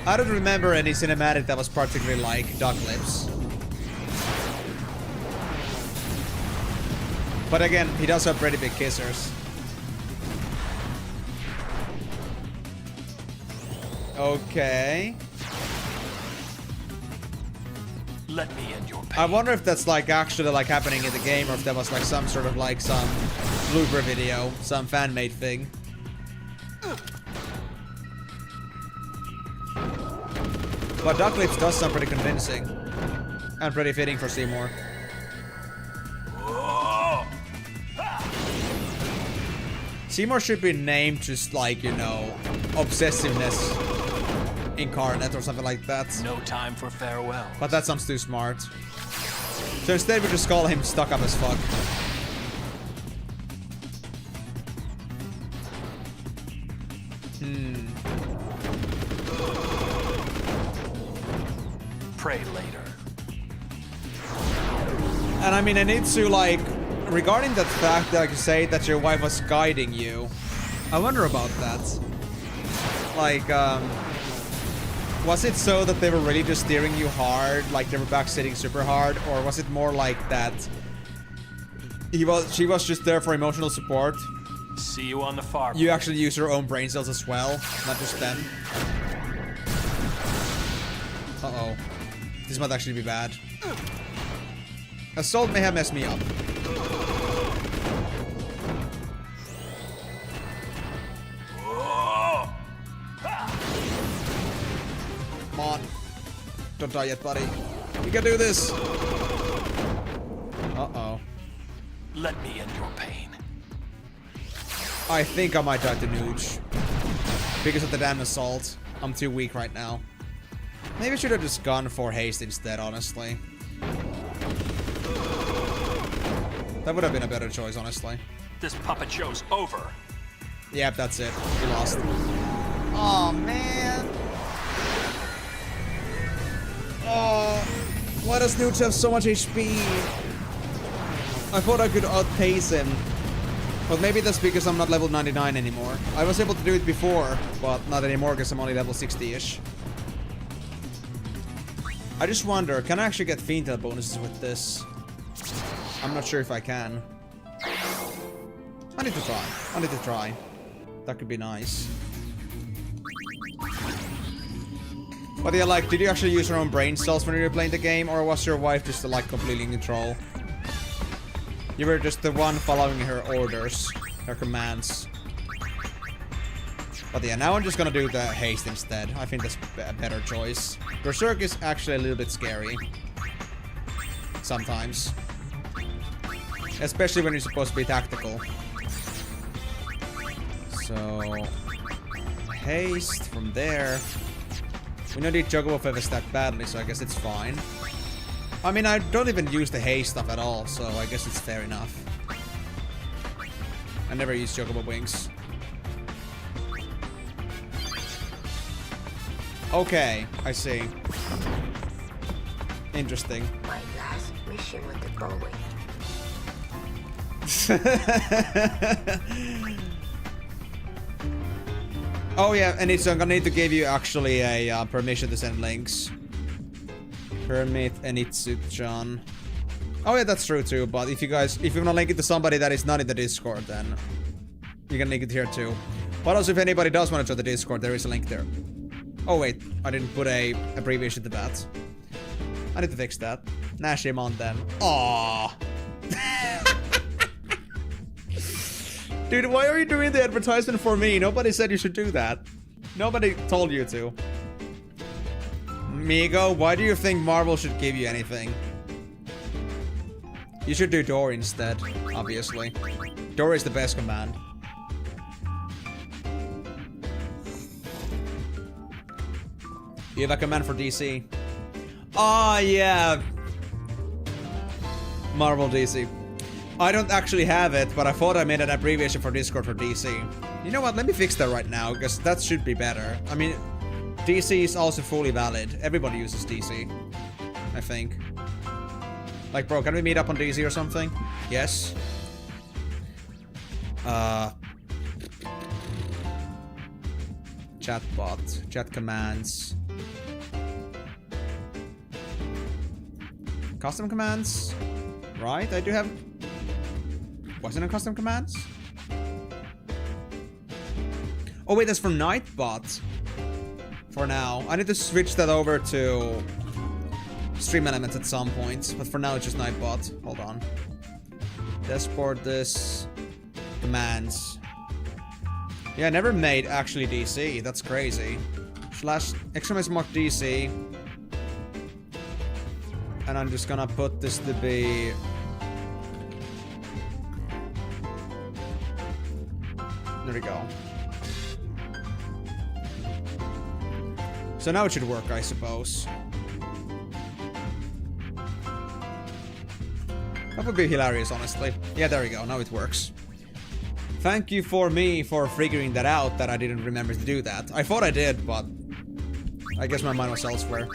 I don't remember any cinematic that was particularly like Duck Lips. But again, he does have pretty big kissers. Okay. Let me end your pain. I wonder if that's like actually like happening in the game, or if that was like some sort of like some blooper video, some fan-made thing. But Duck Lips does sound pretty convincing. And pretty fitting for Seymour. Seymour should be named just like, you know, obsessiveness incarnate or something like that. No time for farewell. But that sounds too smart. So instead we just call him Stuck Up as Fuck. Pray later. And I mean, I need to like, regarding that fact that like you say that your wife was guiding you, I wonder about that. Like, was it so that they were really just steering you hard, like they were backseating super hard, or was it more like that she was just there for emotional support? See you on the far. You actually use your own brain cells as well, not just them. Uh-oh. This might actually be bad. Assault may have messed me up. Come on. Don't die yet, buddy. You can do this. Uh-oh. Let me end your pain. I think I might die to Nooch. Because of the damn assault. I'm too weak right now. Maybe I should have just gone for haste instead, honestly. That would have been a better choice, honestly. This puppet show's over. Yep, that's it. We lost. Oh man. Oh, why does Nooch have so much HP? I thought I could outpace him. But maybe that's because I'm not level 99 anymore. I was able to do it before, but not anymore because I'm only level 60-ish. I just wonder, can I actually get Fiend bonuses with this? I'm not sure if I can. I need to try. I need to try. That could be nice. But yeah, like, did you actually use your own brain cells when you were playing the game, or was your wife just like completely in control? You were just the one following her orders, her commands. But yeah, now I'm just gonna do the haste instead. I think that's a better choice. Berserk is actually a little bit scary. Sometimes. Especially when you're supposed to be tactical. So... haste from there. We know the Chocobo Feather stacked badly, so I guess it's fine. I mean, I don't even use the haste stuff at all, so I guess it's fair enough. I never use Chocobo Wings. Okay, I see. Interesting. My last mission with the Bowie. Oh yeah, and it's I'm gonna need to give you actually a permission to send links. Permit Enitsu-chan. Oh yeah, that's true too, but if you wanna link it to somebody that is not in the Discord, then you can link it here too. But also, if anybody does want to join the Discord, there is a link there. Oh wait, I didn't put a abbreviation to that. I need to fix that. Nash him on then. Aww. Dude, why are you doing the advertisement for me? Nobody said you should do that. Nobody told you to. Migo, why do you think Marvel should give you anything? You should do Door instead, obviously. Door is the best command. You have a command for DC. Ah, yeah. Marvel DC. I don't actually have it, but I thought I made an abbreviation for Discord for DC. You know what? Let me fix that right now, because that should be better. I mean, DC is also fully valid. Everybody uses DC, I think. Like, bro, can we meet up on DC or something? Yes. Chatbot. Chat commands. Custom commands? Right, I do have... Wasn't it custom commands? Oh wait, that's for Nightbot. For now. I need to switch that over to Stream Elements at some point. But for now, it's just Nightbot. Hold on. Dashboard this. Commands. Yeah, I never made actually DC. That's crazy. Slash exclamation mark DC. And I'm just gonna put this to be... There we go. So now it should work, I suppose. That would be hilarious, honestly. Yeah, there we go. Now it works. Thank you for figuring that out, that I didn't remember to do that. I thought I did, but I guess my mind was elsewhere.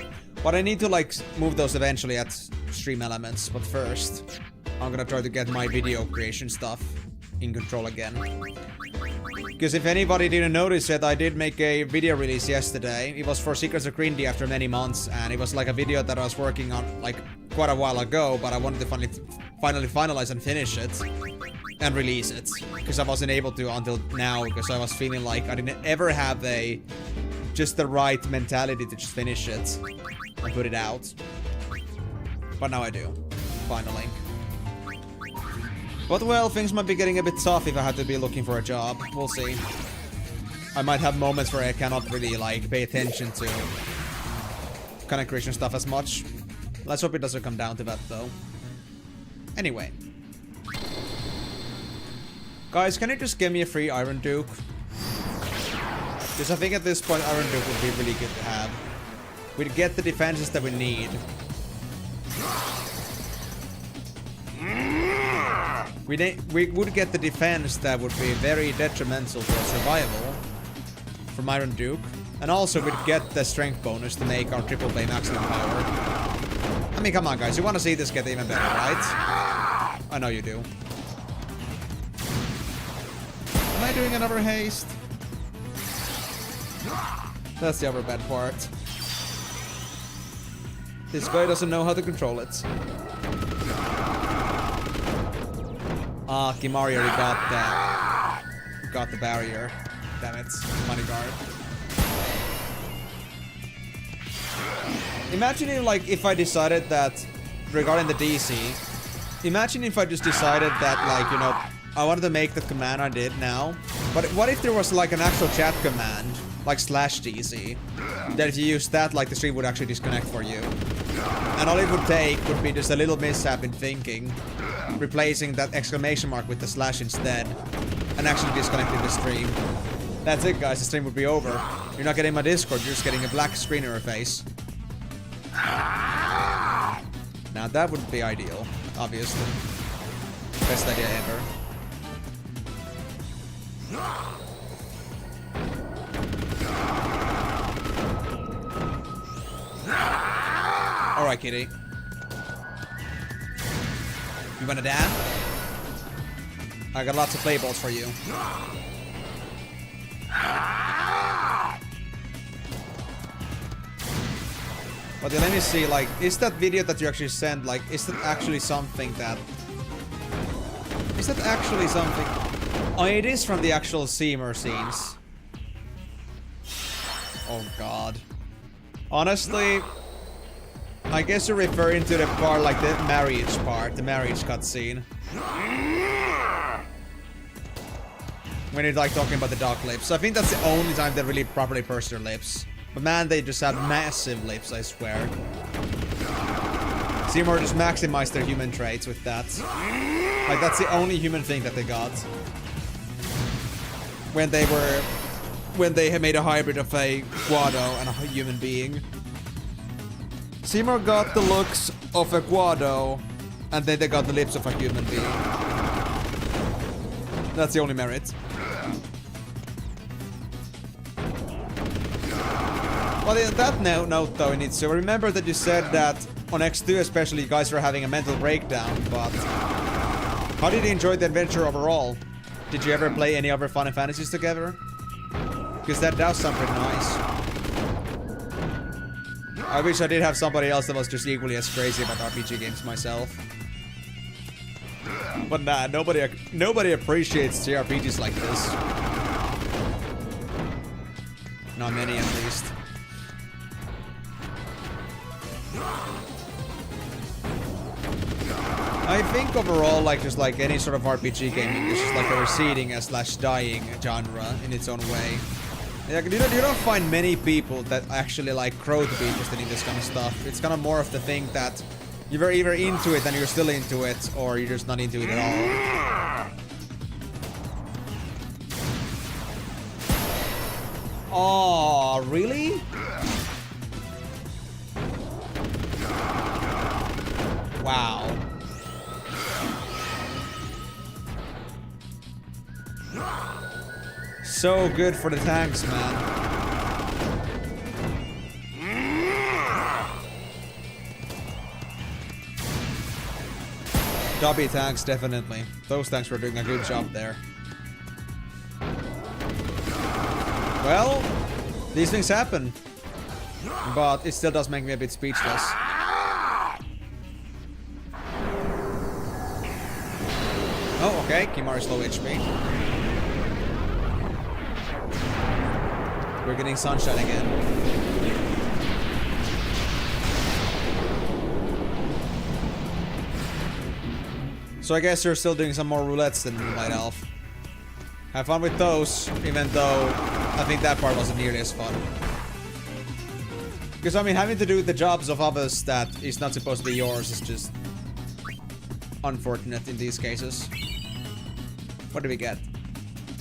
But I need to, like, move those eventually at Stream Elements. But first, I'm gonna try to get my video creation stuff in control again. Because if anybody didn't notice it, I did make a video release yesterday. It was for Secrets of Grindy after many months, and it was like a video that I was working on like quite a while ago, but I wanted to finally finalize and finish it and release it. Because I wasn't able to until now, because I was feeling like I didn't ever have just the right mentality to just finish it and put it out. But now I do, finally. But well, things might be getting a bit tough if I have to be looking for a job. We'll see. I might have moments where I cannot really, like, pay attention to content creation stuff as much. Let's hope it doesn't come down to that, though. Anyway. Guys, can you just give me a free Iron Duke? Because I think at this point, Iron Duke would be really good to have. we'd get the defenses that we need. We would get the defense that would be very detrimental to our survival from Iron Duke. And also we'd get the strength bonus to make our triple play maximum power. I mean, come on guys, you want to see this get even better, right? I know you do. Am I doing another haste? That's the other bad part. This guy doesn't know how to control it. Ah, Kimari already got the barrier. Damn it, money guard. Imagine if I decided that, regarding the DC, imagine if I just decided that, like, you know, I wanted to make the command I did now. But what if there was like an actual chat command, like /DC, that if you use that, like, the stream would actually disconnect for you. And all it would take would be just a little mishap in thinking, replacing that exclamation mark with the slash instead, and actually disconnecting the stream. That's it, guys. The stream would be over. You're not getting my Discord, you're just getting a black screen in your face. Now that would be ideal, obviously. Best idea ever. Alright, kitty. You wanna dab? I got lots of play balls for you. But then let me see, like, is that video that you actually sent, like, is that actually something that... Is that actually something... Oh, it is from the actual Seymour scenes. Oh, God. Honestly, I guess you're referring to the part, like, the marriage part, the marriage cutscene. When you're, like, talking about the dog lips. I think that's the only time they really properly purse their lips. But man, they just have massive lips, I swear. Seymour just maximized their human traits with that. Like, that's the only human thing that they got. When they had made a hybrid of a Guado and a human being. Seymour got the looks of a Guado, and then they got the lips of a human being. That's the only merit. Well, on that note, though, it so remember that you said that on X-2 especially you guys were having a mental breakdown, but how did you enjoy the adventure overall? Did you ever play any other Final Fantasies together? Because that does sound pretty nice. I wish I did have somebody else that was just equally as crazy about RPG games myself. But nah, nobody appreciates JRPGs like this. Not many, at least. I think overall, like, just like any sort of RPG gaming, it's just like a receding / dying genre in its own way. Like, you don't find many people that actually like grow to be interested in this kind of stuff. It's kind of more of the thing that you're either into it and you're still into it, or you're just not into it at all. Oh, really? Wow. So good for the tanks, man. Dobby tanks, definitely. Those tanks were doing a good job there. Well, these things happen. But it still does make me a bit speechless. Oh, okay. Kimari's low HP. We're getting sunshine again. So I guess you're still doing some more roulettes than Light Elf. Have fun with those, even though I think that part wasn't nearly as fun. Because, I mean, having to do the jobs of others that is not supposed to be yours is just unfortunate in these cases. What do we get?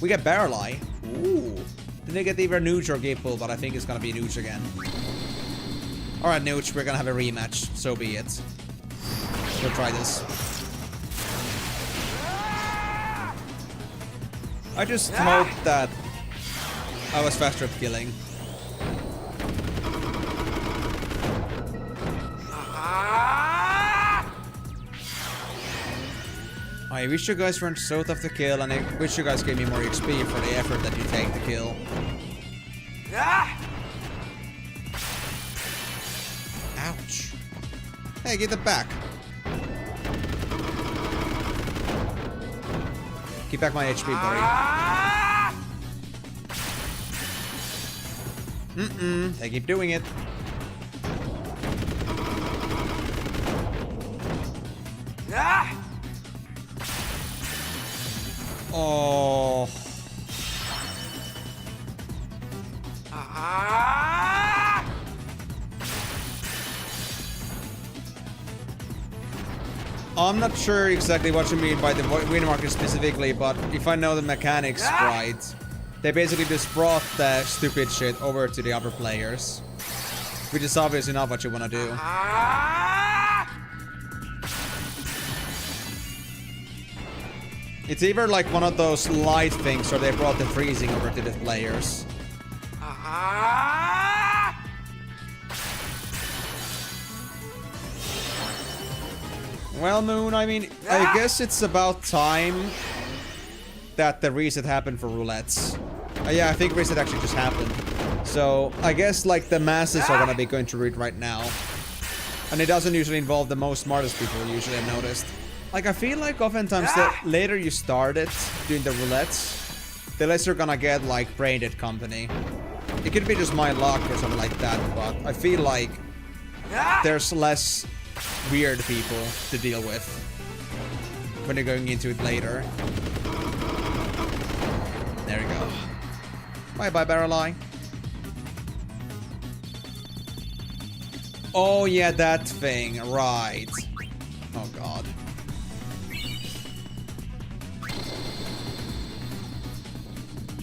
We get Barrel Eye. Ooh. Didn't get either Nooch or Gipple, but I think it's gonna be Nooch again. Alright, Nooch, we're gonna have a rematch. So be it. We'll try this. I just hope that I was faster at killing. I wish you guys weren't so tough to kill, and I wish you guys gave me more XP for the effort that you take to kill. Ouch. Hey, get it back. Keep back my HP, buddy. They keep doing it. Oh. I'm not sure exactly what you mean by the win marker specifically, but if I know the mechanics right, they basically just brought the stupid shit over to the other players. Which is obviously not what you want to do. It's either like one of those light things or they brought the freezing over to the players. Well, Moon, I mean, I guess it's about time that the reset happened for roulettes. Yeah, I think reset actually just happened. So, I guess like the masses are gonna be going through it right now. And it doesn't usually involve the most smartest people, usually, I've noticed. Like, I feel like oftentimes the later you started doing the roulettes, the less you're gonna get, like, brain dead company. It could be just my luck or something like that, but I feel like there's less weird people to deal with when you're going into it later. There we go. Bye-bye, Barrel Eye. Oh, yeah, that thing. Right. Oh, God.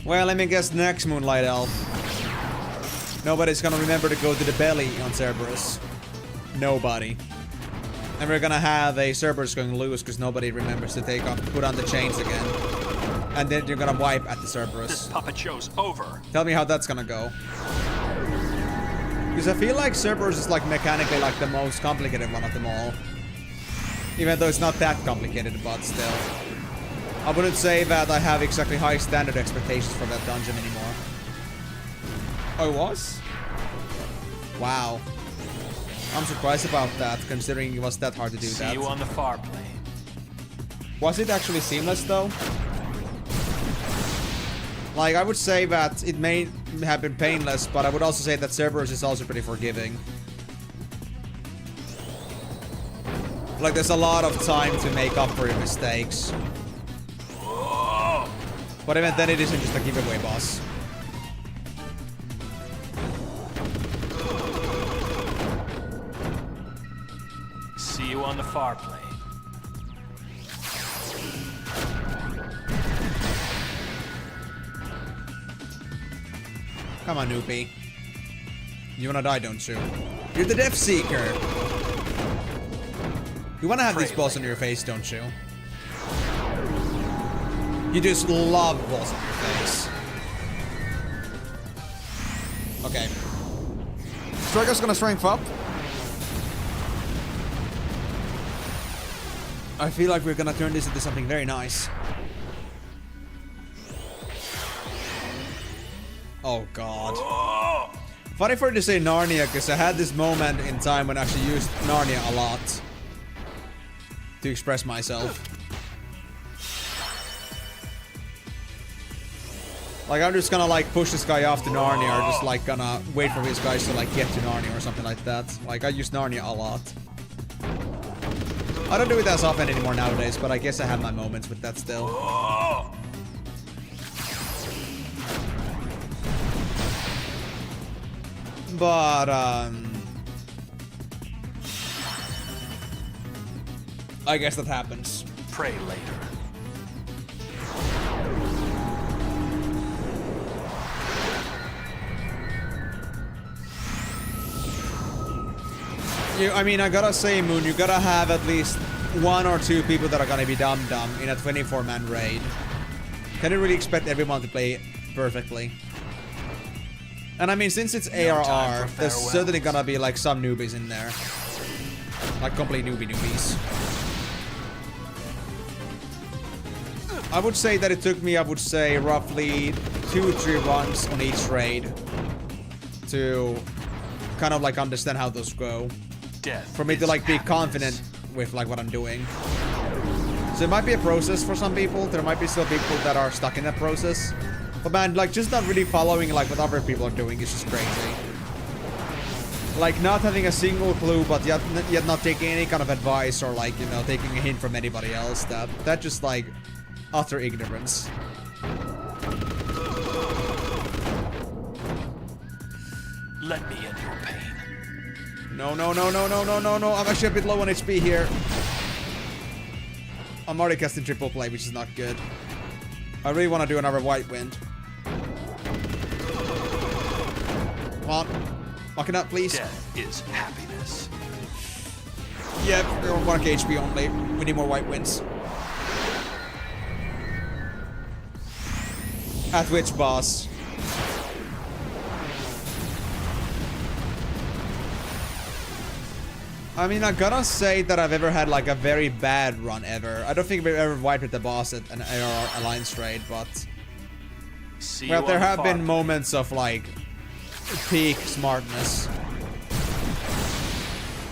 Well, let me guess next Moonlight Elf. Nobody's gonna remember to go to the belly on Cerberus. Nobody. And we're gonna have a Cerberus going loose because nobody remembers to put on the chains again. And then you're gonna wipe at the Cerberus. This puppet show's over. Tell me how that's gonna go. Because I feel like Cerberus is like mechanically like the most complicated one of them all. Even though it's not that complicated, but still. I wouldn't say that I have exactly high standard expectations for that dungeon anymore. Oh, it was? Wow. I'm surprised about that, considering it was that hard to do that. See you on the far plane. Was it actually seamless, though? Like, I would say that it may have been painless, but I would also say that Cerberus is also pretty forgiving. Like, there's a lot of time to make up for your mistakes. But even then, it isn't just a giveaway boss. See you on the far plane. Come on, Noopy. You wanna die, don't you? You're the Death Seeker! You wanna have these balls on your face, don't you? You just love balls on your face. Okay. Striker's gonna strength up. I feel like we're gonna turn this into something very nice. Oh god. Funny for you to say Narnia, because I had this moment in time when I actually used Narnia a lot to express myself. Like, I'm just gonna like push this guy off to Narnia, or just like gonna wait for his guys to like get to Narnia or something like that. Like, I use Narnia a lot. I don't do it as often anymore nowadays, but I guess I have my moments with that still. But, I guess that happens. Pray later. I mean, I gotta say, Moon, you gotta have at least 1 or 2 people that are gonna be dumb in a 24-man raid. Can you really expect everyone to play perfectly? And I mean, since it's ARR, there's certainly gonna be like some newbies in there. Like complete newbies. I would say that it took me, roughly 2-3 runs on each raid to kind of like understand how those go. For me to like be confident with like what I'm doing. So it might be a process for some people. There might be still people that are stuck in that process. But man, like just not really following like what other people are doing is just crazy. Like not having a single clue, but yet not taking any kind of advice or like, you know, taking a hint from anybody else. That just like utter ignorance. Let me end your pain. No. I'm actually a bit low on HP here. I'm already casting triple play, which is not good. I really want to do another white wind. Come on. Lock it up, please. Death is happiness. Yep, we're on 1 HP only. We need more white winds. At which boss? I mean, I gotta say that I've ever had like a very bad run ever. I don't think we've ever wiped the boss at an AR Alliance raid, but well, there have been moments of like peak smartness.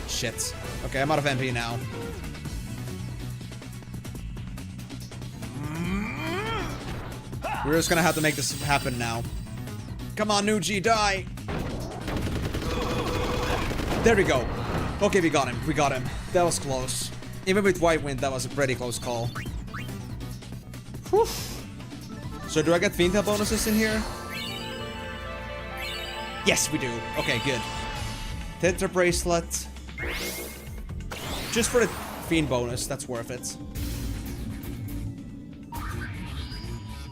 Shit. Okay, I'm out of MP now. We're just gonna have to make this happen now. Come on, Nuji, die! There we go. Okay, we got him. We got him. That was close. Even with White Wind, that was a pretty close call. Whew. So do I get Fiend Tail bonuses in here? Yes, we do. Okay, good. Tetra Bracelet. Just for the Fiend bonus, that's worth it.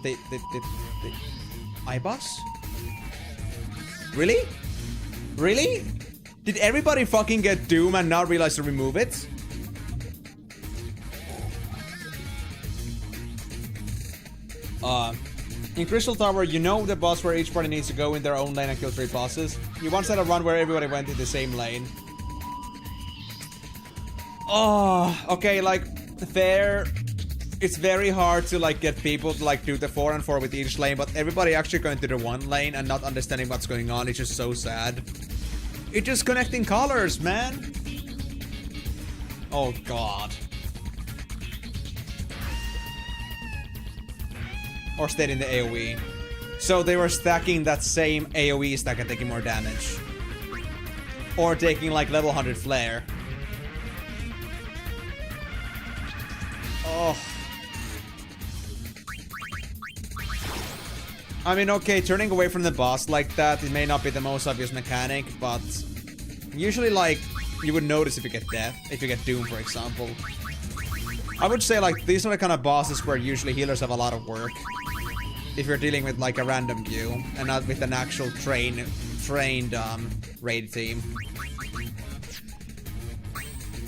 The iBoss? Really? Really? Did everybody fucking get Doom and not realize to remove it? In Crystal Tower, you know the boss where each party needs to go in their own lane and kill 3 bosses. You once had a run where everybody went in the same lane. Oh, okay, like, fair. It's very hard to like get people to like do the 4 and 4 with each lane, but everybody actually going to the one lane and not understanding what's going on is just so sad. It's just connecting colors, man. Oh god. Or stayed in the AoE. So they were stacking that same AoE stack and taking more damage. Or taking like level 100 flare. Oh. I mean, okay, turning away from the boss like that, it may not be the most obvious mechanic, but usually, like, you would notice if you get death, if you get Doom, for example. I would say, like, these are the kind of bosses where usually healers have a lot of work. If you're dealing with, like, a random queue, and not with an actual trained raid team.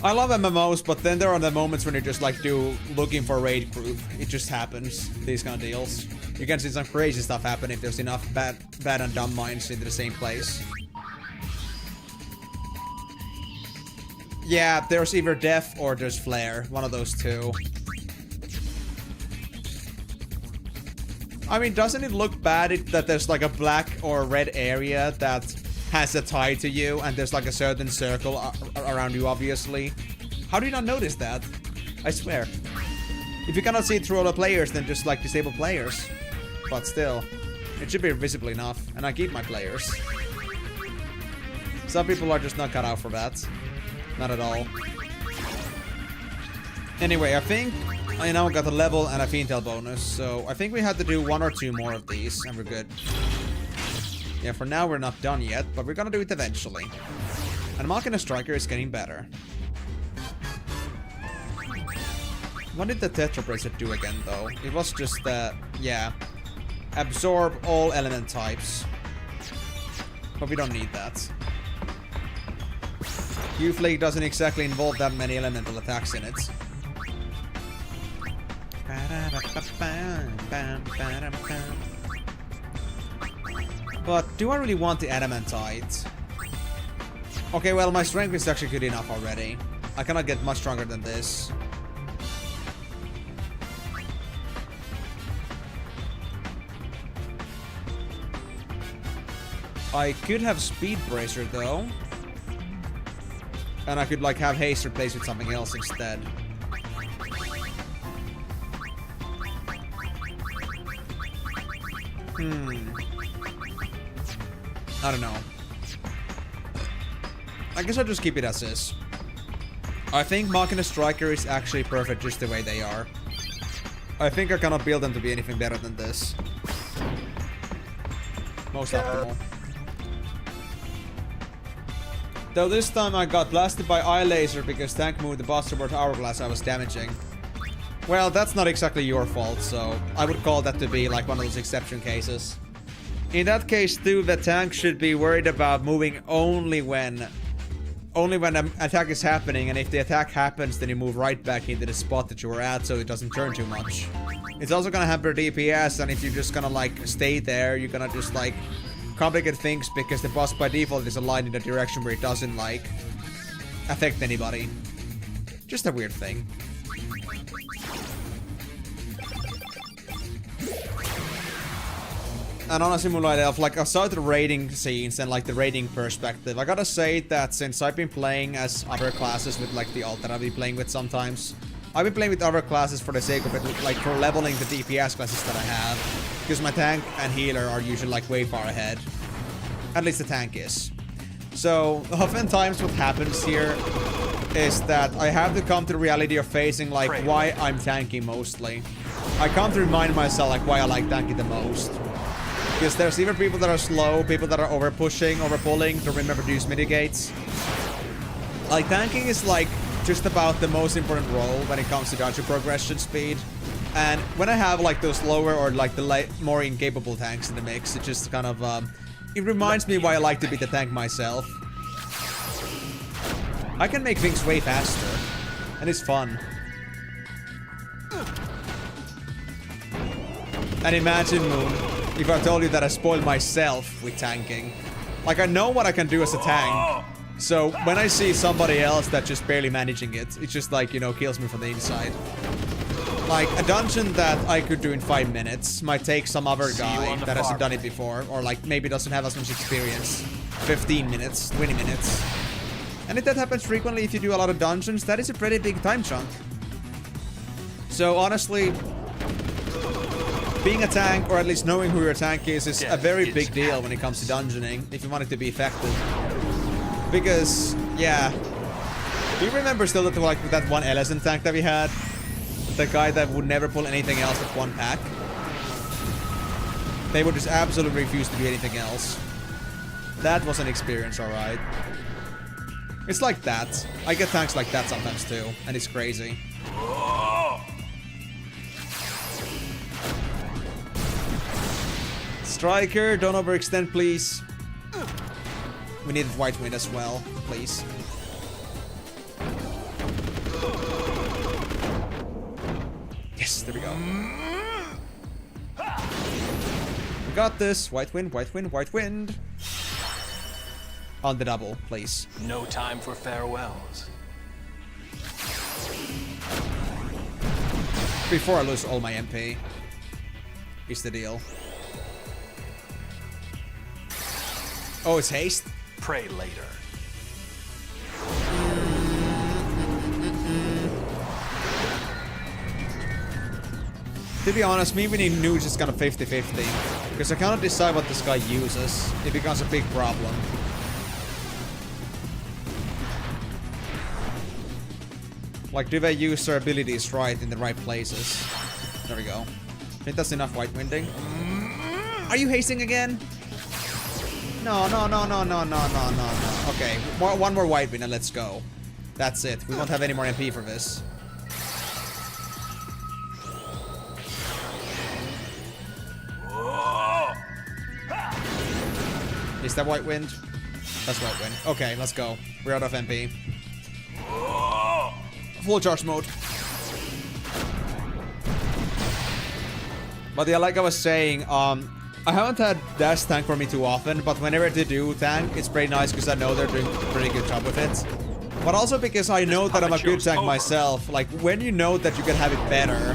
I love MMOs, but then there are the moments when you're just, like, looking for a raid group. It just happens, these kind of deals. You can see some crazy stuff happen if there's enough bad and dumb minds into the same place. Yeah, there's either death or there's flare. One of those two. I mean, doesn't it look bad that there's like a black or red area that has a tie to you and there's like a certain circle around you, obviously? How do you not notice that? I swear. If you cannot see it through all the players, then just like disable players. But still, it should be visible enough, and I keep my players. Some people are just not cut out for that. Not at all. Anyway, I think I now got a level and a Fiend Tail bonus, so I think we had to do 1 or 2 more of these, and we're good. Yeah, for now we're not done yet, but we're gonna do it eventually. And Machina Striker is getting better. What did the Tetra Bracelet do again, though? It was just, yeah. Absorb all element types. But we don't need that. Q-Flake doesn't exactly involve that many elemental attacks in it. But do I really want the Adamantite? Okay, well, my strength is actually good enough already. I cannot get much stronger than this. I could have Speed Bracer though. And I could like have haste replaced with something else instead. I don't know. I guess I'll just keep it as is. I think Machina Striker is actually perfect just the way they are. I think I cannot build them to be anything better than this. Most optimal. Though this time I got blasted by Eye Laser because tank moved the boss toward Hourglass I was damaging. Well, that's not exactly your fault, so I would call that to be like one of those exception cases. In that case too, the tank should be worried about moving only when an attack is happening, and if the attack happens then you move right back into the spot that you were at so it doesn't turn too much. It's also gonna hamper DPS, and if you're just gonna like stay there, you're gonna just like complicate things because the boss by default is aligned in a direction where it doesn't like affect anybody. Just a weird thing. And on a simulator of like aside the raiding scenes and like the raiding perspective, I gotta say that since I've been playing as other classes with like the alt that I've been playing with sometimes, I've been playing with other classes for the sake of it, like for leveling the DPS classes that I have. Because my tank and healer are usually like way far ahead. At least the tank is. So oftentimes what happens here is that I have to come to the reality of facing like why I'm tanking mostly. I come to remind myself like why I like tanking the most. Because there's either people that are slow, people that are over pushing, over pulling, to remember to use mitigates. Like tanking is like just about the most important role when it comes to dungeon progression speed. And when I have like those lower or like the more incapable tanks in the mix, it just kind of it reminds me why I like to be the tank myself. I can make things way faster, and it's fun. And imagine, Moon, if I told you that I spoiled myself with tanking. Like, I know what I can do as a tank. So, when I see somebody else that's just barely managing it, it's just like, you know, kills me from the inside. Like, a dungeon that I could do in 5 minutes might take some other guy that hasn't done it before. Or, like, maybe doesn't have as much experience. 15 minutes, 20 minutes. And if that happens frequently, if you do a lot of dungeons, that is a pretty big time chunk. So, honestly, being a tank, or at least knowing who your tank is a very big deal when it comes to dungeoning, if you want it to be effective. Because, yeah. Do you remember still that, like, that one Ellison tank that we had? The guy that would never pull anything else with one pack? They would just absolutely refuse to do anything else. That was an experience, alright. It's like that. I get tanks like that sometimes too, and it's crazy. Striker, don't overextend, please. We needed White Wind as well, please. Yes, there we go. We got this. White Wind, White Wind, White Wind. On the double, please. No time for farewells. Before I lose all my MP. Is the deal. Oh, it's haste? Pray later. To be honest, me winning Nuge is kind of 50-50. Because I cannot decide what this guy uses. It becomes a big problem. Like, do they use their abilities right in the right places? There we go. I think that's enough White Winding. Are you hasting again? No, no, no, no, no, no, no, no, no. Okay, one more White Wind and let's go. That's it. We won't have any more MP for this. Is that White Wind? That's right, win. Okay, let's go. We're out of MP. Full charge mode. But yeah, like I was saying, I haven't had dash tank for me too often, but whenever they do tank, it's pretty nice because I know they're doing a pretty good job with it. But also because I know that I'm a good tank myself. Like, when you know that you can have it better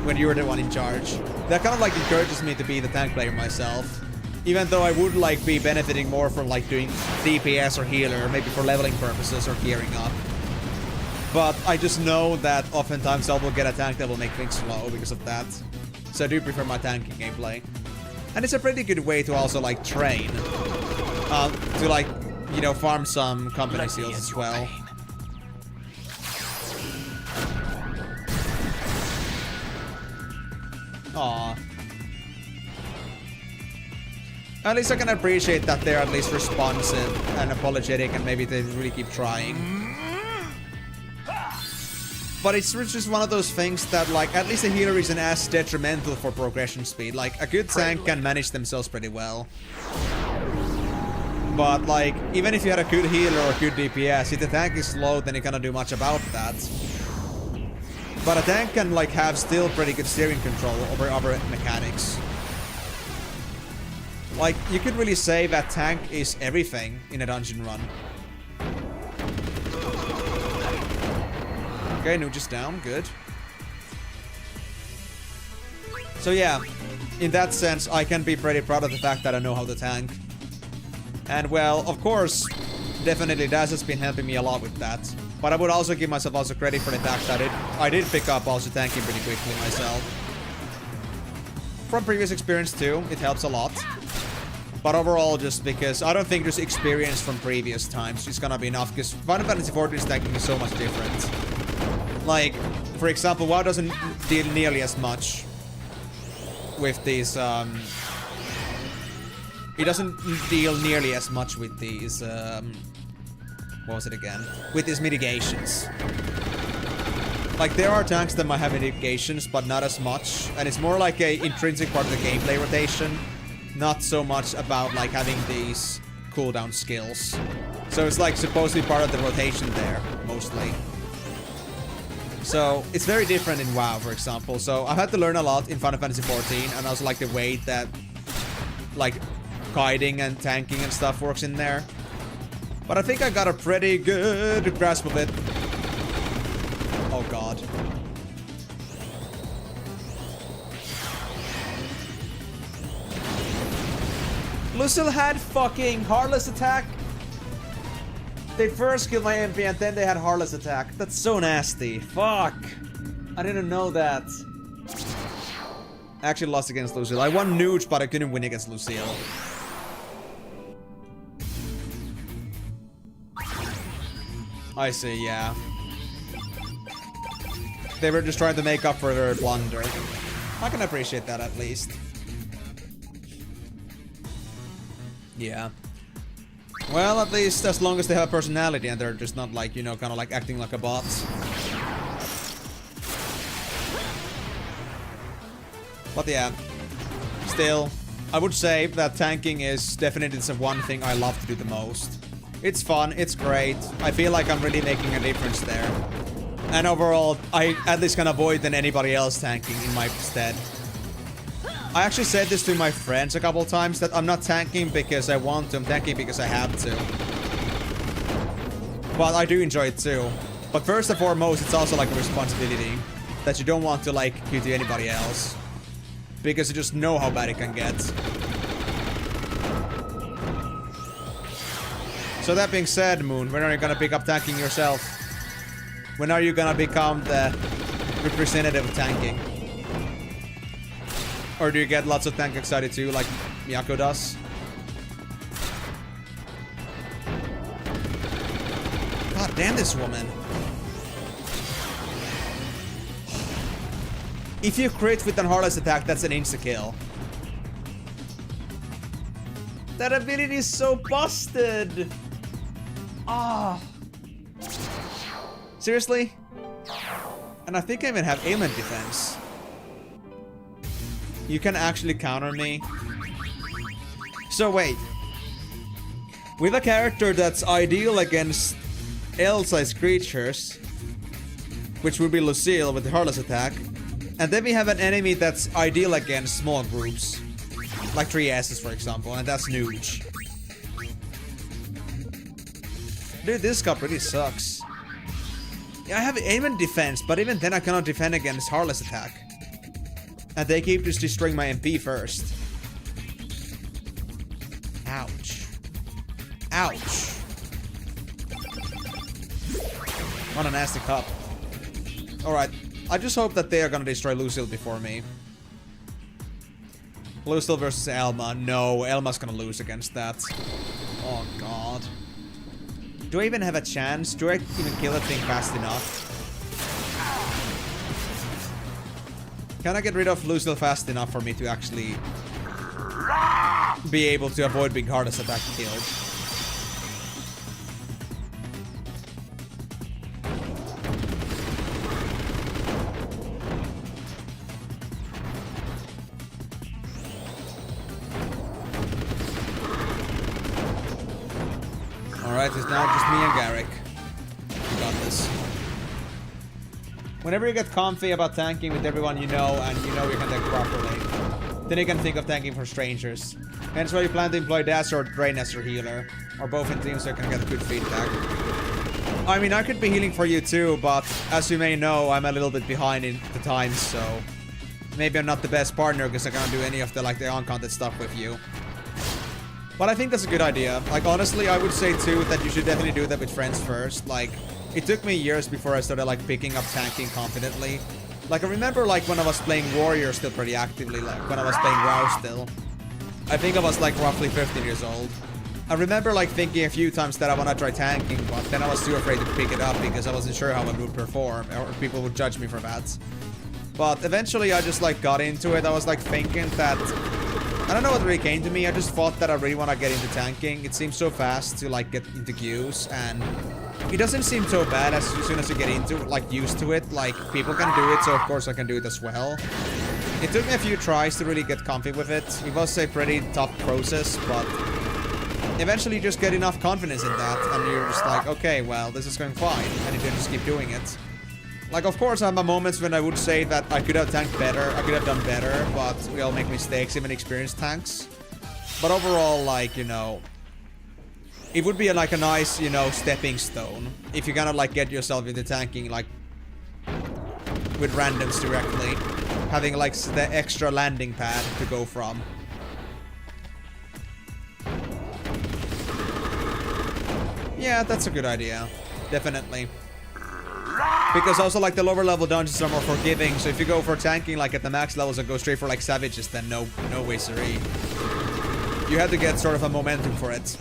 when you're the one in charge, that kind of like encourages me to be the tank player myself. Even though I would like be benefiting more from like doing DPS or healer, maybe for leveling purposes or gearing up. But I just know that oftentimes I will get a tank that will make things slow because of that. So I do prefer my tanking gameplay. And it's a pretty good way to also like train. To like, you know, farm some company seals as well. Aww. At least I can appreciate that they're at least responsive and apologetic and maybe they really keep trying. But it's just one of those things that, like, at least a healer isn't as detrimental for progression speed. Like, a good tank can manage themselves pretty well. But, like, even if you had a good healer or a good DPS, if the tank is slow, then you cannot do much about that. But a tank can, like, have still pretty good steering control over other mechanics. Like, you could really say that tank is everything in a dungeon run. Okay, Nuja's down. Good. So yeah, in that sense, I can be pretty proud of the fact that I know how to tank. And well, of course, definitely Daz has been helping me a lot with that. But I would also give myself also credit for the fact that I did pick up also tanking pretty quickly myself. From previous experience too, it helps a lot. But overall, just because I don't think just experience from previous times is gonna be enough, because Final Fantasy XIV's tanking is so much different. Like, for example, WoW doesn't deal nearly as much with these, it doesn't deal nearly as much with these, what was it again? With these mitigations. Like, there are tanks that might have mitigations, but not as much. And it's more like a intrinsic part of the gameplay rotation. Not so much about, like, having these cooldown skills. So it's, like, supposed to be part of the rotation there, mostly. So, it's very different in WoW, for example. So, I've had to learn a lot in Final Fantasy XIV, and also, like, the way that, like, kiting and tanking and stuff works in there. But I think I got a pretty good grasp of it. Oh, God. Lucille had fucking Heartless Attack. They first killed my MP and then they had Heartless Attack. That's so nasty. Fuck. I didn't know that. I actually lost against Lucille. I won Nuge, but I couldn't win against Lucille. I see, yeah. They were just trying to make up for their blunder. I can appreciate that at least. Yeah. Well, at least as long as they have personality and they're just not like, you know, kind of like acting like a bot. But yeah, still, I would say that tanking is definitely the one thing I love to do the most. It's fun, it's great, I feel like I'm really making a difference there. And overall, I at least can avoid than anybody else tanking in my stead. I actually said this to my friends a couple times, that I'm not tanking because I want to, I'm tanking because I have to. But I do enjoy it too. But first and foremost, it's also like a responsibility that you don't want to like give to anybody else. Because you just know how bad it can get. So that being said, Moon, when are you gonna pick up tanking yourself? When are you gonna become the representative of tanking? Or do you get lots of tank excited too, like Miyako does? God damn this woman. If you crit with an Heartless Attack, that's an insta-kill. That ability is so busted! Ah. Seriously? And I think I even have ailment defense. You can actually counter me. So wait. With a character that's ideal against L-sized creatures, which would be Lucille with the Heartless attack, and then we have an enemy that's ideal against small groups, like 3S's for example, and that's Nooch. Dude, this cup really sucks. Yeah, I have aim and defense, but even then I cannot defend against Heartless attack. And they keep just destroying my MP first. Ouch. Ouch. What a nasty cup. Alright, I just hope that they are gonna destroy Lucille before me. Lucille versus Elma. No, Elma's gonna lose against that. Oh god. Do I even have a chance? Do I even kill that thing fast enough? Can I get rid of Lucille fast enough for me to actually be able to avoid being Heartless attack killed? Alright, it's now just me and Garrick. We got this. Whenever you get comfy about tanking with everyone you know and you know you can tank properly, then you can think of tanking for strangers. Hence why you plan to employ Dash or Drain as your healer, or both in teams so you can get good feedback. I mean, I could be healing for you too, but as you may know, I'm a little bit behind in the times, so maybe I'm not the best partner because I can't do any of the uncounted stuff with you. But I think that's a good idea. Like, honestly, I would say too that you should definitely do that with friends first. Like, it took me years before I started picking up tanking confidently. Like, I remember when I was playing Warrior still pretty actively, when I was playing WoW still. I think I was roughly 15 years old. I remember thinking a few times that I wanna try tanking, but then I was too afraid to pick it up because I wasn't sure how it would perform, or people would judge me for that. But eventually I just got into it. I was thinking that I don't know what really came to me. I just thought that I really want to get into tanking. It seems so fast to get into queues, and it doesn't seem so bad as soon as you get into it, used to it. People can do it, so of course I can do it as well. It took me a few tries to really get comfy with it. It was a pretty tough process, but eventually you just get enough confidence in that, and you're just okay, well, this is going fine, and you can just keep doing it. Of course, I have my moments when I would say that I could have tanked better, I could have done better, but we all make mistakes, even experienced tanks. But overall, it would be a nice, stepping stone if you kind of get yourself into tanking, with randoms directly. Having, the extra landing pad to go from. Yeah, that's a good idea. Definitely. Because also the lower level dungeons are more forgiving, so if you go for tanking at the max levels and go straight for savages, then no way siree. You have to get sort of a momentum for it.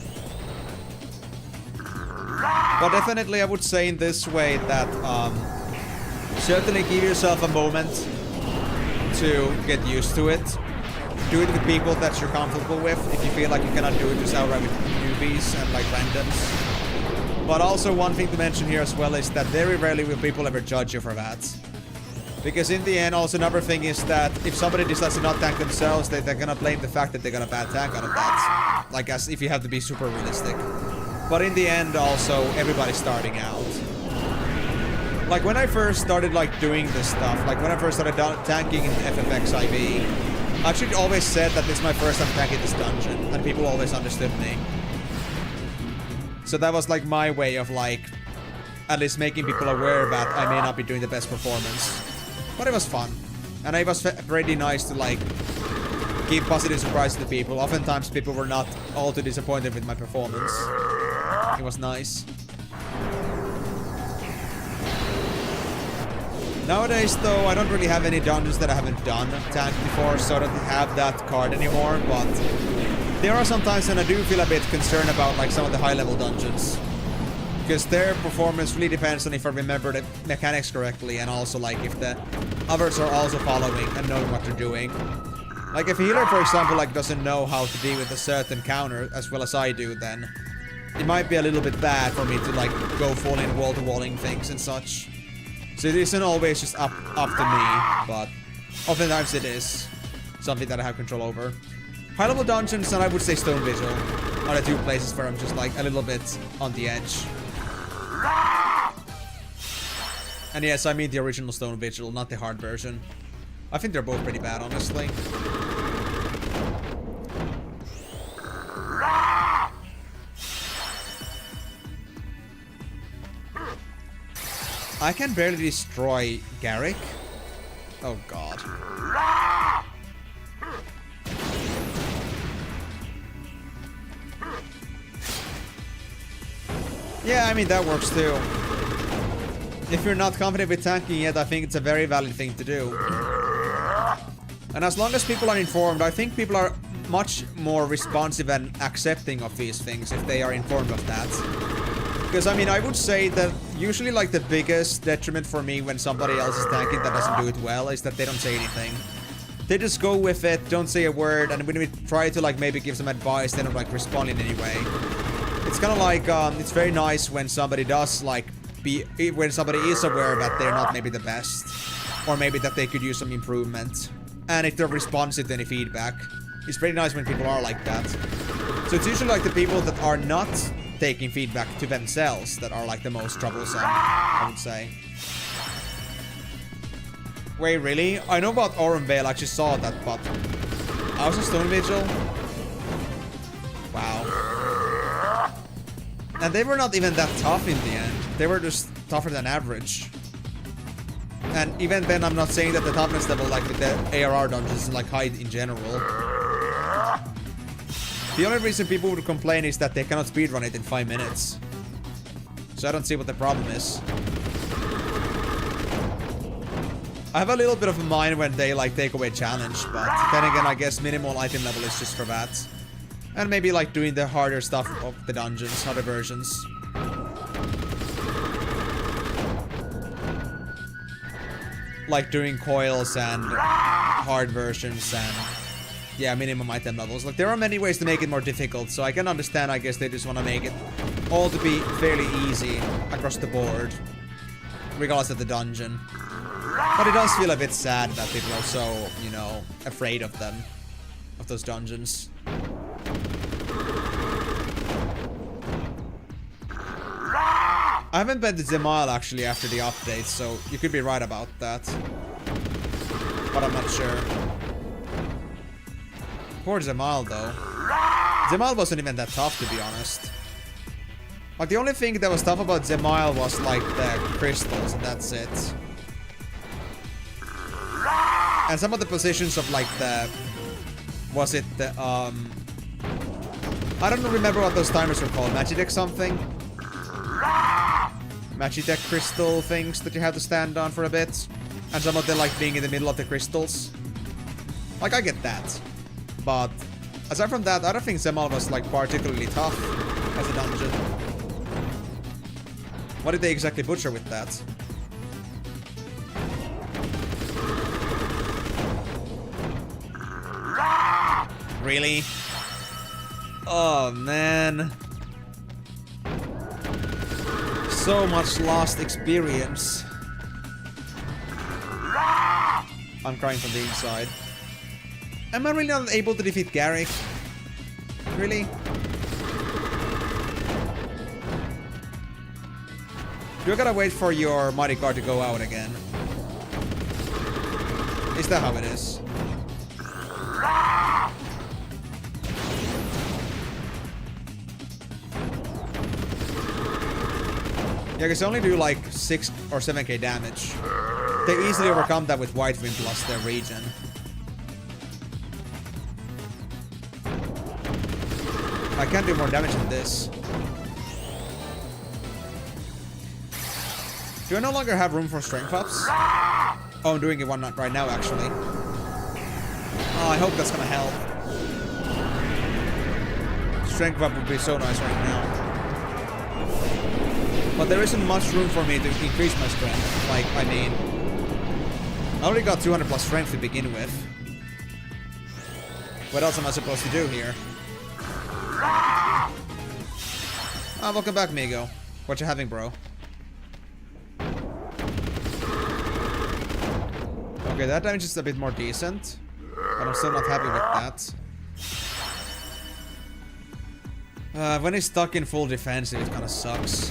But definitely I would say in this way that certainly give yourself a moment to get used to it. Do it with people that you're comfortable with. If you feel like you cannot do it just outright with newbies and randoms. But also one thing to mention here as well is that very rarely will people ever judge you for that. Because in the end, also another thing is that if somebody decides to not tank themselves, they're gonna blame the fact that they got a bad tank out of that. As if you have to be super realistic. But in the end, also, everybody's starting out. When I first started doing this stuff, when I first started tanking in FFX IV, I actually always said that this is my first time tanking this dungeon, and people always understood me. So that was my way of at least making people aware that I may not be doing the best performance. But it was fun. And it was pretty nice to give positive surprise to people. Oftentimes people were not all too disappointed with my performance. It was nice. Nowadays though, I don't really have any dungeons that I haven't done tanked before, so I don't have that card anymore, but there are some times when I do feel a bit concerned about some of the high level dungeons. Because their performance really depends on if I remember the mechanics correctly, and also if the others are also following and knowing what they're doing. If a healer, for example, doesn't know how to deal with a certain counter as well as I do, then it might be a little bit bad for me to go full in wall-to-walling things and such. So it isn't always just up to me, but oftentimes it is something that I have control over. High level dungeons, and I would say Stone Vigil. are the two places where I'm just like a little bit on the edge. And yes, I mean the original Stone Vigil, not the hard version. I think they're both pretty bad, honestly. I can barely destroy Garrick. Oh god. Yeah, I mean that works too. If you're not confident with tanking yet, I think it's a very valid thing to do. And as long as people are informed, I think people are much more responsive and accepting of these things if they are informed of that. Because I mean, I would say that usually like the biggest detriment for me when somebody else is tanking that doesn't do it well is that they don't say anything. They just go with it, don't say a word, and when we try to like maybe give some advice, they don't like respond in any way. It's kind of like, it's very nice when somebody does like when somebody is aware that they're not maybe the best, or maybe that they could use some improvement, and if they're responsive to any feedback. It's pretty nice when people are like that. So it's usually like the people that are not taking feedback to themselves that are like the most troublesome, I would say. Wait, really? I know about Aurum Vale, I actually saw that, but I was a Stone Vigil? Wow. And they were not even that tough in the end. They were just tougher than average. And even then, I'm not saying that the toughness level, like with the ARR dungeons, is like high in general. The only reason people would complain is that they cannot speedrun it in 5 minutes. So I don't see what the problem is. I have a little bit of a mind when they like take away challenge, but then again, I guess minimal item level is just for that. And maybe like doing the harder stuff of the dungeons, harder versions. Like doing coils and hard versions and yeah, minimum item levels. Like there are many ways to make it more difficult, so I can understand, I guess they just want to make it all to be fairly easy across the board, regardless of the dungeon. But it does feel a bit sad that people are so, you know, afraid of them, of those dungeons. I haven't been to Zemal actually after the update, so you could be right about that. But I'm not sure. Poor Zemal though. Zemal wasn't even that tough, to be honest. Like the only thing that was tough about Zemal was like the crystals, and that's it. And some of the positions of like the... Was it the, I don't remember what those timers were called. Magitech something? Magitech crystal things that you have to stand on for a bit. And some of them like being in the middle of the crystals. Like I get that. But aside from that, I don't think Zemal was like particularly tough as a dungeon. What did they exactly butcher with that? Really? Oh man. So much lost experience. I'm crying from the inside. Am I really not able to defeat Garrick? Really? You gotta wait for your mighty card to go out again. Is that how it is? Yeah, because they only do like 6 or 7k damage. They easily overcome that with White Wind plus their regen. I can't do more damage than this. Do I no longer have room for strength ups? Oh, I'm doing it one right now, actually. Oh, I hope that's gonna help. Strength up would be so nice right now. But there isn't much room for me to increase my strength. Like, I mean... I already got 200 plus strength to begin with. What else am I supposed to do here? Ah, welcome back, Migo. What you having, bro? Okay, that damage is a bit more decent. But I'm still not happy with that. When he's stuck in full defensive, it kinda sucks.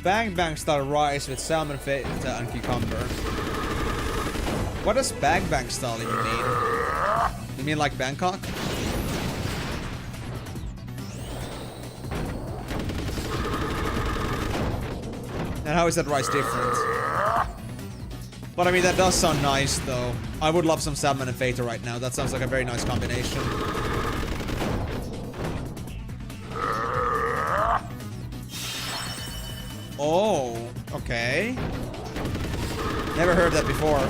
Bang Bang style rice with salmon feta and cucumber. What does Bang Bang style even mean? You mean like Bangkok? And how is that rice different? But I mean, that does sound nice though. I would love some salmon and feta right now. That sounds like a very nice combination. Oh, okay. Never heard that before.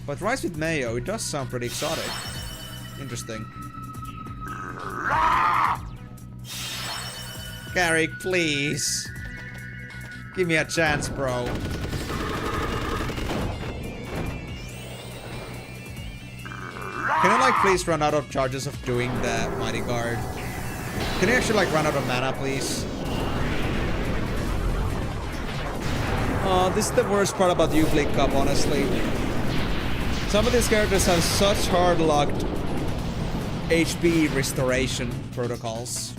But rice with mayo, it does sound pretty exotic. Interesting. Garrick, please. Give me a chance, bro. Can I, like, please run out of charges of doing the Mighty Guard? Can you actually, like, run out of mana, please? Oh, this is the worst part about Uplink Cup, honestly. Some of these characters have such hard-locked HP restoration protocols.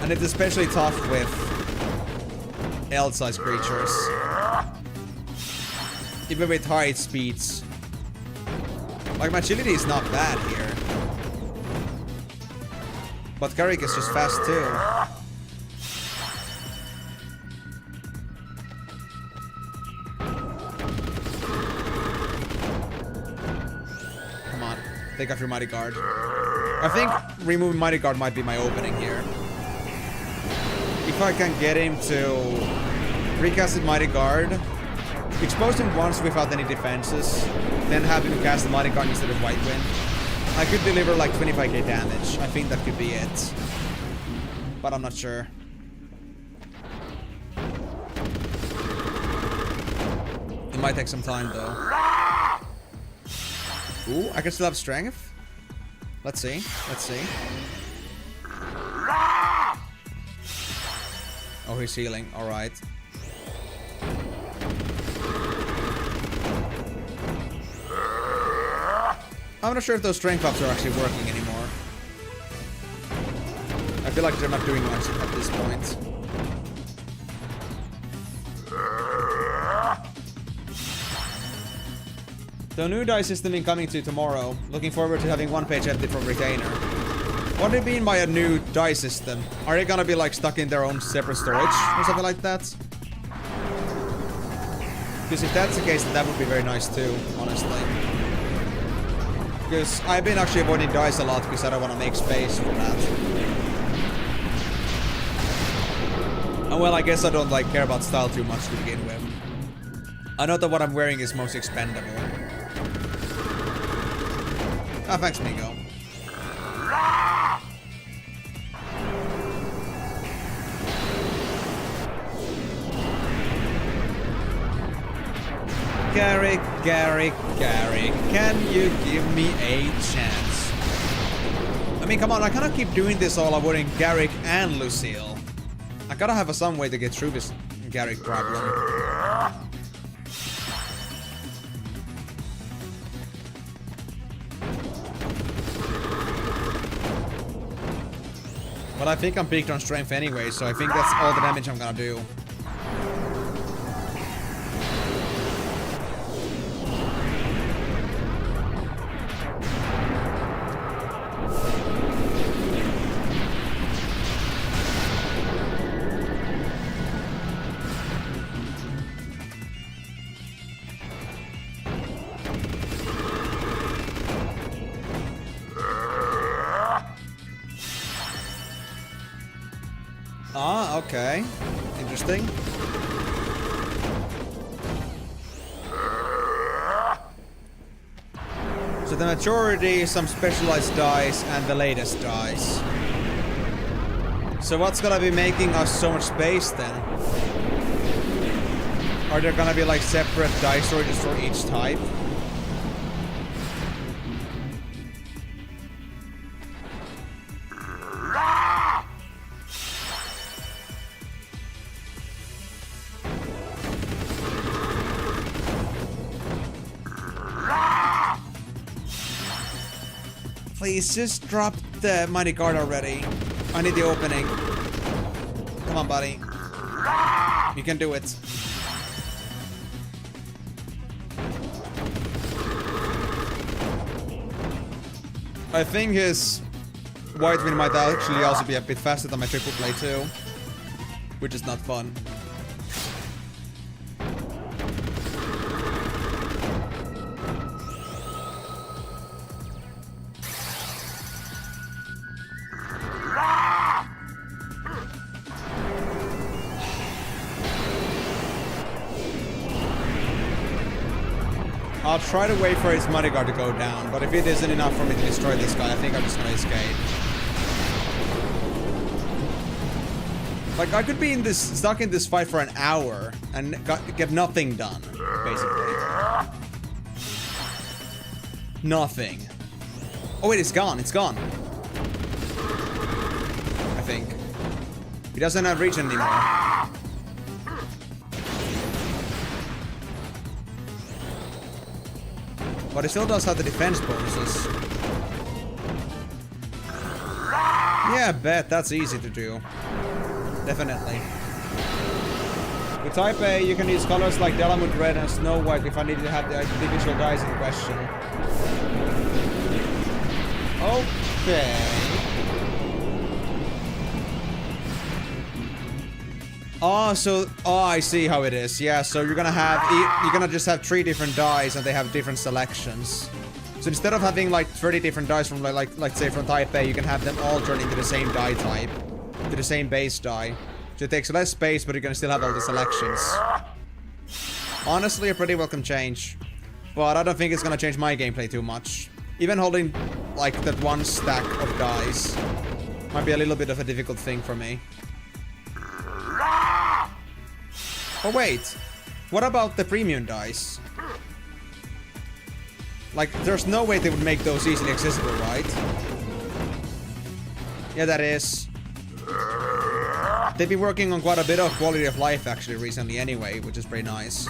And it's especially tough with L-size creatures. Even with high speeds. Like, my agility is not bad here. But Garrick is just fast too. Come on, take off your Mighty Guard. I think removing Mighty Guard might be my opening here. If I can get him to recast his Mighty Guard, expose him once without any defenses, then have him cast the Mighty Guard instead of White Wind, I could deliver like 25k damage. I think that could be it. But I'm not sure. It might take some time though. Ooh, I can still have strength. Let's see. Let's see. Oh, he's healing. Alright. I'm not sure if those strength ups are actually working anymore. I feel like they're not doing much at this point. The new die system incoming to tomorrow. Looking forward to having one page empty from Retainer. What do you mean by a new die system? Are they gonna be like stuck in their own separate storage or something like that? Because if that's the case, then that would be very nice too, honestly. Because I've been actually avoiding dice a lot because I don't want to make space for that. And well, I guess I don't like care about style too much to begin with. I know that what I'm wearing is most expendable. Ah, thanks, Migo. Garrick, can you give me a chance? I mean, come on, I cannot keep doing this all avoiding Garrick and Lucille. I gotta have some way to get through this Garrick problem. But I think I'm peaked on strength anyway, so I think that's all the damage I'm gonna do. Ah, okay. Interesting. So the majority is some specialized dice and the latest dice. So what's gonna be making us so much space then? Are there gonna be like separate dice storages for each type? Please, just drop the mighty guard already. I need the opening. Come on, buddy. You can do it. I think his White Wind might actually also be a bit faster than my triple play too. Which is not fun. I'll try to wait for his Mighty Guard to go down, but if it isn't enough for me to destroy this guy, I think I'm just gonna escape. Like, I could be stuck in this fight for an hour and get nothing done, basically. Nothing. Oh wait, it's gone, it's gone. I think. He doesn't have reach anymore. But it still does have the defense bonuses. Yeah, I bet that's easy to do. Definitely. With Type A, you can use colors like Delamut Red and Snow White if I need to have the individual dice in question. Okay. Oh, I see how it is. Yeah, so you're gonna just have 3 different dice and they have different selections. So instead of having like 30 different dice from like say from Type A, you can have them all turn into the same die type, to the same base die. So it takes less space, but you're gonna still have all the selections. Honestly, a pretty welcome change, but I don't think it's gonna change my gameplay too much. Even holding like that one stack of dice might be a little bit of a difficult thing for me. Oh wait, what about the premium dice? Like, there's no way they would make those easily accessible, right? Yeah, that is. They've been working on quite a bit of quality of life actually recently anyway, which is pretty nice.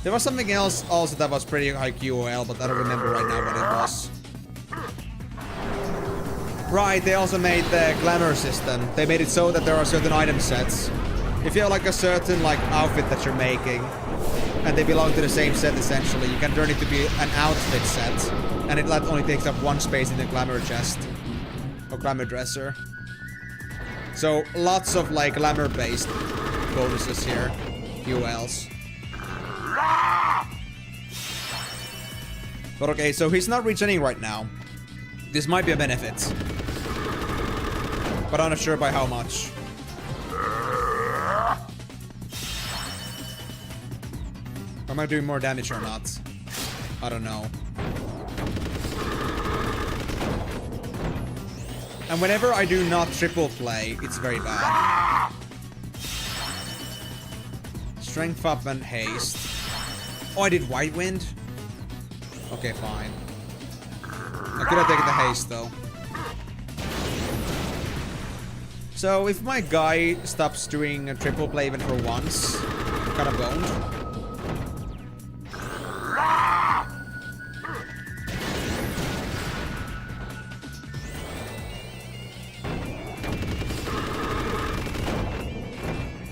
There was something else also that was pretty high QOL, but I don't remember right now what it was. Right, they also made the glamour system. They made it so that there are certain item sets. If you have like a certain like outfit that you're making, and they belong to the same set essentially, you can turn it to be an outfit set, and it only takes up 1 space in the glamour chest or glamour dresser. So lots of like glamour based bonuses here, QLs. But okay, so he's not regening right now. This might be a benefit, but I'm not sure by how much. Am I doing more damage or not? I don't know. And whenever I do not triple play, it's very bad. Strength up and haste. Oh, I did White Wind? Okay, fine. I could have taken the haste though. So if my guy stops doing a triple play even for once, I'm kind of boned.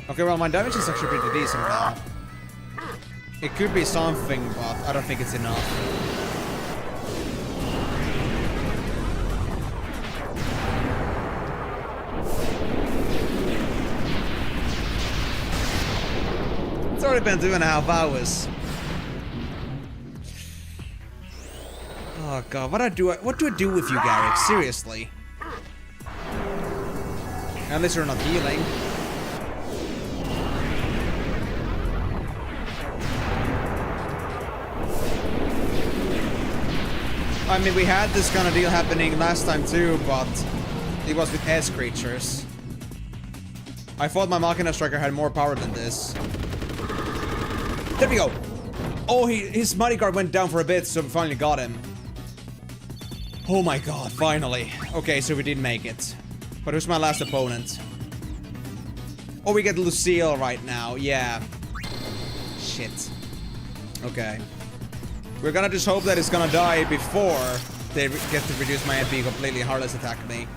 Okay, well my damage is actually pretty decent now. It could be something, but I don't think it's enough. It's already been 2.5 hours. Oh god, what do I do with you, Garrick? Seriously. Unless you're not healing. I mean, we had this kind of deal happening last time too, but it was with S creatures. I thought my Machina Striker had more power than this. There we go! Oh, his Mighty Guard went down for a bit, so we finally got him. Oh my god, finally. Okay, so we did make it. But who's my last opponent? Oh, we get Lucille right now, yeah. Shit. Okay. We're gonna just hope that it's gonna die before they get to reduce my MP completely and Heartless attack me.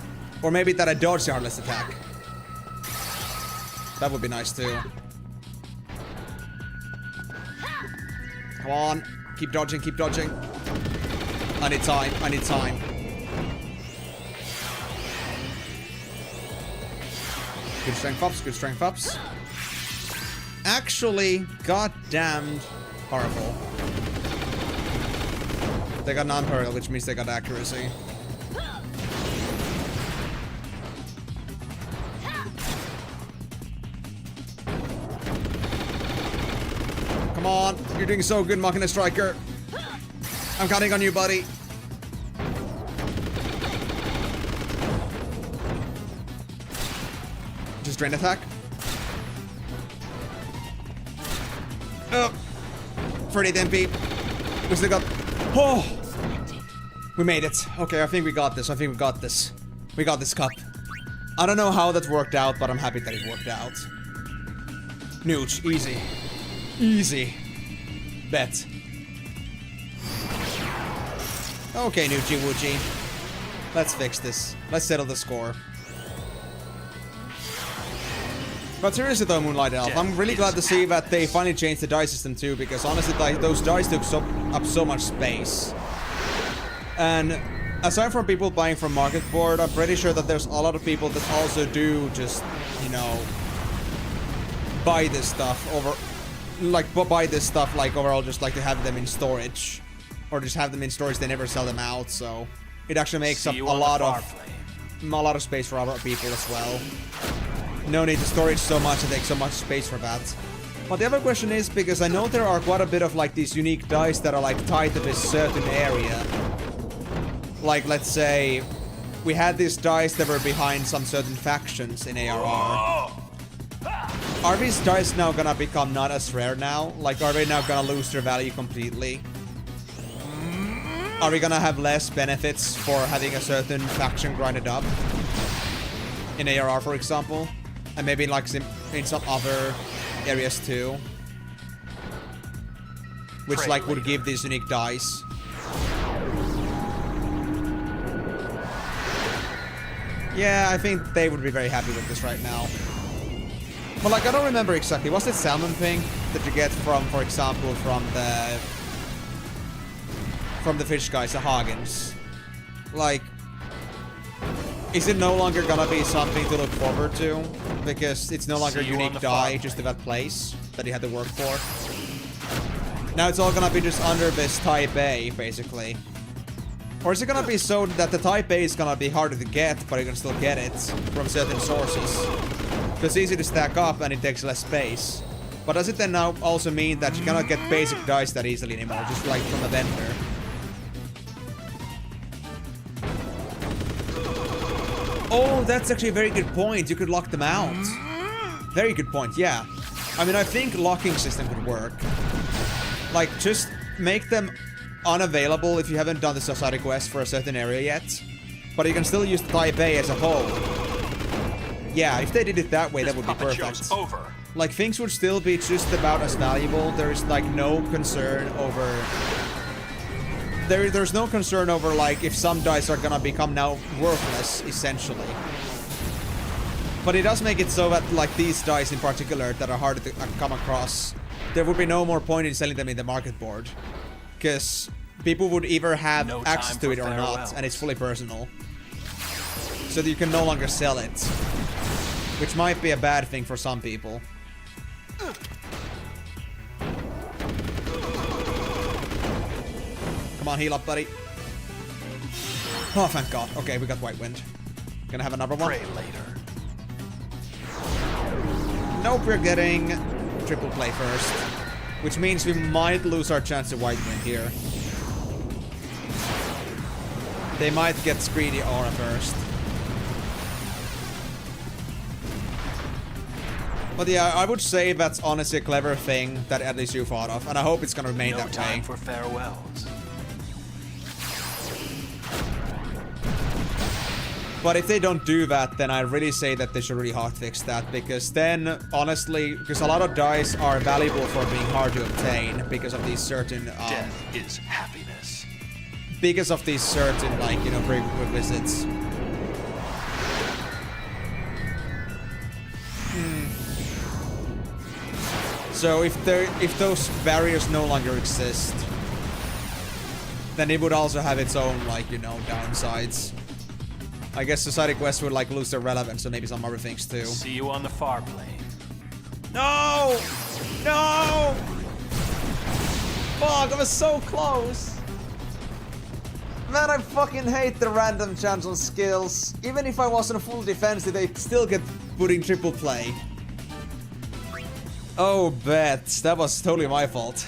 Or maybe that I dodge the Heartless attack. That would be nice too. Come on. Keep dodging, keep dodging. I need time, I need time. Good strength ups, good strength ups. Actually, goddamned powerful. They got non-peril, which means they got accuracy. Come on, you're doing so good, Machina Striker. I'm counting on you, buddy. Just drain attack. Oh, 38 MP. We still got. Oh, we made it. Okay, I think we got this. I think we got this. We got this cup. I don't know how that worked out, but I'm happy that it worked out. Nooch, easy. Easy. Bet. Okay, Noochie Woochie. Let's fix this. Let's settle the score. But seriously though, Moonlight Elf, I'm really glad to see that they finally changed the dice system too, because honestly, like, those dice took up so much space. And aside from people buying from Market Board, I'm pretty sure that there's a lot of people that also do just, you know, buy this stuff over, like, buy this stuff, like, overall just like to have them in storage. Or just have them in storage, they never sell them out, so it actually makes up a lot of space for other people as well. No need to store it so much and take so much space for that. But the other question is, because I know there are quite a bit of like these unique dice that are like tied to this certain area. Like, let's say we had these dice that were behind some certain factions in ARR. Are these dice now gonna become not as rare now? Like, are they now gonna lose their value completely? Are we gonna have less benefits for having a certain faction grinded up? In ARR, for example? And maybe like in some other areas too? Which like would give these unique dice. Yeah, I think they would be very happy with this right now. But like, I don't remember exactly. Was it Salmon Pink that you get from, for example, from the fish guys, the Hagens? Like, is it no longer gonna be something to look forward to? Because it's no longer a unique die, just to that place that you had to work for. Now it's all gonna be just under this Type A, basically. Or is it gonna be so that the Type A is gonna be harder to get, but you can still get it from certain sources? So it's easy to stack up and it takes less space. But does it then now also mean that you cannot get basic dice that easily anymore, just like from a vendor? Oh, that's actually a very good point. You could lock them out. Very good point, yeah. I mean, I think locking system could work. Like, just make them unavailable if you haven't done the society quest for a certain area yet. But you can still use the Type A as a whole. Yeah, if they did it that way, that would be perfect. Like, things would still be just about as valuable. There's, like, no concern over... There's no concern over, like, if some dice are gonna become now worthless, essentially. But it does make it so that, like, these dice in particular that are harder to come across, there would be no more point in selling them in the market board. Because people would either have access to it or not, and it's fully personal. So that you can no longer sell it. Which might be a bad thing for some people. Come on, heal up, buddy. Oh, thank God. Okay, we got White Wind. Gonna have another one? Pray later. Nope, we're getting triple play first. Which means we might lose our chance at White Wind here. They might get Screedy Aura first. But yeah, I would say that's honestly a clever thing that at least you thought of, and I hope it's gonna remain that way. No time for farewells. But if they don't do that, then I really say that they should really hotfix that, because then, honestly, because a lot of dice are valuable for being hard to obtain because of these certain Death is happiness. because of these certain, like, you know, prerequisites. So if those barriers no longer exist, then it would also have its own, like, you know, downsides. I guess Society Quest would, like, lose their relevance, so maybe some other things too. See you on the far plane. No! No! Fuck, I was so close! Man, I fucking hate the random chance on skills. Even if I was on full defense, they still get put in triple play. Oh, bet. That was totally my fault.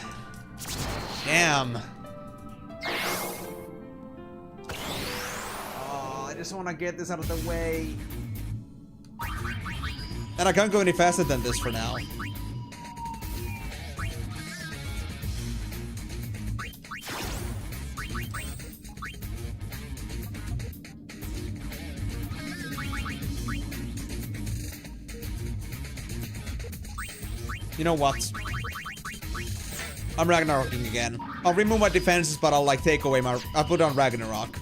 Damn. Oh, I just want to get this out of the way. And I can't go any faster than this for now. You know what? I'm Ragnaroking again. I'll remove my defenses, but I'll, like, take away my... I'll put on Ragnarok.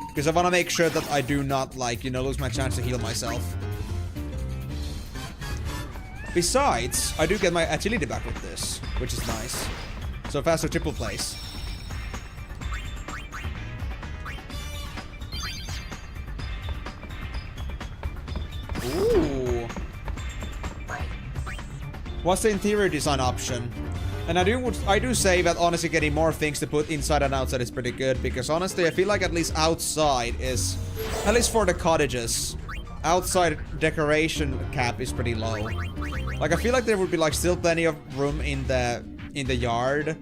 Because I want to make sure that I do not, like, you know, lose my chance to heal myself. Besides, I do get my agility back with this, which is nice. So faster triple plays. Ooh. What's the interior design option? And I do say that honestly getting more things to put inside and outside is pretty good, because honestly I feel like at least outside is, at least for the cottages, outside decoration cap is pretty low. Like, I feel like there would be, like, still plenty of room in the yard,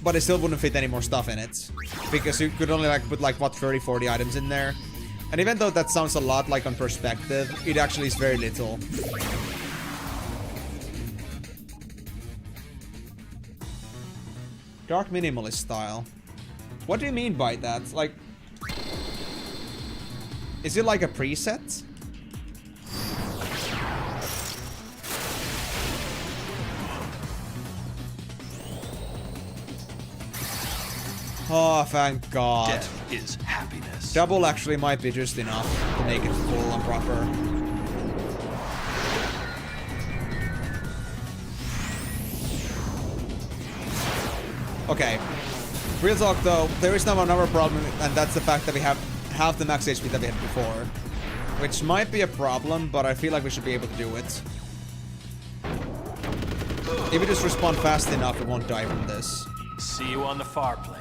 but it still wouldn't fit any more stuff in it, because you could only, like, put, like, what, 30-40 items in there. And even though that sounds a lot, like, on perspective, it actually is very little. Dark minimalist style. What do you mean by that? Like, is it like a preset? Oh, thank God. Death is happiness. Double actually might be just enough to make it full and proper. Okay. Real talk though, there is now another problem, and that's the fact that we have half the max HP that we had before. Which might be a problem, but I feel like we should be able to do it. If we just respond fast enough, we won't die from this. See you on the far plane.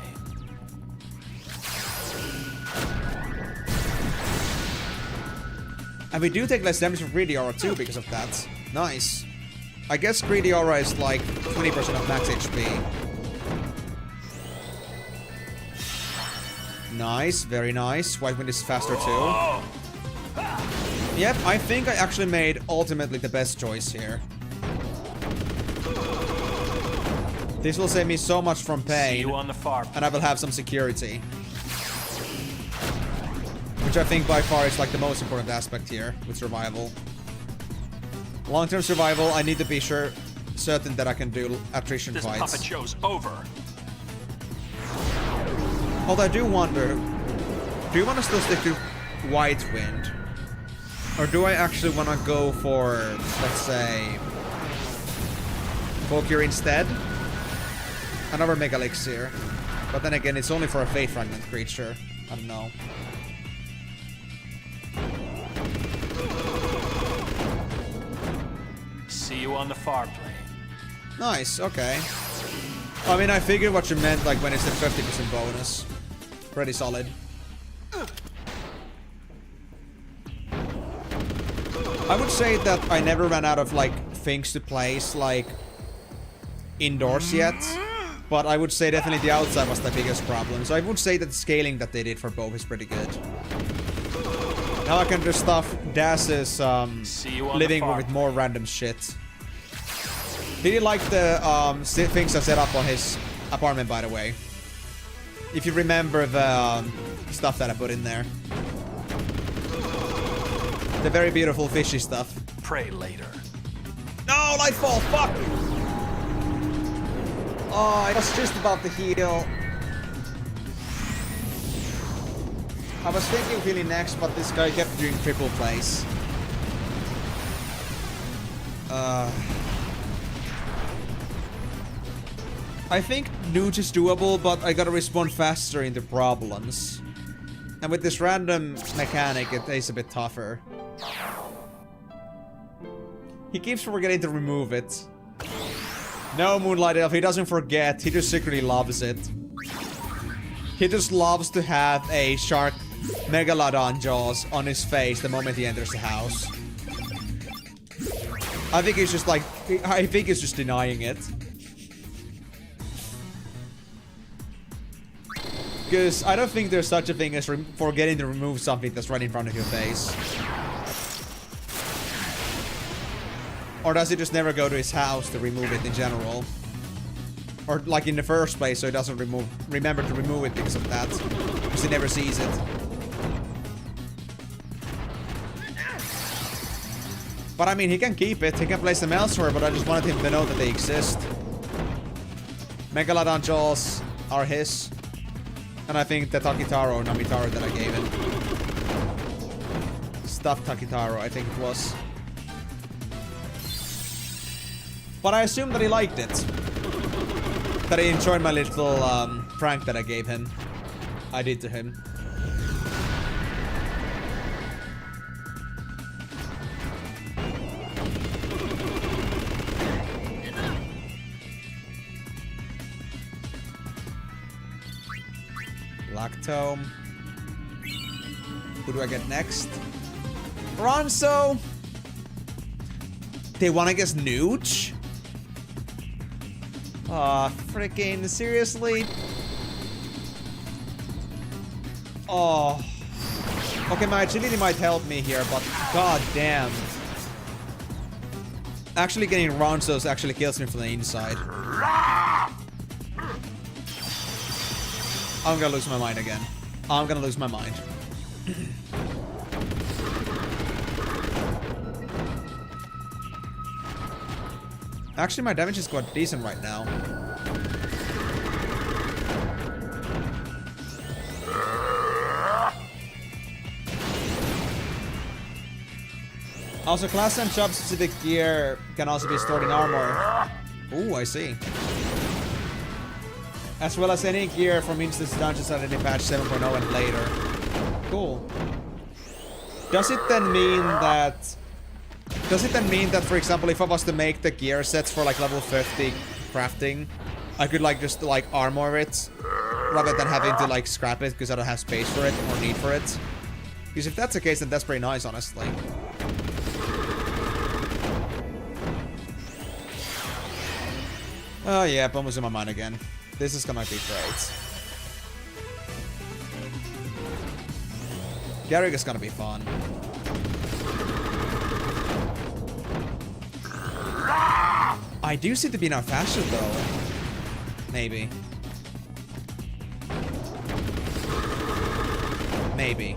And we do take less damage from Greedy Aura too because of that. Nice. I guess Greedy Aura is like 20% of max HP. Nice, very nice. White Wind is faster too. Yep, I think I actually made ultimately the best choice here. This will save me so much from Payne, See you on the far plane. and I will have some security. Which I think by far is like the most important aspect here with survival. Long-term survival, I need to be certain that I can do attrition This fights. puppet show's over. Although I do wonder, do you want to still stick to White Wind? Or do I actually want to go for, let's say, Valkyrie instead? Another Mega Elixir. But then again, it's only for a Fate Fragment creature. I don't know. See you on the far plane. Nice, okay. I mean, I figured what you meant, like, when it's the 50% bonus. Pretty solid. I would say that I never ran out of, like, things to place, like, indoors yet. But I would say definitely the outside was the biggest problem. So I would say that the scaling that they did for both is pretty good. Now I can just stuff Daz's living room with more random shit. Did you like the things I set up on his apartment, by the way? If you remember the stuff that I put in there. The very beautiful fishy stuff. Pray later. No, Lightfall, fuck! Oh, I was just about to heal. I was thinking of healing next, but this guy kept doing triple plays. I think Nuge is doable, but I gotta respond faster into problems. And with this random mechanic, it is a bit tougher. He keeps forgetting to remove it. No, Moonlight Elf, he doesn't forget, he just secretly loves it. He just loves to have a shark Megalodon jaws on his face the moment he enters the house. I think he's just like, I think he's just denying it. Because I don't think there's such a thing as forgetting to remove something that's right in front of your face. Or does he just never go to his house to remove it in general? Or like in the first place, so he doesn't remember to remove it because of that. Because he never sees it. But I mean, he can keep it. He can place them elsewhere, but I just wanted him to know that they exist. Megalodon jaws are his. And I think the Takitaro or Namitaro that I gave him. Stuffed Takitaro, I think it was. But I assume that he liked it. That he enjoyed my little prank that I gave him. I did to him. Lactome. Who do I get next? Ronso! They wanna guess Nooch? Aw, freaking seriously? Oh. Okay, my agility might help me here, but god damn. Actually getting Ronsos actually kills me from the inside. I'm gonna lose my mind again. I'm gonna lose my mind. Actually, my damage is quite decent right now. Also, class and job specific gear can also be stored in armor. Ooh, I see. As well as any gear from instance dungeons at any patch 7.0 and later. Cool. Does it then mean that... for example, if I was to make the gear sets for like level 50 crafting, I could like just like armor it rather than having to like scrap it because I don't have space for it or need for it? Because if that's the case, then that's pretty nice, honestly. Oh yeah, I'm losing my mind again. This is gonna be great. Garrick is gonna be fun. I do seem to be now faster though. Maybe. Maybe.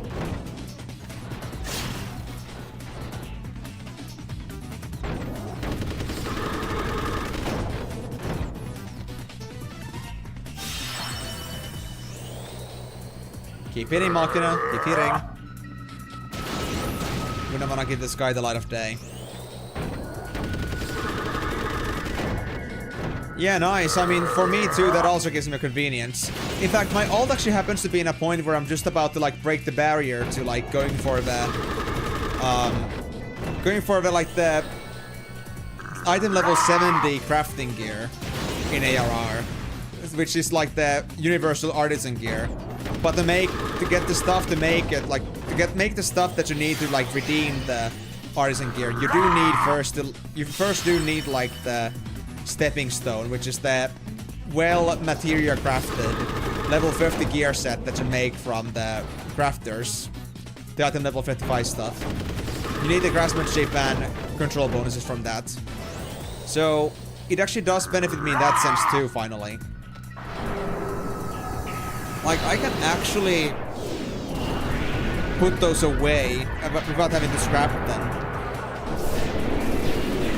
Keep hitting, Machina. Keep hitting. We don't wanna give this guy the light of day. Yeah, nice. I mean, for me too, that also gives me a convenience. In fact, my ult actually happens to be in a point where I'm just about to like break the barrier to like going for the like the item level 70 crafting gear in ARR, which is like the universal artisan gear. But to get the stuff to make it, like make the stuff that you need to like redeem the artisan gear, you first do need like the stepping stone, which is the well material crafted level 50 gear set that you make from the crafters, the item level 55 stuff. You need the craftsmanship and control bonuses from that. So it actually does benefit me in that sense too, finally. Like, I can actually put those away without having to scrap them.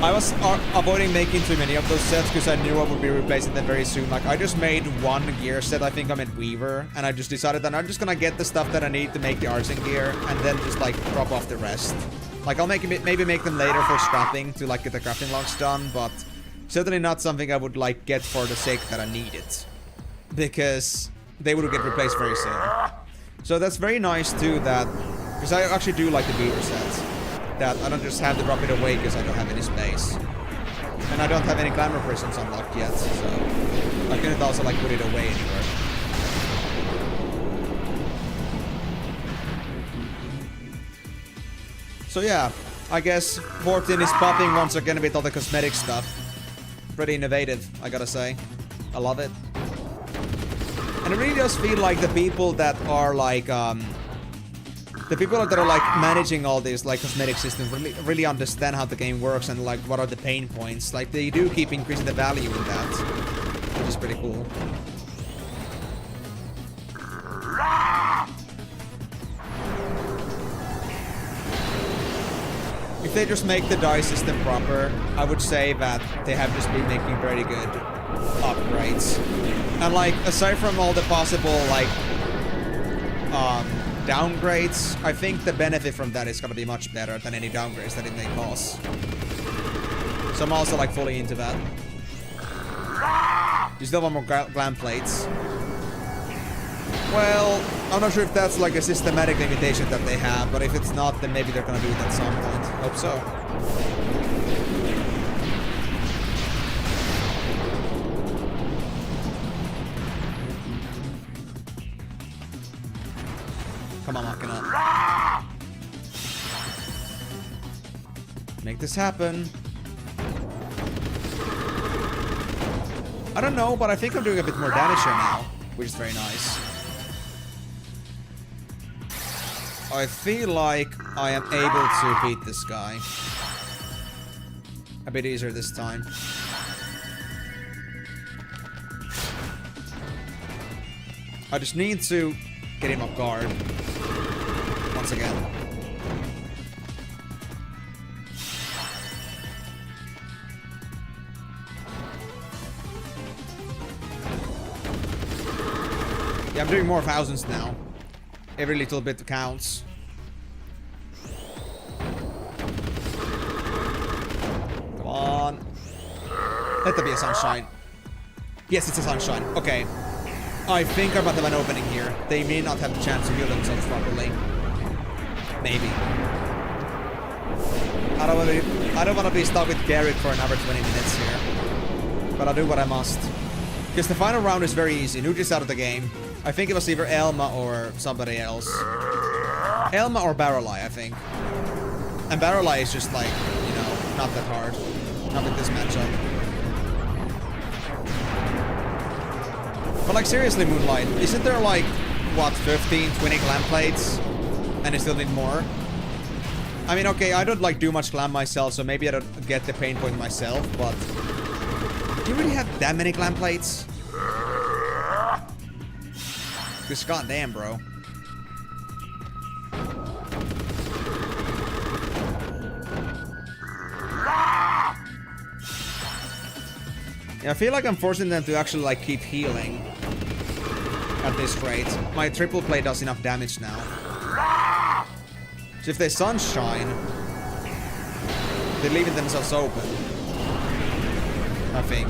I was avoiding making too many of those sets because I knew I would be replacing them very soon. Like, I just made one gear set, I think I meant Weaver, and I just decided that I'm just gonna get the stuff that I need to make the artisan gear, and then just, like, drop off the rest. Like, I'll maybe make them later for scrapping to, like, get the crafting logs done, but certainly not something I would, like, get for the sake that I need it. Because they would get replaced very soon. So that's very nice, too, that... Because I actually do like the Weaver sets. That I don't just have to drop it away because I don't have any space. And I don't have any glamour prisms unlocked yet, so I couldn't also like put it away anywhere. So yeah, I guess 14 is popping once again with all the cosmetic stuff. Pretty innovative, I gotta say. I love it. And it really does feel like the people that are like the people that are like managing all these like cosmetic systems really understand how the game works and like what are the pain points. Like they do keep increasing the value in that, which is pretty cool. If they just make the dye system proper, I would say that they have just been making pretty good upgrades. And like aside from all the possible like downgrades, I think the benefit from that is gonna be much better than any downgrades that it may cause. So I'm also like fully into that. You still want more glam plates? Well, I'm not sure if that's like a systematic limitation that they have, but if it's not, then maybe they're gonna do it at some point. Hope so. Come on, Machina. Make this happen. I don't know, but I think I'm doing a bit more damage here now, which is very nice. I feel like I am able to beat this guy. A bit easier this time. I just need to get him off guard. Once again. Yeah, I'm doing more thousands now. Every little bit counts. Come on. Let there be a sunshine. Yes, it's a sunshine. Okay. I think I'm about to have an opening here. They may not have the chance to heal themselves properly. Maybe. I don't want to be stuck with Garrett for another 20 minutes here. But I'll do what I must. Because the final round is very easy. Nuji's out of the game. I think it was either Elma or somebody else. Elma or Barreleye, I think. And Barreleye is just like, you know, not that hard. Not with this matchup. But like seriously, Moonlight, isn't there like, what, 15, 20 glam plates? And I still need more? I mean, okay, I don't like do much glam myself, so maybe I don't get the pain point myself, but... Do you really have that many glam plates? Because goddamn, bro. Yeah, I feel like I'm forcing them to actually like keep healing at this rate. My triple plate does enough damage now. So if they sunshine, they're leaving themselves open. I think.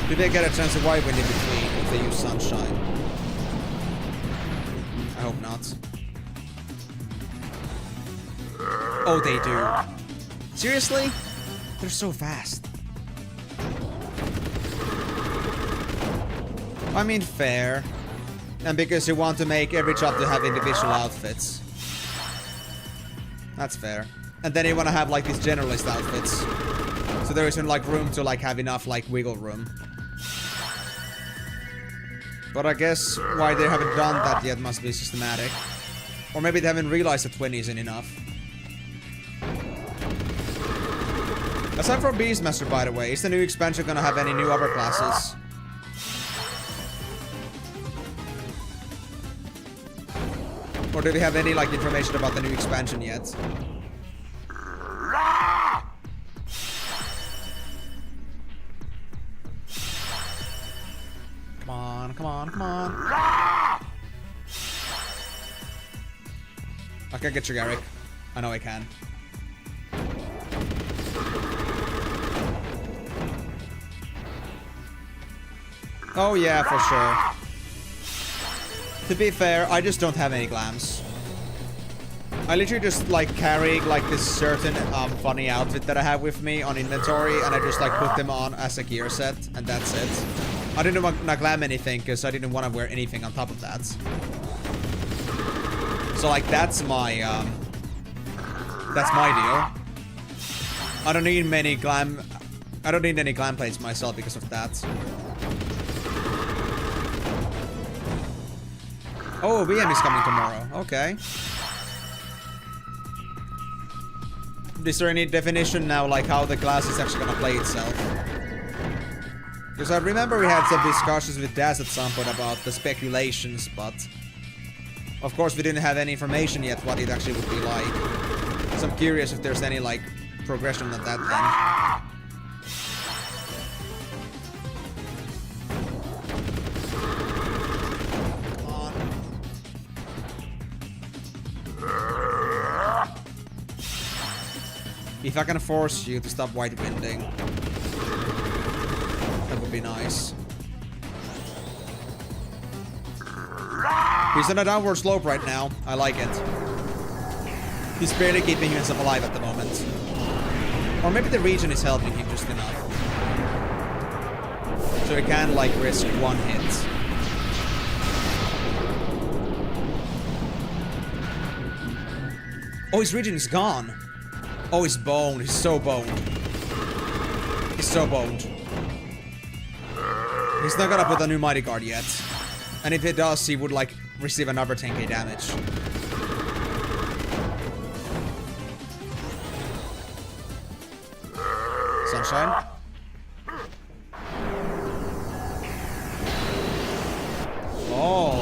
Do they get a chance of wide wind in between if they use sunshine? I hope not. Oh, they do. Seriously? They're so fast. I mean, fair. And because you want to make every job to have individual outfits. That's fair. And then you want to have like these generalist outfits. So there isn't like room to like have enough like wiggle room. But I guess why they haven't done that yet must be systematic. Or maybe they haven't realized that 20 isn't enough. Aside from Beastmaster, by the way, is the new expansion gonna have any new other classes? Or do we have any like information about the new expansion yet? Come on, come on, come on. I can get you, Garrick. I know I can. Oh yeah, for sure. To be fair, I just don't have any glams. I literally just like carrying like this certain funny outfit that I have with me on inventory, and I just like put them on as a gear set, and that's it. I didn't want to glam anything because I didn't want to wear anything on top of that. So like that's my deal. I don't need many glam. I don't need any glam plates myself because of that. Oh, VM is coming tomorrow. Okay. Is there any definition now, like how the class is actually gonna play itself? Because I remember we had some discussions with Daz at some point about the speculations, but of course we didn't have any information yet what it actually would be like. So I'm curious if there's any like progression on that then. If I can force you to stop white winding, that would be nice. He's on a downward slope right now. I like it. He's barely keeping himself alive at the moment. Or maybe the region is helping him just enough. So he can like risk one hit. Oh, his region is gone. Oh, he's boned. He's so boned. He's so boned. He's not gonna put a new Mighty Guard yet. And if he does, he would like receive another 10k damage. Sunshine? Oh.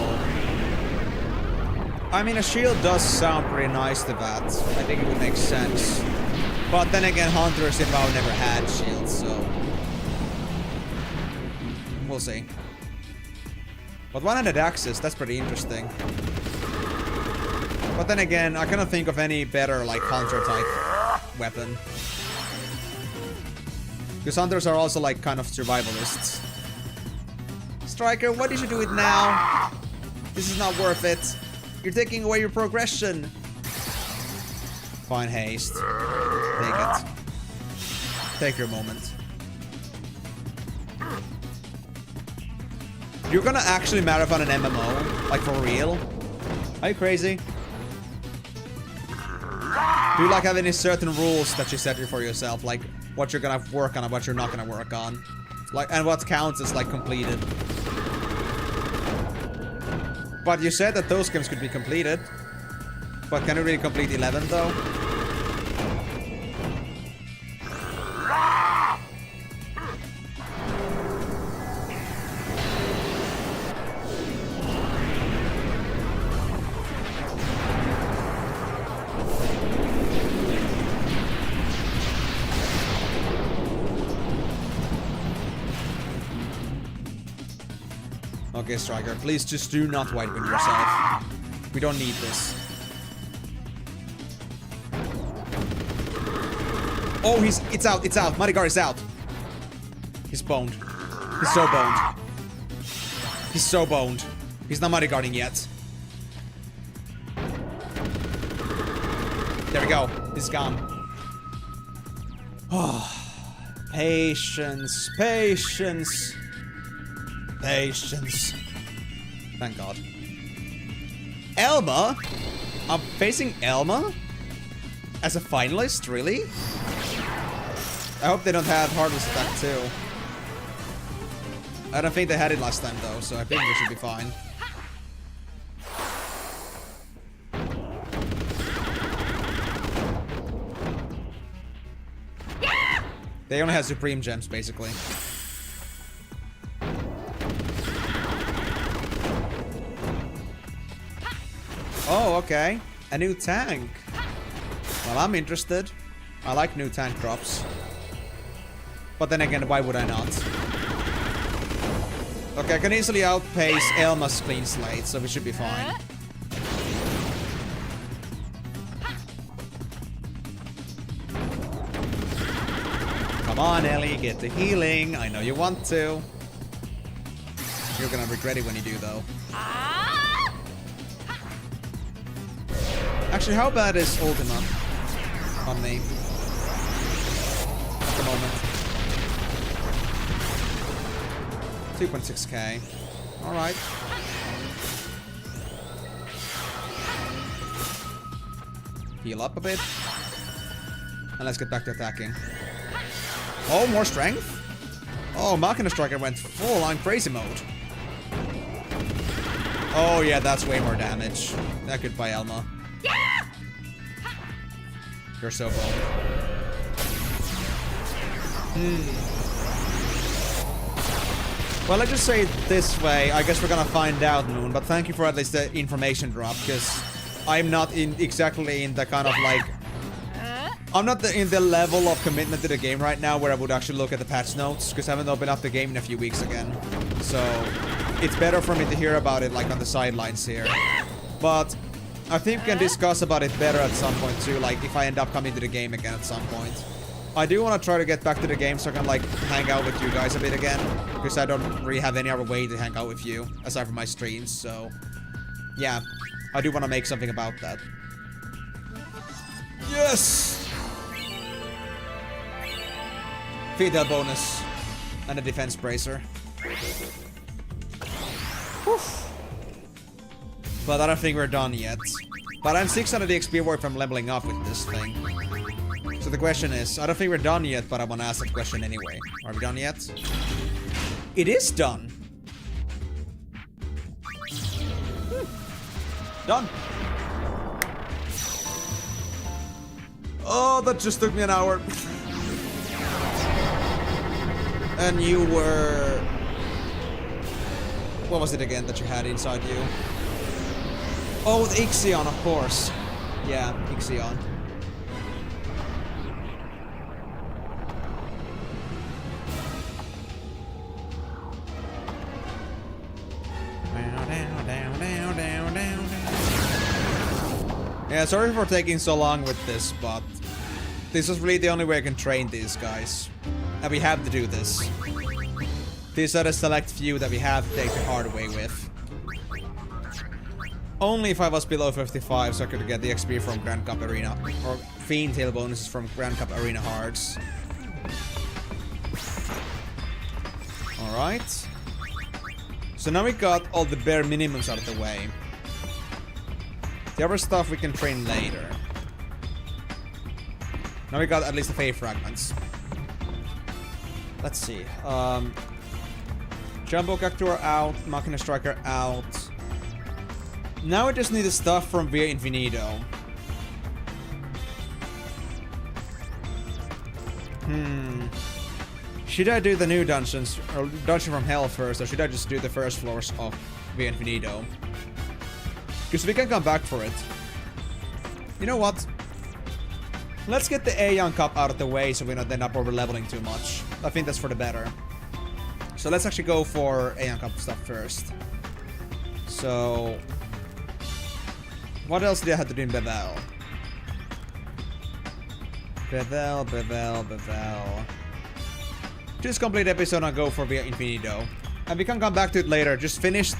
I mean, a shield does sound pretty nice to that. I think it would make sense. But then again, Hunters in WoW never had shields, so... we'll see. But one-handed axes, that's pretty interesting. But then again, I cannot think of any better, like, Hunter-type weapon. Because Hunters are also, like, kind of survivalists. Striker, why did you do it now? This is not worth it. You're taking away your progression. Fine, haste. Take it. Take your moment. You're gonna actually marathon an MMO? Like, for real? Are you crazy? Do you, like, have any certain rules that you set for yourself? Like, what you're gonna work on and what you're not gonna work on? Like, and what counts as, like, completed? But you said that those games could be completed. But can you really complete 11 though? Okay, Striker, please just do not white wind yourself. We don't need this. Oh, it's out. Mighty Guard is out. He's boned. He's so boned. He's so boned. He's not Mighty Guarding yet. There we go. He's gone. Oh, patience, patience. Patience. Thank God. Elma? I'm facing Elma? As a finalist? Really? I hope they don't have Heartless Attack too. I don't think they had it last time though, so I think we should be fine. They only have Supreme Gems, basically. Oh, okay. A new tank. Well, I'm interested. I like new tank drops. But then again, why would I not? Okay, I can easily outpace Elma's clean slate, so we should be fine. Come on, Ellie, get the healing. I know you want to. You're gonna regret it when you do, though. Actually, how bad is Ultima on me at the moment? 2.6k. Alright. Heal up a bit. And let's get back to attacking. Oh, more strength? Oh, Machina Striker went full-on crazy mode. Oh yeah, that's way more damage. That could buy Elma. You're so bold. Well, let's just say it this way. I guess we're gonna find out, Moon. But thank you for at least the information drop, because I'm not exactly in the kind of like... I'm not in the level of commitment to the game right now where I would actually look at the patch notes, because I haven't opened up the game in a few weeks again. So it's better for me to hear about it like on the sidelines here. But I think we can discuss about it better at some point too, like if I end up coming to the game again at some point. I do want to try to get back to the game so I can like hang out with you guys a bit again, because I don't really have any other way to hang out with you aside from my streams. So yeah, I do want to make something about that. Yes! Fatal bonus and a defense bracer. Whew. But I don't think we're done yet. But I'm 600 XP away from leveling up with this thing. So the question is, I don't think we're done yet, but I want to ask that question anyway. Are we done yet? It is done. Done. Oh, that just took me an hour. And you were... What was it again that you had inside you? Oh, the Ixion, of course. Yeah, Ixion. Yeah, sorry for taking so long with this, but this is really the only way I can train these guys. And we have to do this. These are the select few that we have to take the hard way with. Only if I was below 55, so I could get the XP from Grand Cup Arena, or Fiend Tail bonuses from Grand Cup Arena Hearts. Alright. So now we got all the bare minimums out of the way. The other stuff we can train later. Now we got at least the Fey Fragments. Let's see. Jumbo Cactuar out, Machina Striker out. Now we just need the stuff from Via Infinito. Should I do the new dungeons, or Dungeon from Hell first, or should I just do the first floors of Via Infinito? Because we can come back for it. You know what? Let's get the Aeon Cup out of the way so we don't end up over-leveling too much. I think that's for the better. So let's actually go for Aeon Cup stuff first. So... what else did I have to do in Bevel? Bevel. Just complete the episode and go for Via Infinito. And we can come back to it later. Just finish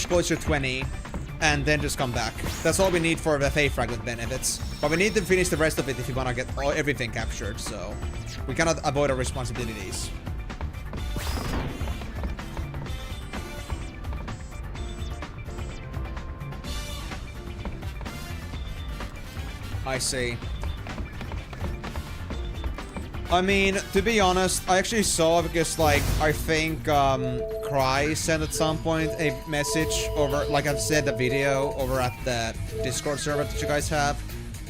Cloister 20. And then just come back. That's all we need for the Fey Fragment benefits. But we need to finish the rest of it if we want to get everything captured, so... we cannot avoid our responsibilities. I see. I mean, to be honest, I actually saw, because, like, I think, Cry sent at some point a message over, like I've said, the video over at the Discord server that you guys have.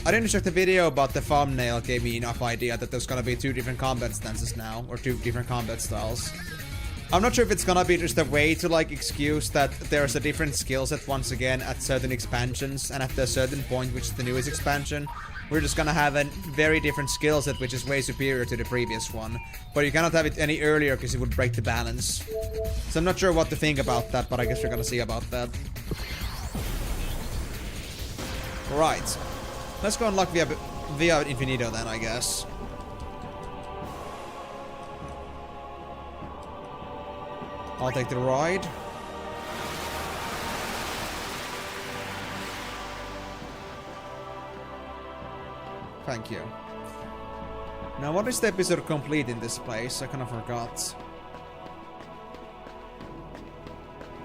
I didn't check the video, but the thumbnail gave me enough idea that there's gonna be 2 different combat stances now, or 2 different combat styles. I'm not sure if it's gonna be just a way to like excuse that there's a different skill set once again at certain expansions, and at a certain point, which is the newest expansion, we're just gonna have a very different skill set which is way superior to the previous one. But you cannot have it any earlier because it would break the balance. So I'm not sure what to think about that, but I guess we're gonna see about that. Right. Let's go unlock via Infinito then, I guess. I'll take the ride. Thank you. Now, what is the episode complete in this place? I kind of forgot.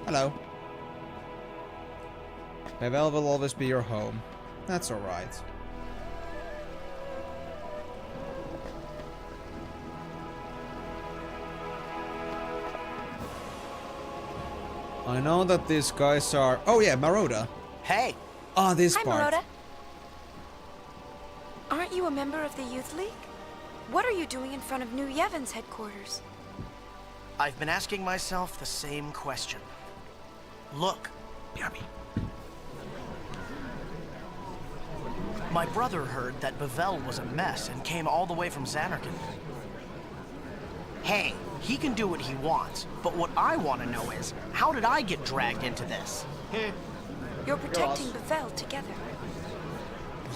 Hello. Pavel will always be your home. That's alright. I know that these guys are... Oh yeah, Maroda. Hey. Ah, this Hi, part. Maroda. Aren't you a member of the Youth League? What are you doing in front of New Yevon's headquarters? I've been asking myself the same question. Look. Yummy. My brother heard that Pavel was a mess and came all the way from Xanarkand. Hey, he can do what he wants, but what I want to know is, how did I get dragged into this? You're protecting Pavel together.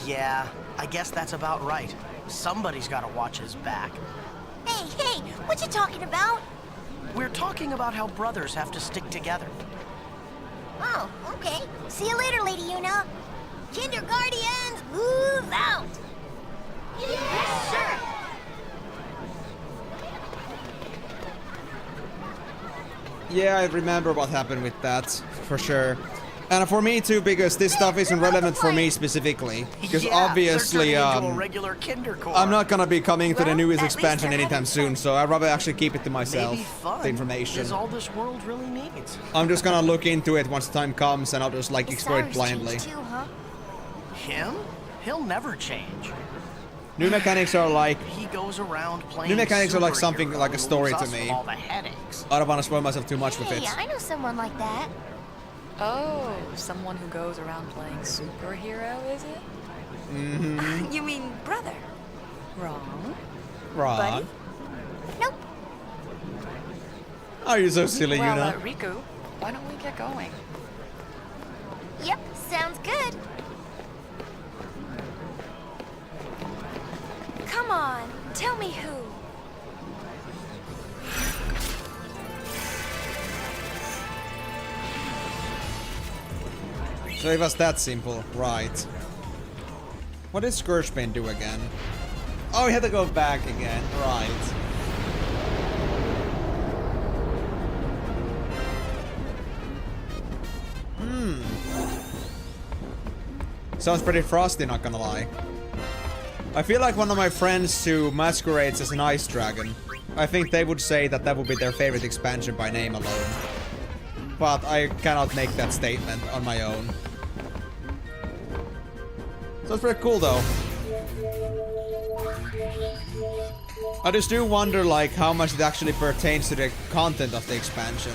Yeah, I guess that's about right. Somebody's got to watch his back. Hey, what you talking about? We're talking about how brothers have to stick together. Oh, okay. See you later, Lady Yuna. Kindergartians, move out! Yes, sir! Yeah, I remember what happened with that, for sure. And for me too, because this stuff isn't relevant for me specifically. Because Yeah, obviously, they're turning into a regular kindergarten. I'm not gonna be coming to the Well, newest at least expansion they're anytime having soon, fun. so I'd rather actually keep it to myself, Maybe fun the information. is all this world really needs. I'm just gonna look into it once the time comes, and I'll just like The explore it stars blindly. changed too, huh? Him? He'll never change. New mechanics are like... He goes around playing New mechanics are like something superhero like a and story leaves to us me. with all the headaches. I don't want to spoil myself too much with it. Hey, I know someone like that. Oh, someone who goes around playing superhero, is it? You mean brother? Wrong. Wrong. Buddy? Nope. Are you so silly, Well, Yuna? Rikku, why don't we get going? Yep, sounds good. Come on, tell me who. So it was that simple, right. What did Scourgepain do again? Oh, we had to go back again, right. Sounds pretty frosty, not gonna lie. I feel like one of my friends who masquerades as an ice dragon, I think they would say that that would be their favorite expansion by name alone. But I cannot make that statement on my own. So it's pretty cool though. I just do wonder like how much it actually pertains to the content of the expansion.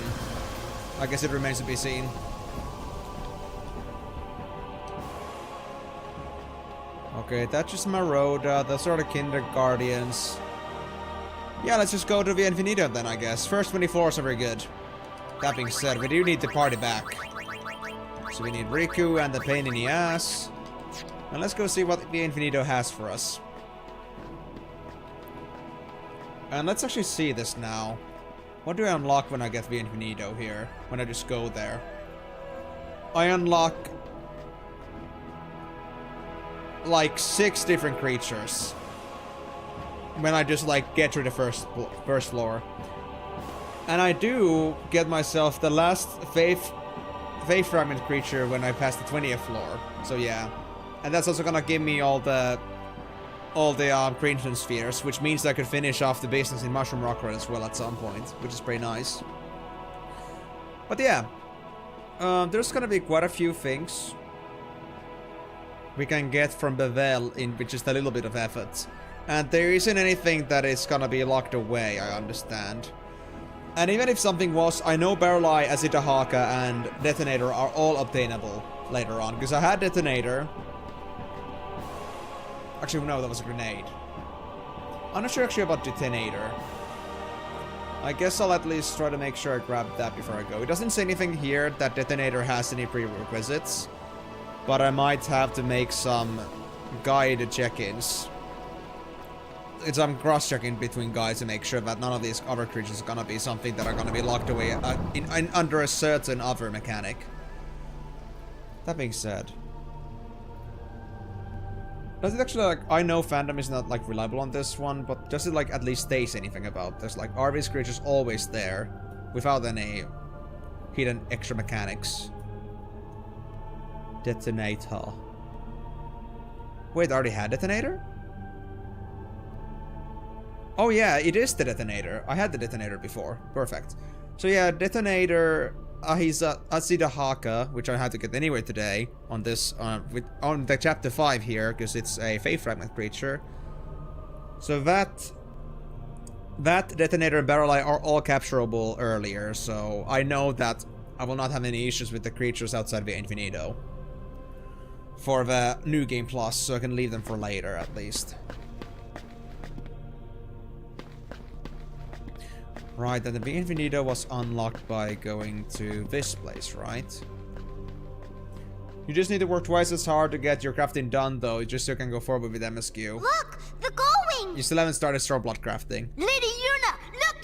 I guess it remains to be seen. Okay, that's just Maroda, those are the Kindergartians. Yeah, let's just go to the Infinito then, I guess. First 20 floors are very good. That being said, we do need the party back. So we need Rikku and the pain in the ass. And let's go see what the Infinito has for us. And let's actually see this now. What do I unlock when I get the Infinito here? When I just go there? I unlock like 6 different creatures when I just like get to the first floor. And I do get myself the last Faith Fragment creature when I pass the 20th floor. So yeah. And that's also gonna give me all the Crimson Spheres, which means I could finish off the business in Mushroom Rocker as well at some point, which is pretty nice. But yeah, there's gonna be quite a few things we can get from Bevel in with just a little bit of effort. And there isn't anything that is gonna be locked away, I understand. And even if something was, I know Barrel Eye, Azitahaka, and Detonator are all obtainable later on. Because I had Detonator. Actually, no, that was a grenade. I'm not sure actually about Detonator. I guess I'll at least try to make sure I grab that before I go. It doesn't say anything here that Detonator has any prerequisites. But I might have to make some guide check-ins. I'm cross-checking between guides to make sure that none of these other creatures are gonna be something that are gonna be locked away under a certain other mechanic. That being said, does it actually, like, I know fandom is not, like, reliable on this one, but does it, like, at least say anything about this? Like, are these creatures always there without any hidden extra mechanics? Detonator. Wait, I already had Detonator? Oh yeah, it is the Detonator. I had the Detonator before. Perfect. So yeah, Detonator, Azitahaka, which I had to get anyway today on this, on the chapter 5 here, because it's a Faith Fragment creature. So that Detonator and Barrel Eye are all capturable earlier, so I know that I will not have any issues with the creatures outside the Infinito for the New Game Plus, so I can leave them for later at least. Right, and the Infinito was unlocked by going to this place, right? You just need to work twice as hard to get your crafting done, though, just so you can go forward with MSQ. Look! The going! You still haven't started Starblood crafting. Lady Yuna! Look!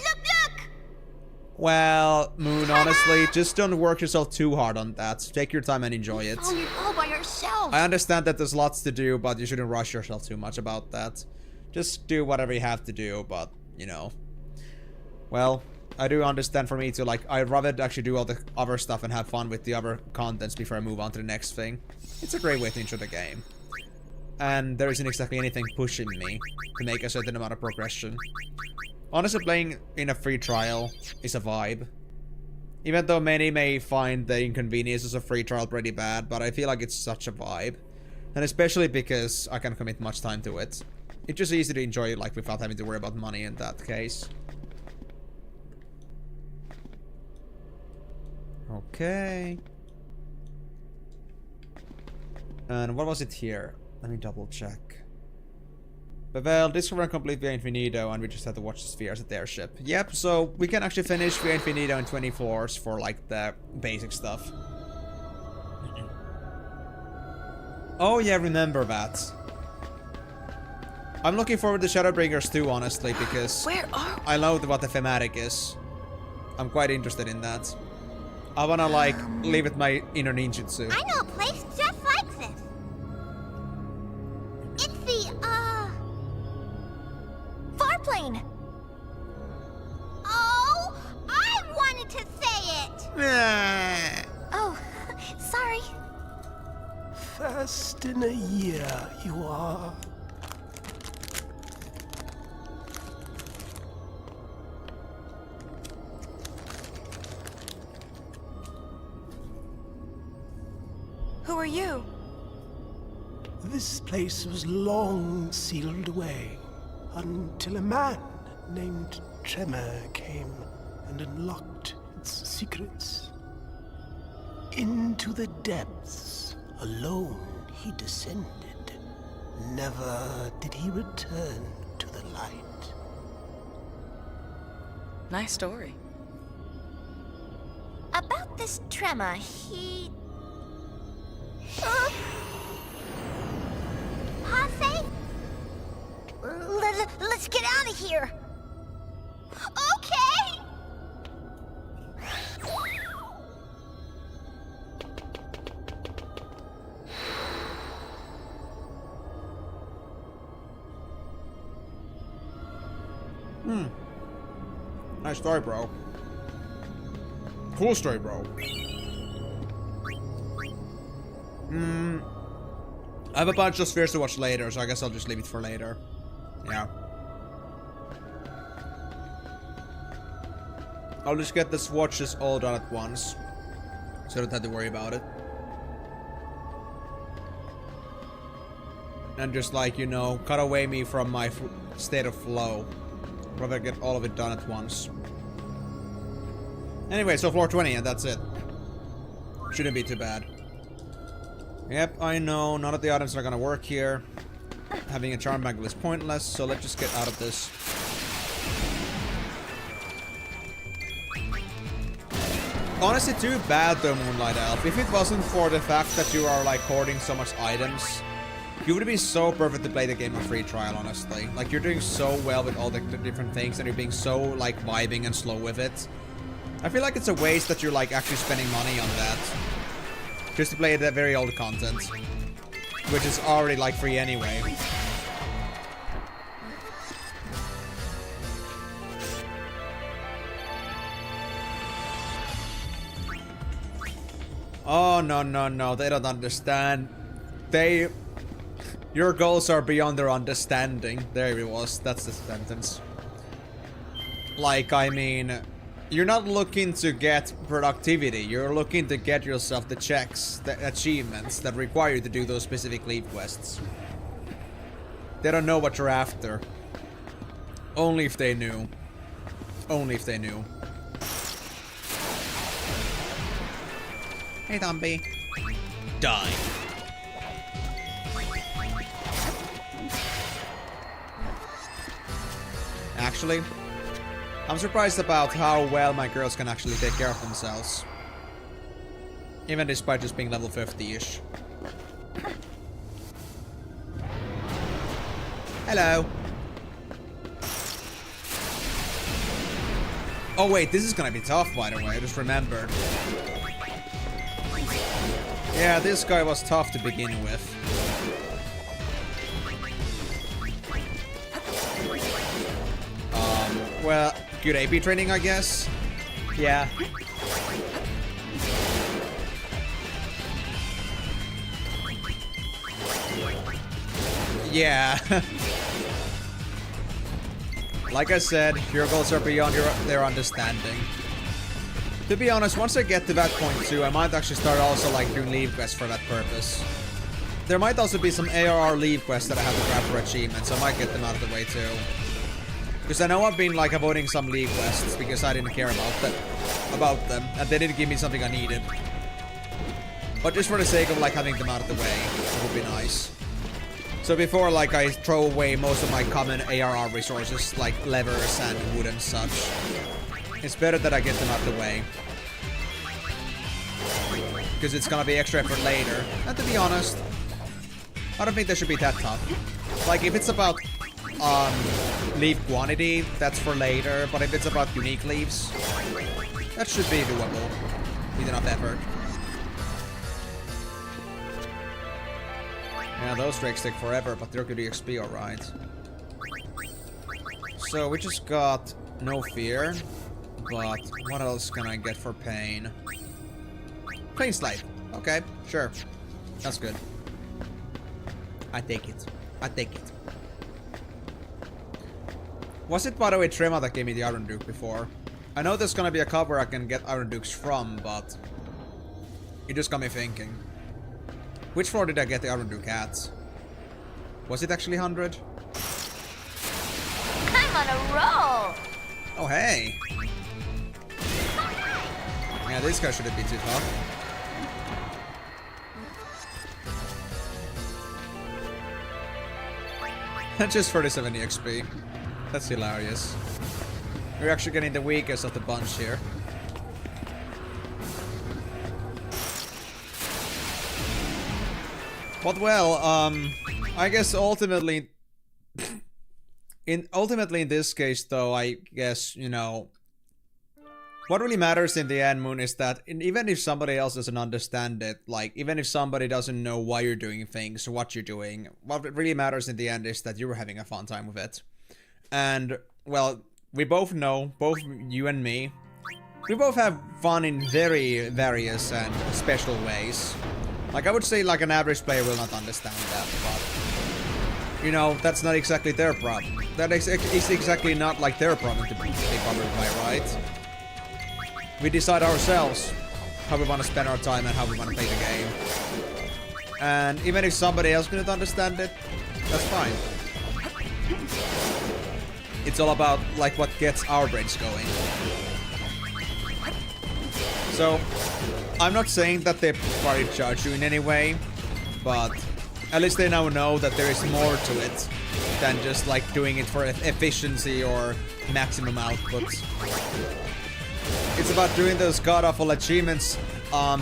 Well, Moon, honestly, just don't work yourself too hard on that. Take your time and enjoy it. Found it all by yourself! I understand that there's lots to do, but you shouldn't rush yourself too much about that. Just do whatever you have to do, but, you know. Well, I do understand for me to, like, I'd rather actually do all the other stuff and have fun with the other contents before I move on to the next thing. It's a great way to intro the game. And there isn't exactly anything pushing me to make a certain amount of progression. Honestly, playing in a free trial is a vibe. Even though many may find the inconveniences of free trial pretty bad, but I feel like it's such a vibe. And especially because I can commit much time to it. It's just easy to enjoy it, like, without having to worry about money in that case. Okay. And what was it here? Let me double check. But well, discover and complete Via Infinito, and we just have to watch the spheres at the airship. Yep, so we can actually finish Via Infinito in 20 floors for, like, the basic stuff. Oh yeah, remember that. I'm looking forward to Shadowbringers too, honestly, because Where are we? I know what the thematic is. I'm quite interested in that. I wanna, like, live with my inner ninjutsu. I know a place just like this. It's the, Farplane. Oh, I wanted to say it. Oh, sorry. First in a year, you are. Who are you? This place was long sealed away until a man named Tremor came and unlocked its secrets. Into the depths, alone he descended. Never did he return to the light. Nice story. About this Tremor, he... Posse? Let's get out of here. Okay. Nice story, bro. Cool story, bro. I have a bunch of spheres to watch later, so I guess I'll just leave it for later. Yeah. I'll just get the swatches all done at once, so I don't have to worry about it. And just, like, you know, cut away me from my state of flow. Rather get all of it done at once. Anyway, so floor 20 and that's it. Shouldn't be too bad. Yep, I know, none of the items are gonna work here. Having a charm bangle is pointless, so let's just get out of this. Honestly, too bad though, Moonlight Elf. If it wasn't for the fact that you are like hoarding so much items, you would be so perfect to play the game on free trial, honestly. Like, you're doing so well with all the different things and you're being so like vibing and slow with it. I feel like it's a waste that you're like actually spending money on that. Just to play the very old content. Which is already like free anyway. Oh, no, no, no. They don't understand. Your goals are beyond their understanding. There it was. That's the sentence. Like, I mean, you're not looking to get productivity. You're looking to get yourself the checks, the achievements that require you to do those specific leave quests. They don't know what you're after. Only if they knew. Only if they knew. Hey, Thumbie. Die. Actually, I'm surprised about how well my girls can actually take care of themselves. Even despite just being level 50-ish. Hello. Oh wait, this is gonna be tough, by the way, I just remembered. Yeah, this guy was tough to begin with. Well, good AP training, I guess. Yeah. Yeah. Like I said, your goals are beyond their understanding. To be honest, once I get to that point too, I might actually start also like doing leave quests for that purpose. There might also be some ARR leave quests that I have to grab for achievements, so I might get them out of the way too. Because I know I've been like avoiding some league quests because I didn't care about them, and they didn't give me something I needed. But just for the sake of like having them out of the way, it would be nice. So before like I throw away most of my common ARR resources like levers and wood and such, it's better that I get them out of the way. Because it's gonna be extra effort later. And to be honest, I don't think they should be that tough. Like if it's about leave quantity, that's for later, but if it's about unique leaves, that should be doable with enough effort. Yeah, those drakes take forever, but they're good EXP, alright. So we just got no fear, but what else can I get for Payne? Payne Slave. Okay, sure. That's good. I take it. I take it. Was it, by the way, Trema that gave me the Iron Duke before? I know there's gonna be a cover I can get Iron Dukes from, but it just got me thinking. Which floor did I get the Iron Duke at? Was it actually 100? I'm on a roll! Oh, hey! Yeah, this guy shouldn't be too tough. Just 37 EXP. That's hilarious. We're actually getting the weakest of the bunch here. But well, I guess ultimately in this case though, I guess, you know, what really matters in the end, Moon, is that even if somebody else doesn't understand it, like even if somebody doesn't know why you're doing things or what you're doing, what really matters in the end is that you're having a fun time with it. And well, we both know, both you and me, we both have fun in very various and special ways. Like I would say like an average player will not understand that, but you know, that's not exactly their problem. That is exactly not like their problem to be bothered by, right? We decide ourselves how we want to spend our time and how we want to play the game. And even if somebody else couldn't understand it, that's fine. It's all about like what gets our brains going. So, I'm not saying that they probably judge you in any way, but at least they now know that there is more to it than just like doing it for efficiency or maximum output. It's about doing those god-awful achievements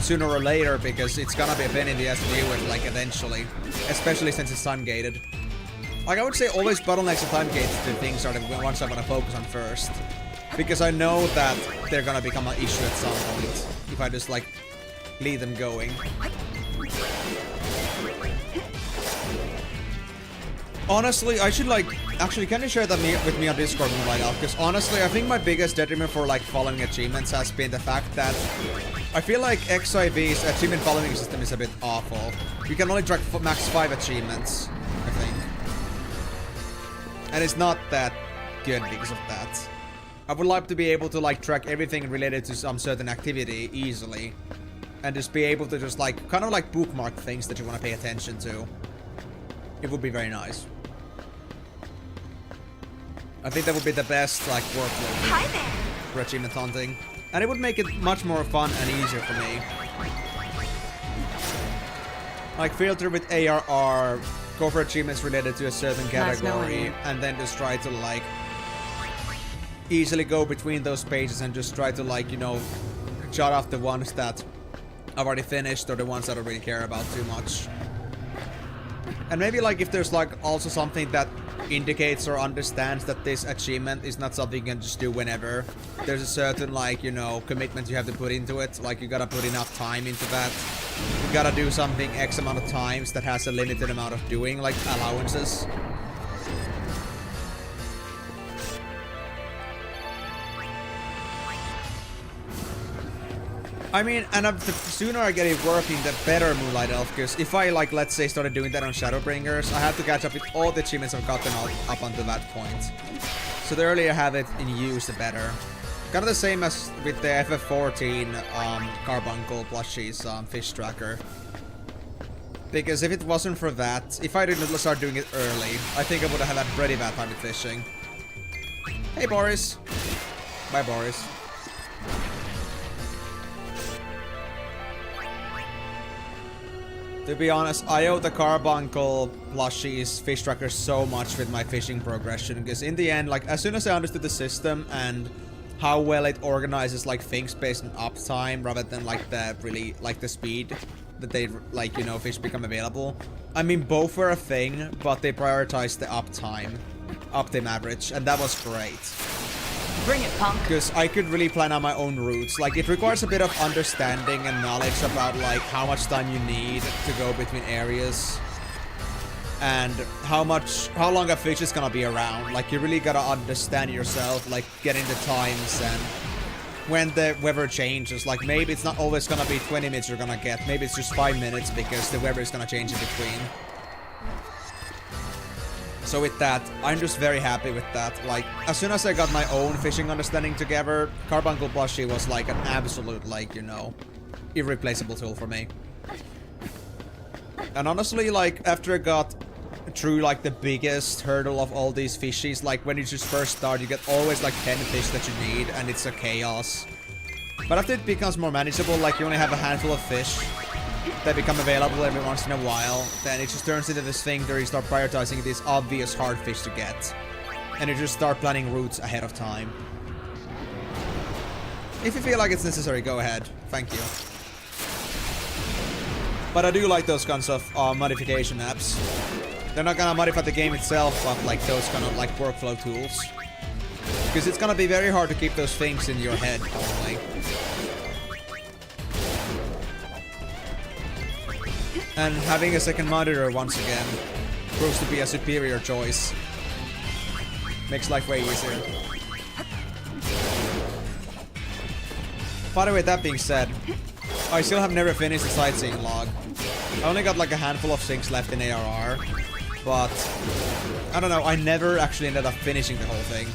sooner or later, because it's gonna be a pain in the ass to deal with, like, eventually. Especially since it's time-gated. Like, I would say always bottlenecks and time-gated things are the ones I want to focus on first. Because I know that they're gonna become an issue at some point if I just, like, leave them going. Honestly, I should, like... Actually, can you share that with me on Discord right now? Because honestly, I think my biggest detriment for, like, following achievements has been the fact that I feel like XIV's achievement following system is a bit awful. You can only track max 5 achievements, I think. And it's not that good because of that. I would like to be able to, like, track everything related to some certain activity easily. And just be able to just, like, kind of like bookmark things that you want to pay attention to. It would be very nice. I think that would be the best, like, workflow. Hi there. For achievement hunting. And it would make it much more fun and easier for me. Like, filter with ARR, go for achievements related to a certain category, and then just try to, like, easily go between those pages and just try to, like, you know, shut off the ones that I've already finished or the ones that I don't really care about too much. And maybe, like, if there's, like, also something that indicates or understands that this achievement is not something you can just do whenever. There's a certain, like, you know, commitment you have to put into it. Like, you gotta put enough time into that. You gotta do something X amount of times that has a limited amount of doing, like, allowances. I mean, and the sooner I get it working, the better Moonlight Elf, because if I, like, let's say, started doing that on Shadowbringers, I have to catch up with all the achievements I've gotten up until that point. So the earlier I have it in use, the better. Kind of the same as with the FF14 Carbuncle plushies fish tracker. Because if it wasn't for that, if I didn't start doing it early, I think I would have had pretty bad time with fishing. Hey, Boris. Bye, Boris. To be honest, I owe the Carbuncle plushies fish tracker so much with my fishing progression, because in the end, like, as soon as I understood the system and how well it organizes, like, things based on uptime rather than, like, the really, like, the speed that they, like, you know, fish become available. I mean, both were a thing, but they prioritized the uptime average, and that was great. Bring it, punk. Because I could really plan out my own routes. Like, it requires a bit of understanding and knowledge about, like, how much time you need to go between areas. And how long a fish is gonna be around. Like, you really gotta understand yourself, like, getting the times and when the weather changes. Like, maybe it's not always gonna be 20 minutes you're gonna get. Maybe it's just 5 minutes because the weather is gonna change in between. So with that, I'm just very happy with that. Like, as soon as I got my own fishing understanding together, Carbuncle plushie was like an absolute, like, you know, irreplaceable tool for me. And honestly, like, after I got through, like, the biggest hurdle of all these fishies, like, when you just first start, you get always, like, 10 fish that you need, and it's a chaos. But after it becomes more manageable, like, you only have a handful of fish that become available every once in a while, then it just turns into this thing where you start prioritizing these obvious hard fish to get. And you just start planning routes ahead of time. If you feel like it's necessary, go ahead. Thank you. But I do like those kinds of modification apps. They're not gonna modify the game itself, but like those kind of like workflow tools. Because it's gonna be very hard to keep those things in your head, probably. And having a second monitor once again proves to be a superior choice. Makes life way easier. By the way, that being said, I still have never finished the sightseeing log. I only got like a handful of things left in ARR, but I don't know, I never actually ended up finishing the whole thing.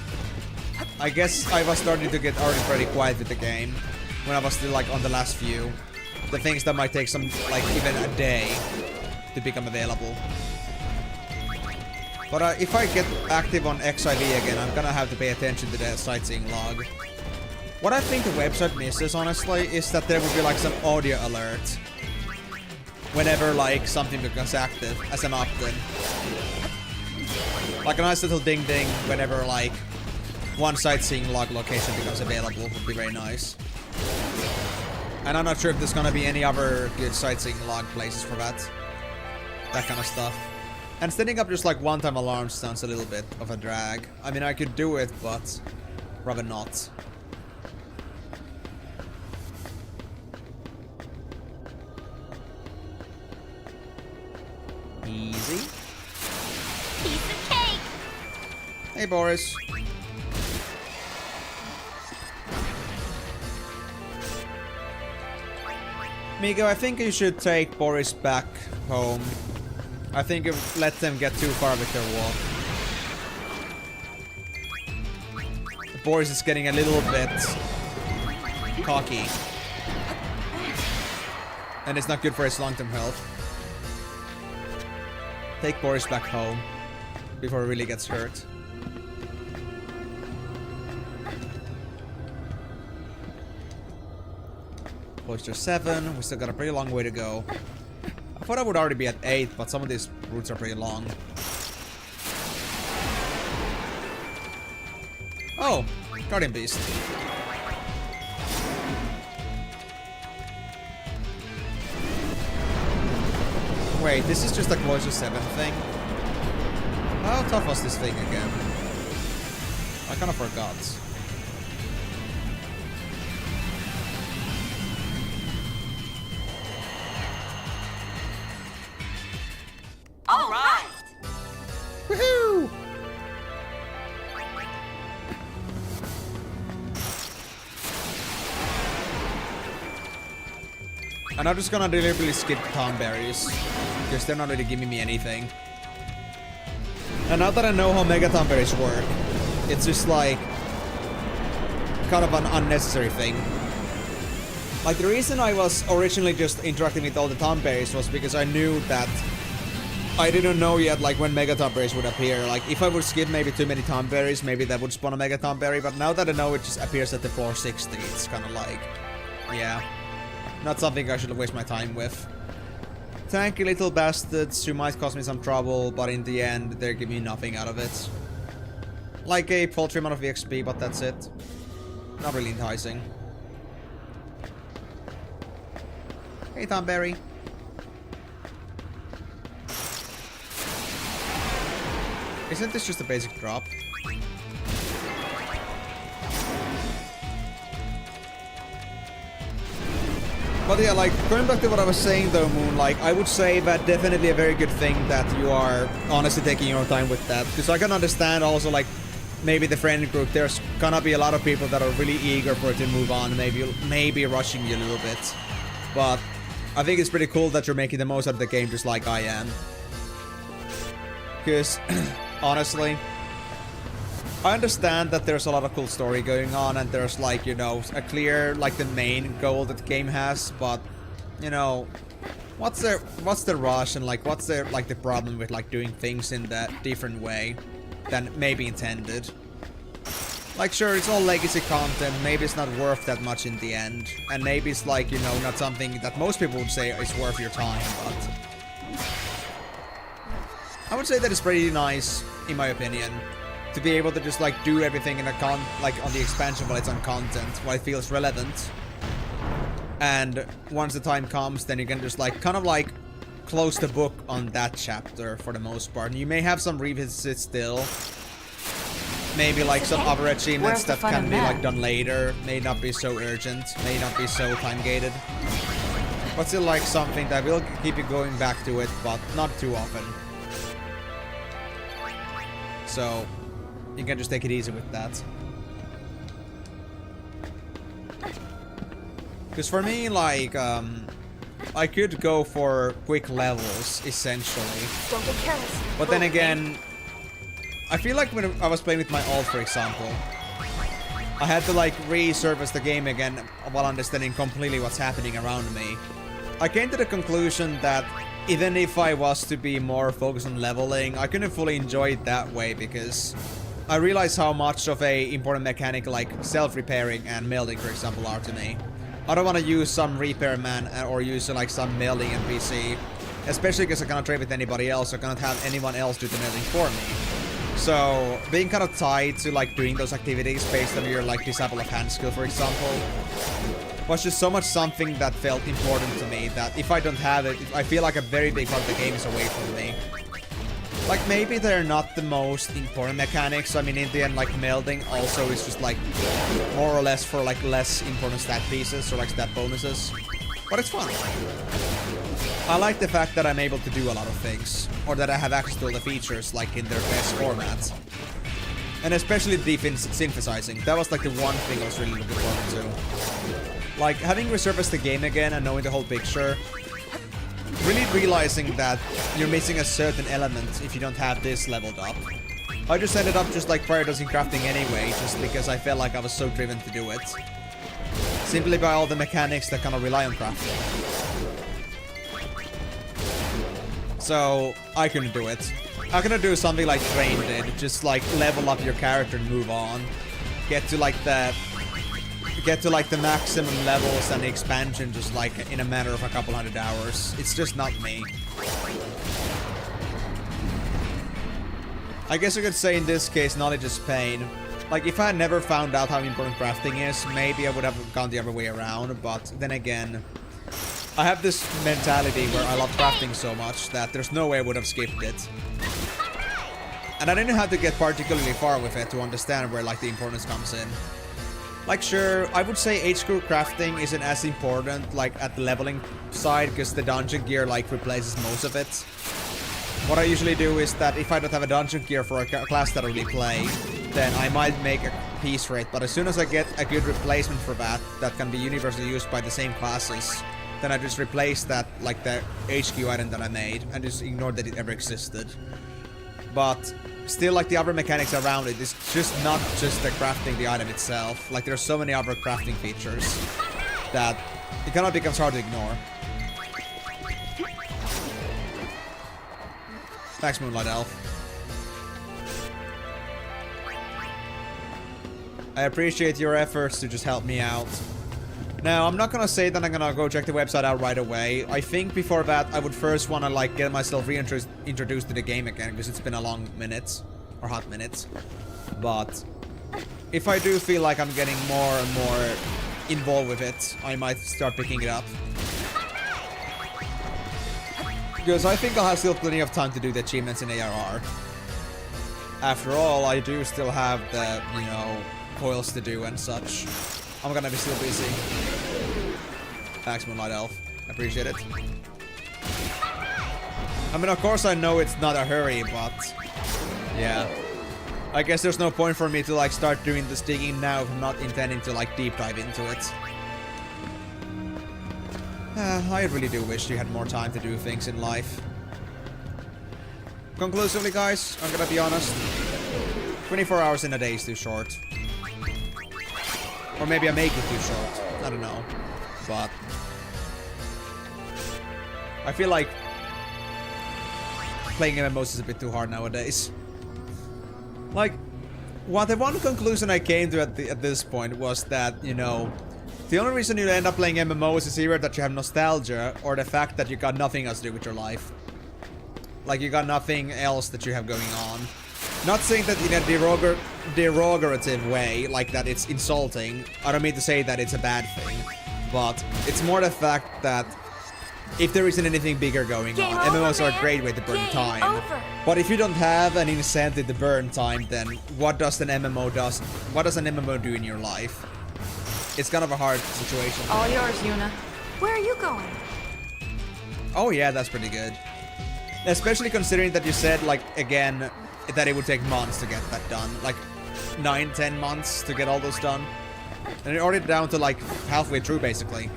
I guess I was starting to get already pretty quiet with the game when I was still like on the last few. The things that might take some, like, even a day to become available. But if I get active on XIV again, I'm gonna have to pay attention to the sightseeing log. What I think the website misses, honestly, is that there would be like some audio alert whenever like something becomes active as an opt-in. Like a nice little ding ding whenever like one sightseeing log location becomes available would be very nice. And I'm not sure if there's gonna be any other good sightseeing log places for that. That kind of stuff. And setting up just like one-time alarms sounds a little bit of a drag. I mean, I could do it, but rather not. Easy. Piece of cake! Hey, Boris. Migo, I think you should take Boris back home. I think you let them get too far with their walk. Boris is getting a little bit cocky. And it's not good for his long-term health. Take Boris back home before he really gets hurt. Cloister 7, we still got a pretty long way to go. I thought I would already be at 8, but some of these routes are pretty long. Oh, Guardian Beast. Wait, this is just a Cloister 7 thing? How tough was this thing again? I kind of forgot. All right! Woohoo! And I'm just gonna deliberately skip Tomberries, because they're not really giving me anything. And now that I know how Mega Tomberries work, it's just like kind of an unnecessary thing. Like the reason I was originally just interacting with all the Tomberries was because I knew that I didn't know yet like when Mega Tomberries would appear. Like if I would skip maybe too many Tomberries, maybe that would spawn a Mega Tomberry, but now that I know it just appears at the 460, it's kind of like, yeah, not something I should waste my time with. Tanky little bastards who might cause me some trouble, but in the end, they're giving me nothing out of it. Like a paltry amount of XP, but that's it. Not really enticing. Hey, Tomberry. Isn't this just a basic drop? But yeah, like, going back to what I was saying though, Moon, like, I would say that definitely a very good thing that you are honestly taking your time with that. Because I can understand also, like, maybe the friend group, there's gonna be a lot of people that are really eager for it to move on, maybe rushing you a little bit. But I think it's pretty cool that you're making the most out of the game just like I am. Because, honestly, I understand that there's a lot of cool story going on and there's like, you know, a clear, like the main goal that the game has, but, you know, what's the rush and like what's the, like the problem with like doing things in that different way than maybe intended? Like sure, it's all legacy content, maybe it's not worth that much in the end, and maybe it's like, you know, not something that most people would say is worth your time, but I would say that it's pretty nice, in my opinion, to be able to just like do everything in a like on the expansion while it's on content, while it feels relevant. And once the time comes, then you can just like kind of like close the book on that chapter for the most part. And you may have some revisits still. Maybe like some other achievements that can be like done later, may not be so urgent, may not be so time gated. But still like something that will keep you going back to it, but not too often. So you can just take it easy with that. Because for me, like, I could go for quick levels, essentially. Don't get careless. But then again, I feel like when I was playing with my alt, for example, I had to, like, resurface the game again while understanding completely what's happening around me. I came to the conclusion that even if I was to be more focused on leveling, I couldn't fully enjoy it that way because I realize how much of a important mechanic like self-repairing and melding, for example, are to me. I don't want to use some repairman or use like some melding NPC, especially because I cannot trade with anybody else. I cannot have anyone else do the melding for me. So being kind of tied to like doing those activities based on your like disciple of hand skill, for example, was just so much something that felt important to me that if I don't have it, I feel like a very big part of the game is away from me. Like, maybe they're not the most important mechanics. I mean, in the end, like, melding also is just, like, more or less for, like, less important stat pieces or, like, stat bonuses. But it's fun. I like the fact that I'm able to do a lot of things. Or that I have access to all the features, like, in their best format. And especially the synthesizing. That was, like, the one thing I was really looking forward to. Like, having resurfaced the game again and knowing the whole picture, really realizing that you're missing a certain element if you don't have this leveled up. I just ended up just like prioritizing crafting anyway, just because I felt like I was so driven to do it. Simply by all the mechanics that kind of rely on crafting. So, I couldn't do it. I couldn't do something like Train did, just like level up your character and move on. Get to like the maximum levels and the expansion just like in a matter of a couple hundred hours. It's just not me. I guess you could say in this case knowledge is pain. Like if I had never found out how important crafting is, maybe I would have gone the other way around, but then again, I have this mentality where I love crafting so much that there's no way I would have skipped it. And I didn't have to get particularly far with it to understand where like the importance comes in. Like, sure, I would say HQ crafting isn't as important, like, at the leveling side, because the dungeon gear, like, replaces most of it. What I usually do is that if I don't have a dungeon gear for a class that I really play, then I might make a piece for it, but as soon as I get a good replacement for that, that can be universally used by the same classes, then I just replace that, like, the HQ item that I made, and just ignore that it ever existed. But still, like, the other mechanics around it is just not just the crafting the item itself. Like, there's so many other crafting features that it kind of becomes hard to ignore. Thanks, Moonlight Elf. I appreciate your efforts to just help me out. Now, I'm not gonna say that I'm gonna go check the website out right away. I think before that, I would first wanna, like, get myself reintroduced to the game again, because it's been a long minute. Or hot minutes. But if I do feel like I'm getting more and more involved with it, I might start picking it up. Because I think I'll have still plenty of time to do the achievements in ARR. After all, I do still have the, you know, coils to do and such. I'm gonna be still busy. Thanks, Moonlight Elf. Appreciate it. I mean, of course I know it's not a hurry, but yeah. I guess there's no point for me to like start doing this digging now if I'm not intending to like deep dive into it. I really do wish you had more time to do things in life. Conclusively, guys, I'm gonna be honest. 24 hours in a day is too short. Or maybe I make it too short. I don't know. But I feel like playing MMOs is a bit too hard nowadays. Like, the one conclusion I came to at this point was that, you know, the only reason you end up playing MMOs is either that you have nostalgia or the fact that you got nothing else to do with your life. Like, you got nothing else that you have going on. Not saying that in a derogative way, like that it's insulting. I don't mean to say that it's a bad thing. But it's more the fact that if there isn't anything bigger going on, MMOs are a great way to burn time. But if you don't have an incentive to burn time, then what does an MMO do in your life? It's kind of a hard situation. All yours, Yuna. Where are you going? Oh yeah, that's pretty good. Especially considering that you said, like, again, that it would take months to get that done. Like, 9-10 months to get all those done. And you're already down to, like, halfway through, basically.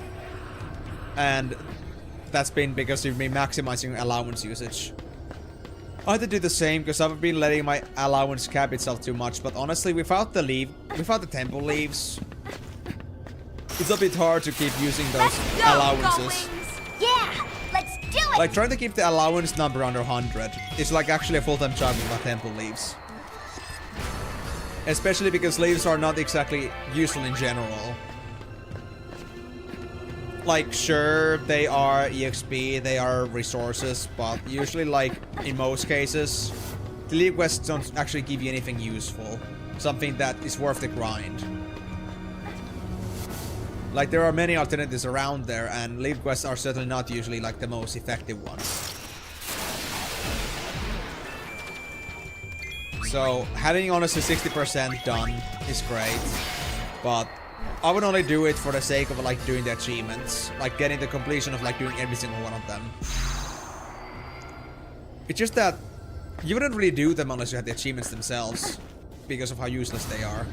And that's been because you've been maximizing allowance usage. I had to do the same because I've been letting my allowance cap itself too much, but honestly, without the temple leaves, it's a bit hard to keep using those allowances. Yeah, let's do it! Like, trying to keep the allowance number under 100 is like actually a full-time job without temple leaves. Especially because leaves are not exactly useful in general. Like, sure, they are EXP, they are resources, but usually, like, in most cases, the leave quests don't actually give you anything useful. Something that is worth the grind. Like, there are many alternatives around there, and leave quests are certainly not usually, like, the most effective ones. So, having honestly 60% done is great, but I would only do it for the sake of, like, doing the achievements. Like, getting the completion of, like, doing every single one of them. It's just that you wouldn't really do them unless you had the achievements themselves, because of how useless they are.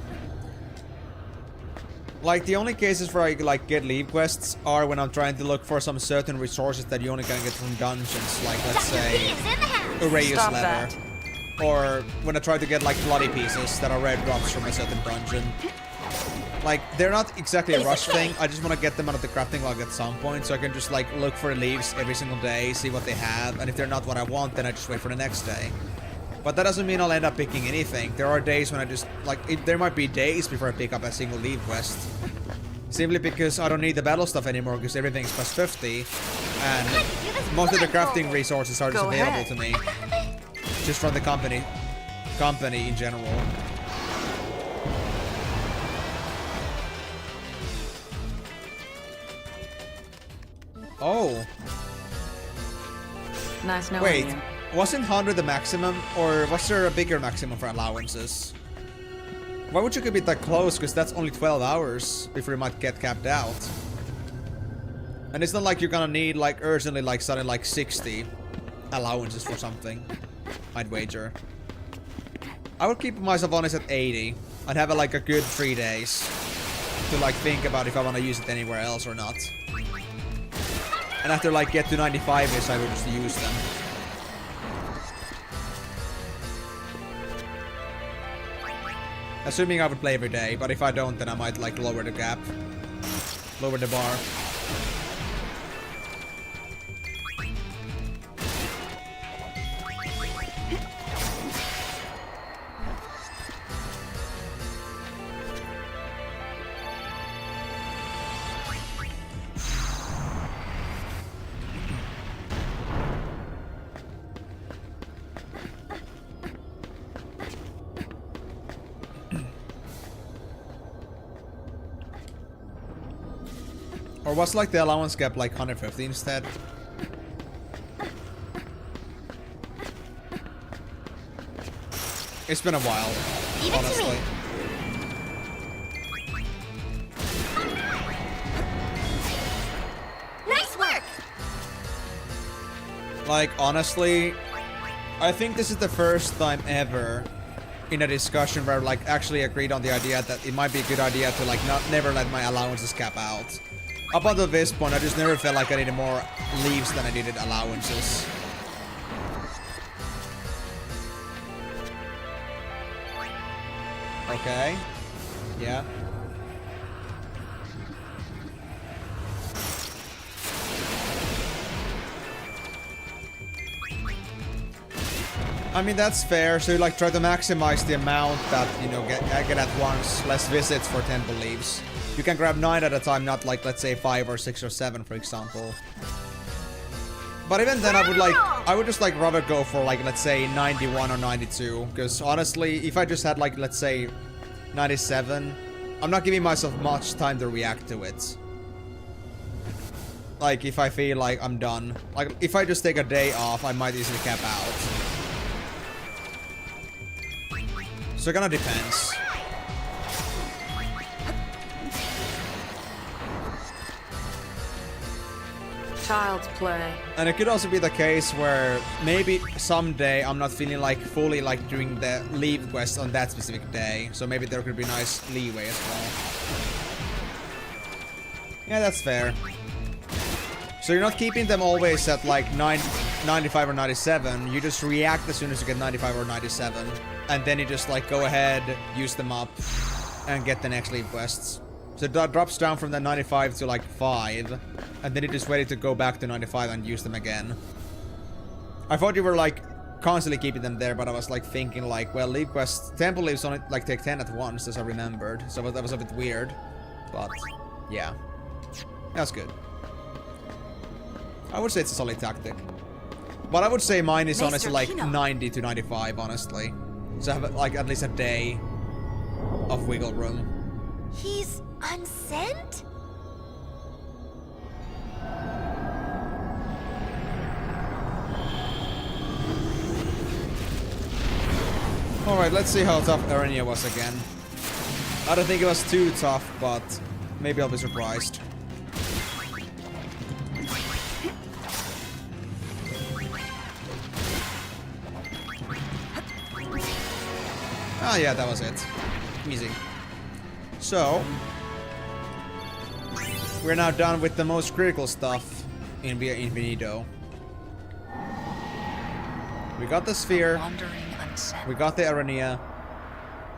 Like, the only cases where I, like, get leave quests are when I'm trying to look for some certain resources that you only can get from dungeons, like, let's say, Ureus Stop leather. that. Or when I try to get, like, bloody pieces that are red drops from a certain dungeon. Like, they're not exactly a rush thing, I just want to get them out of the crafting log at some point, so I can just, like, look for leaves every single day, see what they have, and if they're not what I want, then I just wait for the next day. But that doesn't mean I'll end up picking anything. There are days when I just, like, there might be days before I pick up a single leave quest. Simply because I don't need the battle stuff anymore, because everything's plus 50, and most of the crafting resources are just Go available ahead. to me. Just from the company in general. Oh, Nice knowing wait. you. Wasn't 100 the maximum, or was there a bigger maximum for allowances? Why would you keep it that close? Because that's only 12 hours before you might get capped out. And it's not like you're gonna need, like, urgently, like, suddenly, like, 60 allowances for something. I'd wager. I would keep myself honest at 80. I'd have, like, a good 3 days to, like, think about if I want to use it anywhere else or not. And after, like, get to 95-ish, I would just use them. Assuming I would play every day, but if I don't, then I might, like, lower the gap. Lower the bar. Or was, like, the allowance cap like 150 instead? It's been a while, honestly. Nice work! Like, honestly, I think this is the first time ever in a discussion where, like, actually agreed on the idea that it might be a good idea to, like, never let my allowances cap out. Up until this point, I just never felt like I needed more leaves than I needed allowances. Okay. Yeah. I mean, that's fair. So you, like, try to maximize the amount that, you know, get at once. Less visits for temple leaves. You can grab 9 at a time, not, like, let's say 5 or 6 or 7, for example. But even then, I would just, like, rather go for, like, let's say 91 or 92. Because honestly, if I just had, like, let's say 97, I'm not giving myself much time to react to it. Like, if I feel like I'm done. Like, if I just take a day off, I might easily cap out. So it kinda depends. Child's play. And it could also be the case where maybe someday I'm not feeling like fully like doing the leave quest on that specific day. So maybe there could be nice leeway as well. Yeah, that's fair. So you're not keeping them always at like 95 or 97. You just react as soon as you get 95 or 97. And then you just like go ahead, use them up, and get the next leave quests. So it drops down from the 95 to like 5, and then it is ready to go back to 95 and use them again. I thought you were like constantly keeping them there, but I was like thinking like, well, leave quests, temple leaves only like take 10 at once, as I remembered. So that was a bit weird, but yeah, that's good. I would say it's a solid tactic, but I would say mine is honestly like 90 to 95, honestly. So I have like at least a day of wiggle room. He's unsent? Alright, let's see how tough Arenia was again. I don't think it was too tough, but maybe I'll be surprised. Ah, yeah, that was it. Easy. So, we're now done with the most critical stuff in Via Infinito. We got the sphere. We got the Arenia,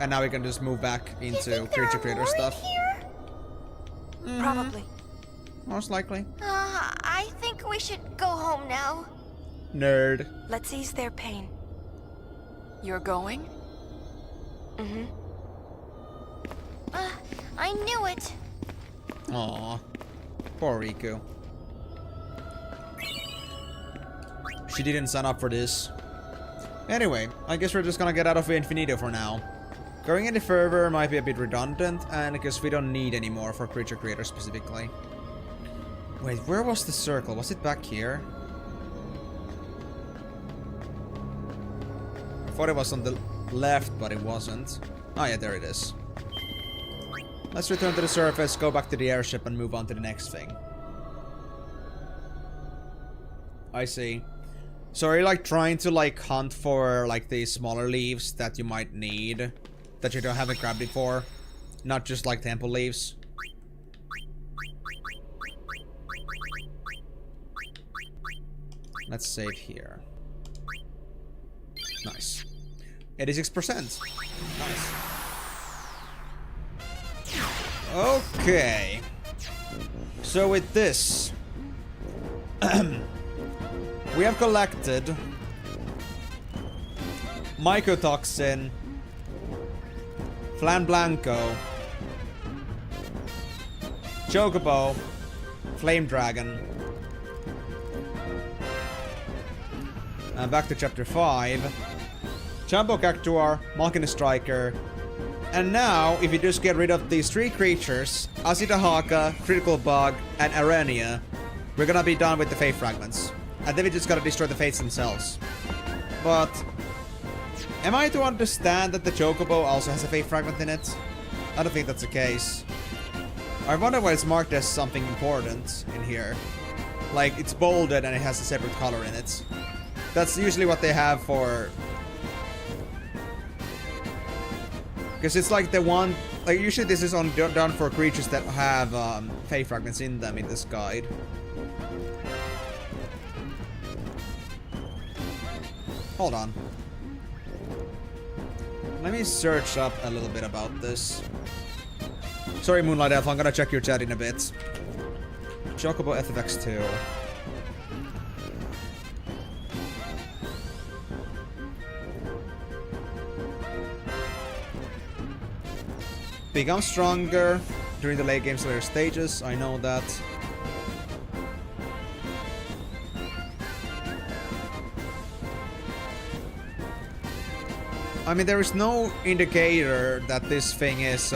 and now we can just move back into creature creator stuff. Probably. Most likely. I think we should go home now. Nerd. Let's ease their pain. You're going? Mm-hmm. I knew it. Aw. Poor Rikku. She didn't sign up for this. Anyway, I guess we're just gonna get out of Infinito for now. Going any further might be a bit redundant, and because we don't need any more for creature creator specifically. Wait, where was the circle? Was it back here? I thought it was on the left, but it wasn't. Oh yeah, there it is. Let's return to the surface, go back to the airship, and move on to the next thing. I see. So are you like trying to like hunt for like these smaller leaves that you might need that you haven't grabbed before? Not just like temple leaves? Let's save here. Nice. 86%. Nice. Okay. So with this, we have collected Mycotoxin, Flan Blanco, Chocobo, Flame Dragon. And back to chapter 5. Jumbo Cactuar, Machina Striker. And now, if you just get rid of these 3 creatures, Asitahaka, Critical Bug, and Arenia, we're gonna be done with the Fate Fragments. And then we just gotta destroy the Fates themselves. But am I to understand that the Chocobo also has a Fate Fragment in it? I don't think that's the case. I wonder why it's marked as something important in here. Like, it's bolded and it has a separate color in it. That's usually what they have for... Because it's like the one... Like, usually this is done for creatures that have Fate Fragments in them in this guide. Hold on. Let me search up a little bit about this. Sorry, Moonlight Elf, I'm gonna check your chat in a bit. Chocobo FFX2. Become stronger during the late game's later stages, I know that. I mean, there is no indicator that this thing is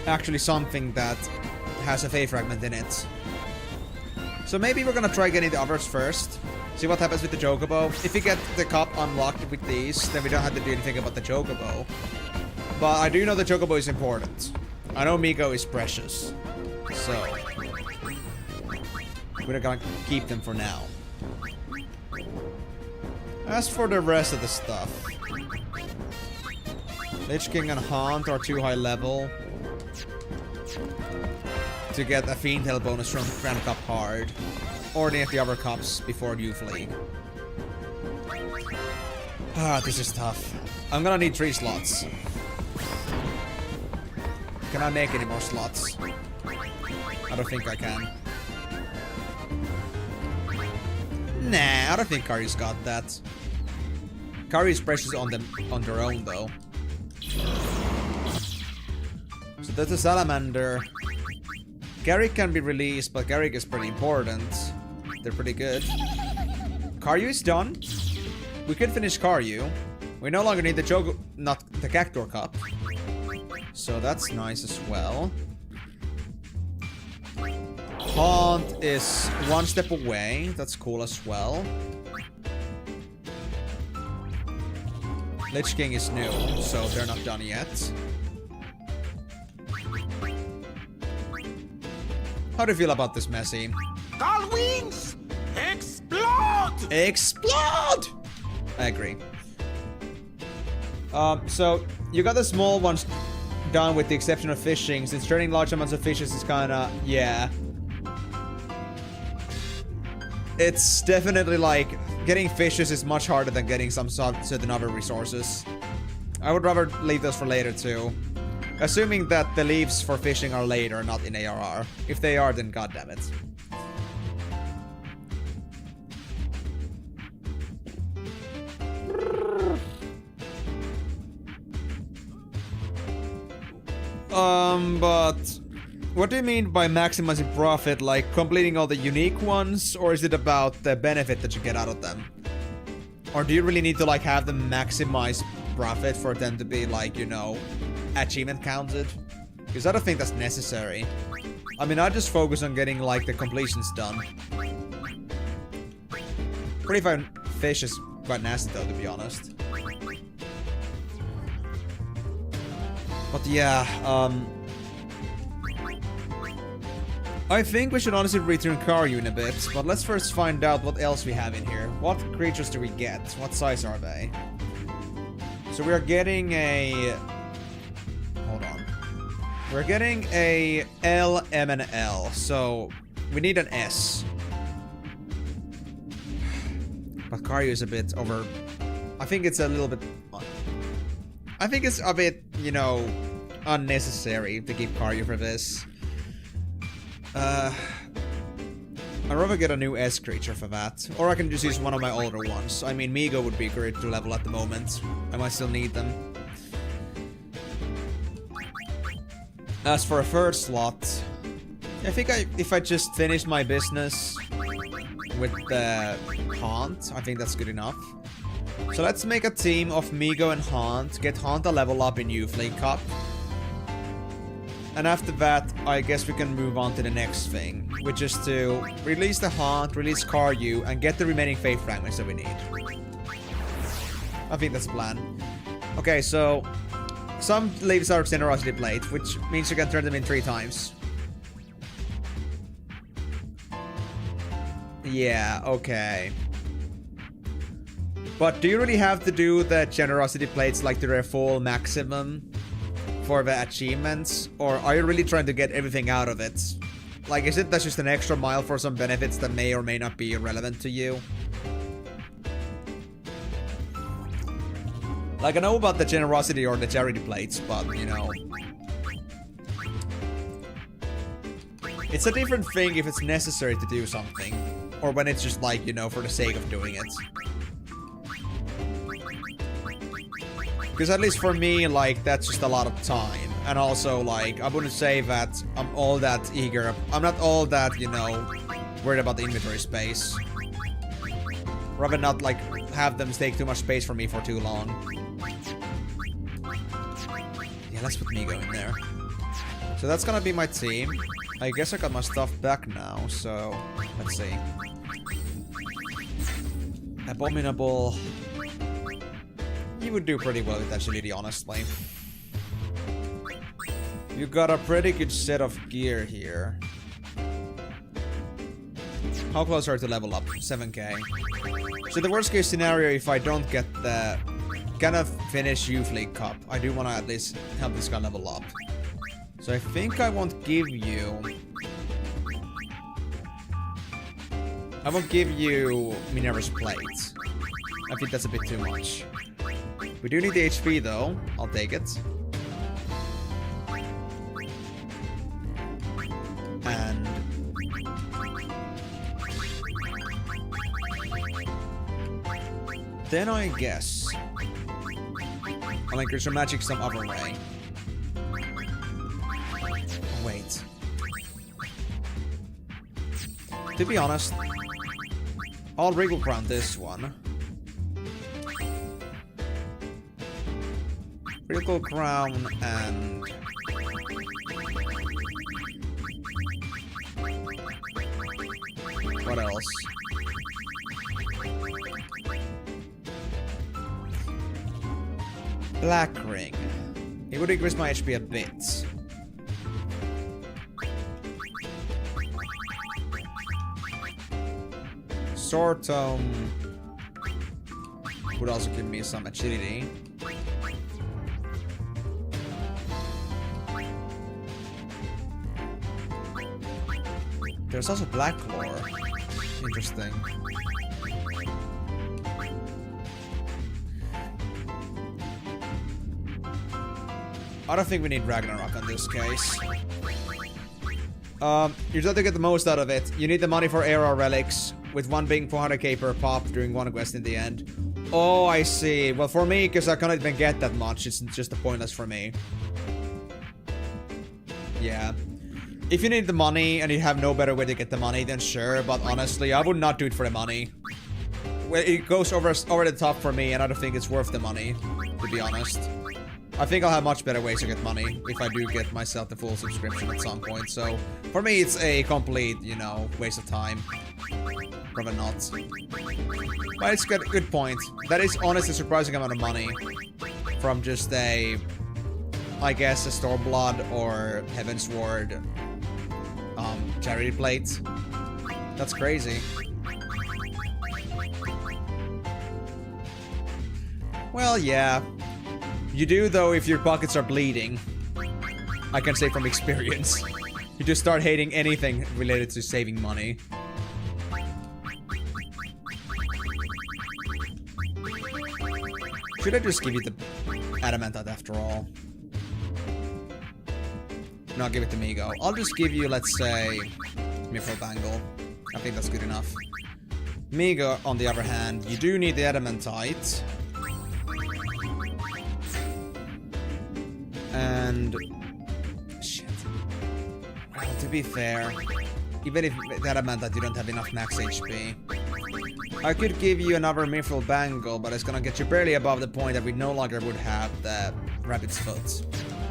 actually something that has a Fate Fragment in it. So maybe we're gonna try getting the others first. See what happens with the Chocobo. If we get the cup unlocked with these, then we don't have to do anything about the Chocobo. But I do know the Chocobo is important. I know Miko is precious. So we're gonna keep them for now. As for the rest of the stuff, Lich King and Haunt are too high level to get a Fiend Hell bonus from Grand Cup Hard, or any of the other cups before Youth League. Ah, this is tough. I'm gonna need 3 slots. Can I make any more slots? I don't think I can. Nah, I don't think Karyu's got that. Karyu's precious on their own though. So that's a salamander. Garrick can be released, but Garrick is pretty important. They're pretty good. Karyu is done. We could finish Karyu. We no longer need the Cactuar Cup. So that's nice as well. Haunt is one step away. That's cool as well. Lich King is new, so they're not done yet. How do you feel about this, Messi? All wings! Explode! Explode! I agree. So you got the small ones done with the exception of fishing, since turning large amounts of fishes is kinda, yeah. It's definitely like, getting fishes is much harder than getting some certain other resources. I would rather leave those for later too. Assuming that the leaves for fishing are later, not in ARR. If they are, then goddammit. But what do you mean by maximizing profit? Like completing all the unique ones, or is it about the benefit that you get out of them? Or do you really need to like have them maximize profit for them to be like, you know, achievement counted? Because I don't think that's necessary. I mean, I just focus on getting like the completions done. Pretty fine fish is quite nasty though, to be honest. But yeah, I think we should honestly return Karyu in a bit, but let's first find out what else we have in here. What creatures do we get? What size are they? So we are getting a... Hold on. We're getting a L, M, and L, so we need an S. But Karyu is a bit over... I think it's a little bit... I think it's a bit, you know, unnecessary to keep Karyu for this. I'd rather get a new S creature for that. Or I can just use one of my older ones. I mean, Migo would be great to level at the moment. I might still need them. As for a third slot, I think if I just finish my business with the Haunt, I think that's good enough. So let's make a team of Migo and Haunt, get Haunt a level up in Youthling Cup. And after that, I guess we can move on to the next thing, which is to release the Haunt, release Karyu, and get the remaining Faith Fragments that we need. I think that's the plan. Okay, so some leaves are Generosity Plate, which means you can turn them in 3 times. Yeah, okay. But do you really have to do the Generosity Plates like to their full maximum for the achievements? Or are you really trying to get everything out of it? Like, is it that's just an extra mile for some benefits that may or may not be relevant to you? Like, I know about the Generosity or the Charity Plates, but, you know... It's a different thing if it's necessary to do something. Or when it's just like, you know, for the sake of doing it. Because at least for me, like, that's just a lot of time. And also, like, I wouldn't say that I'm all that eager. I'm not all that, you know, worried about the inventory space. Rather not, like, have them take too much space for me for too long. Yeah, let's put Migo in there. So that's gonna be my team. I guess I got my stuff back now, so let's see. Abominable. You would do pretty well with Agility, honestly. You got a pretty good set of gear here. How close are you to level up? 7k. So the worst case scenario, if I don't get the kind of finish Youth League Cup, I do want to at least help this guy level up. So I think I won't give you... I won't give you Minerva's Plate. I think that's a bit too much. We do need the HP though. I'll take it. And... Then I guess I'll increase your magic some other way. Wait. To be honest, I'll Rikku crown this one. Rikku crown and what else? Black ring. It would increase my HP a bit. Sword tome would also give me some agility. There's also black lore. Interesting. I don't think we need Ragnarok in this case. You have to get the most out of it. You need the money for era relics, with one being 400k per pop during one quest in the end. Oh, I see. Well, for me, because I can't even get that much, it's just pointless for me. Yeah. If you need the money and you have no better way to get the money, then sure, but honestly, I would not do it for the money. Well, it goes over the top for me, and I don't think it's worth the money, to be honest. I think I'll have much better ways to get money if I do get myself the full subscription at some point, so for me it's a complete, you know, waste of time. Probably not. But it's a good point. That is honestly a surprising amount of money from just a, I guess, a Stormblood or Heavensward charity plate. That's crazy. Well, yeah. You do, though, if your pockets are bleeding. I can say from experience. You just start hating anything related to saving money. Should I just give you the Adamantite after all? No, I'll give it to Migo. I'll just give you, let's say, Mithril Bangle. I think that's good enough. Migo, on the other hand, you do need the Adamantite. And shit. Well, to be fair, even if that meant that you don't have enough max HP, I could give you another Mithril Bangle, but it's gonna get you barely above the point that we no longer would have the Rabbit's Foot.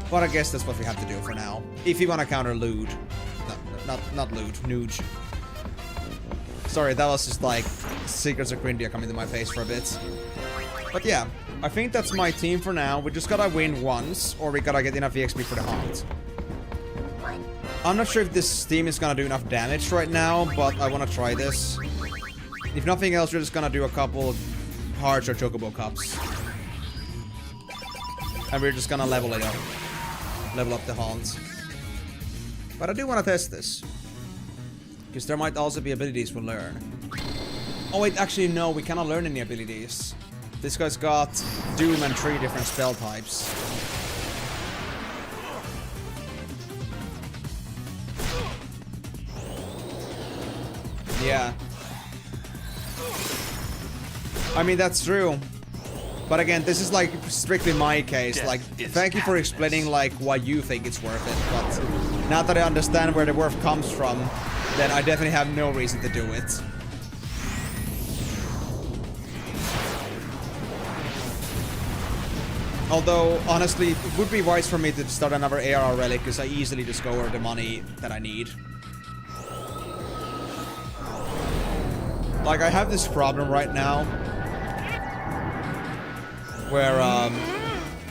But I guess that's what we have to do for now. If you want to counter Lude. No, not Lude, Nuge. Sorry, that was just like Secrets of Grindia coming to my face for a bit. But yeah. I think that's my team for now. We just gotta win once, or we gotta get enough EXP for the hunt. I'm not sure if this team is gonna do enough damage right now, but I wanna try this. If nothing else, we're just gonna do a couple hearts or chocobo cups. And we're just gonna level it up. Level up the hunt. But I do wanna test this. Because there might also be abilities we'll learn. Oh wait, actually no, we cannot learn any abilities. This guy's got Doom and 3 different spell types. Yeah. I mean, that's true. But again, this is like strictly my case. Like, thank you for explaining like why you think it's worth it. But now that I understand where the worth comes from, then I definitely have no reason to do it. Although, honestly, it would be wise for me to start another ARR relic, because I easily just go over the money that I need. Like, I have this problem right now, where,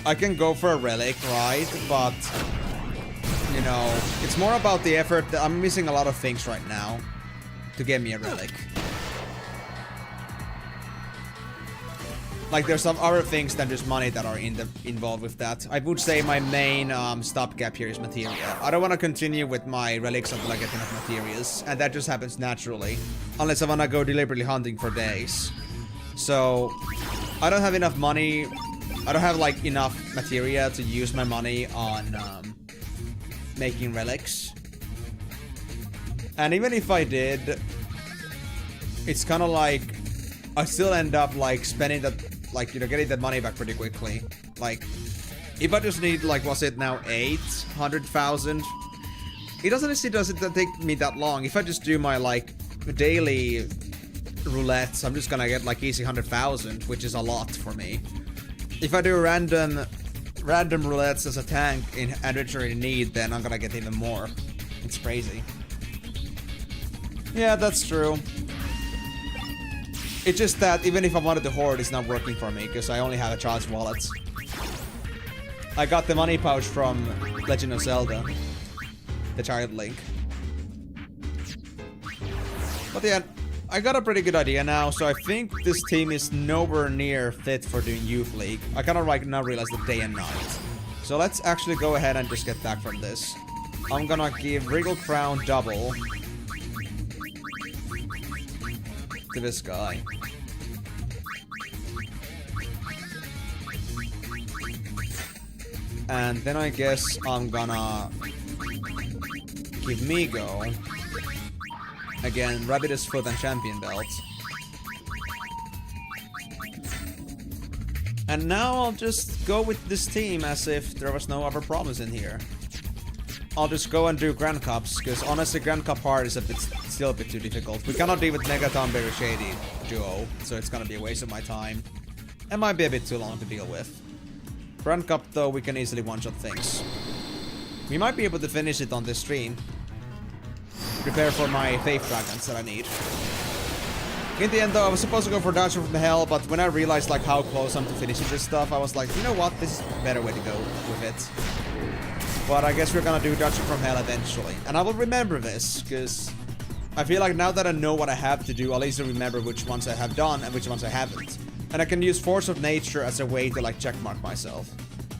I can go for a relic, right? But, you know, it's more about the effort. I'm missing a lot of things right now to get me a relic. Like, there's some other things than just money that are involved with that. I would say my main stopgap here is materia. I don't want to continue with my relics until I get enough materials, and that just happens naturally. Unless I want to go deliberately hunting for days. So, I don't have enough money. I don't have, like, enough materia to use my money on making relics. And even if I did, it's kind of like I still end up like spending that, like, you know, getting that money back pretty quickly. Like, if I just need, like, was it now 800,000? It doesn't take me that long. If I just do my, like, daily roulettes, I'm just gonna get, like, easy 100,000, which is a lot for me. If I do random roulettes as a tank in adventure in need, then I'm gonna get even more. It's crazy. Yeah, that's true. It's just that even if I wanted to hoard, it's not working for me, because I only have a child's wallet. I got the money pouch from Legend of Zelda. The Child Link. But yeah, I got a pretty good idea now, so I think this team is nowhere near fit for doing Youth League. I kind of right now realize the day and night. So let's actually go ahead and just get back from this. I'm gonna give Regal Crown double to this guy. And then I guess I'm gonna give Migo again Rabbitus Foot and Champion Belt. And now I'll just go with this team as if there was no other problems in here. I'll just go and do Grand Cups, because honestly Grand Cup hard is still a bit too difficult. We cannot deal with Megaton Berry Shady duo, so it's gonna be a waste of my time. It might be a bit too long to deal with. Grand Cup though, we can easily one-shot things. We might be able to finish it on this stream. Prepare for my Faith Dragons that I need. In the end though, I was supposed to go for Dungeon from Hell, but when I realized like how close I'm to finishing this stuff, I was like, you know what, this is a better way to go with it. But I guess we're gonna do Dungeon from Hell eventually. And I will remember this, because I feel like now that I know what I have to do, I'll easily remember which ones I have done and which ones I haven't. And I can use Force of Nature as a way to like checkmark myself.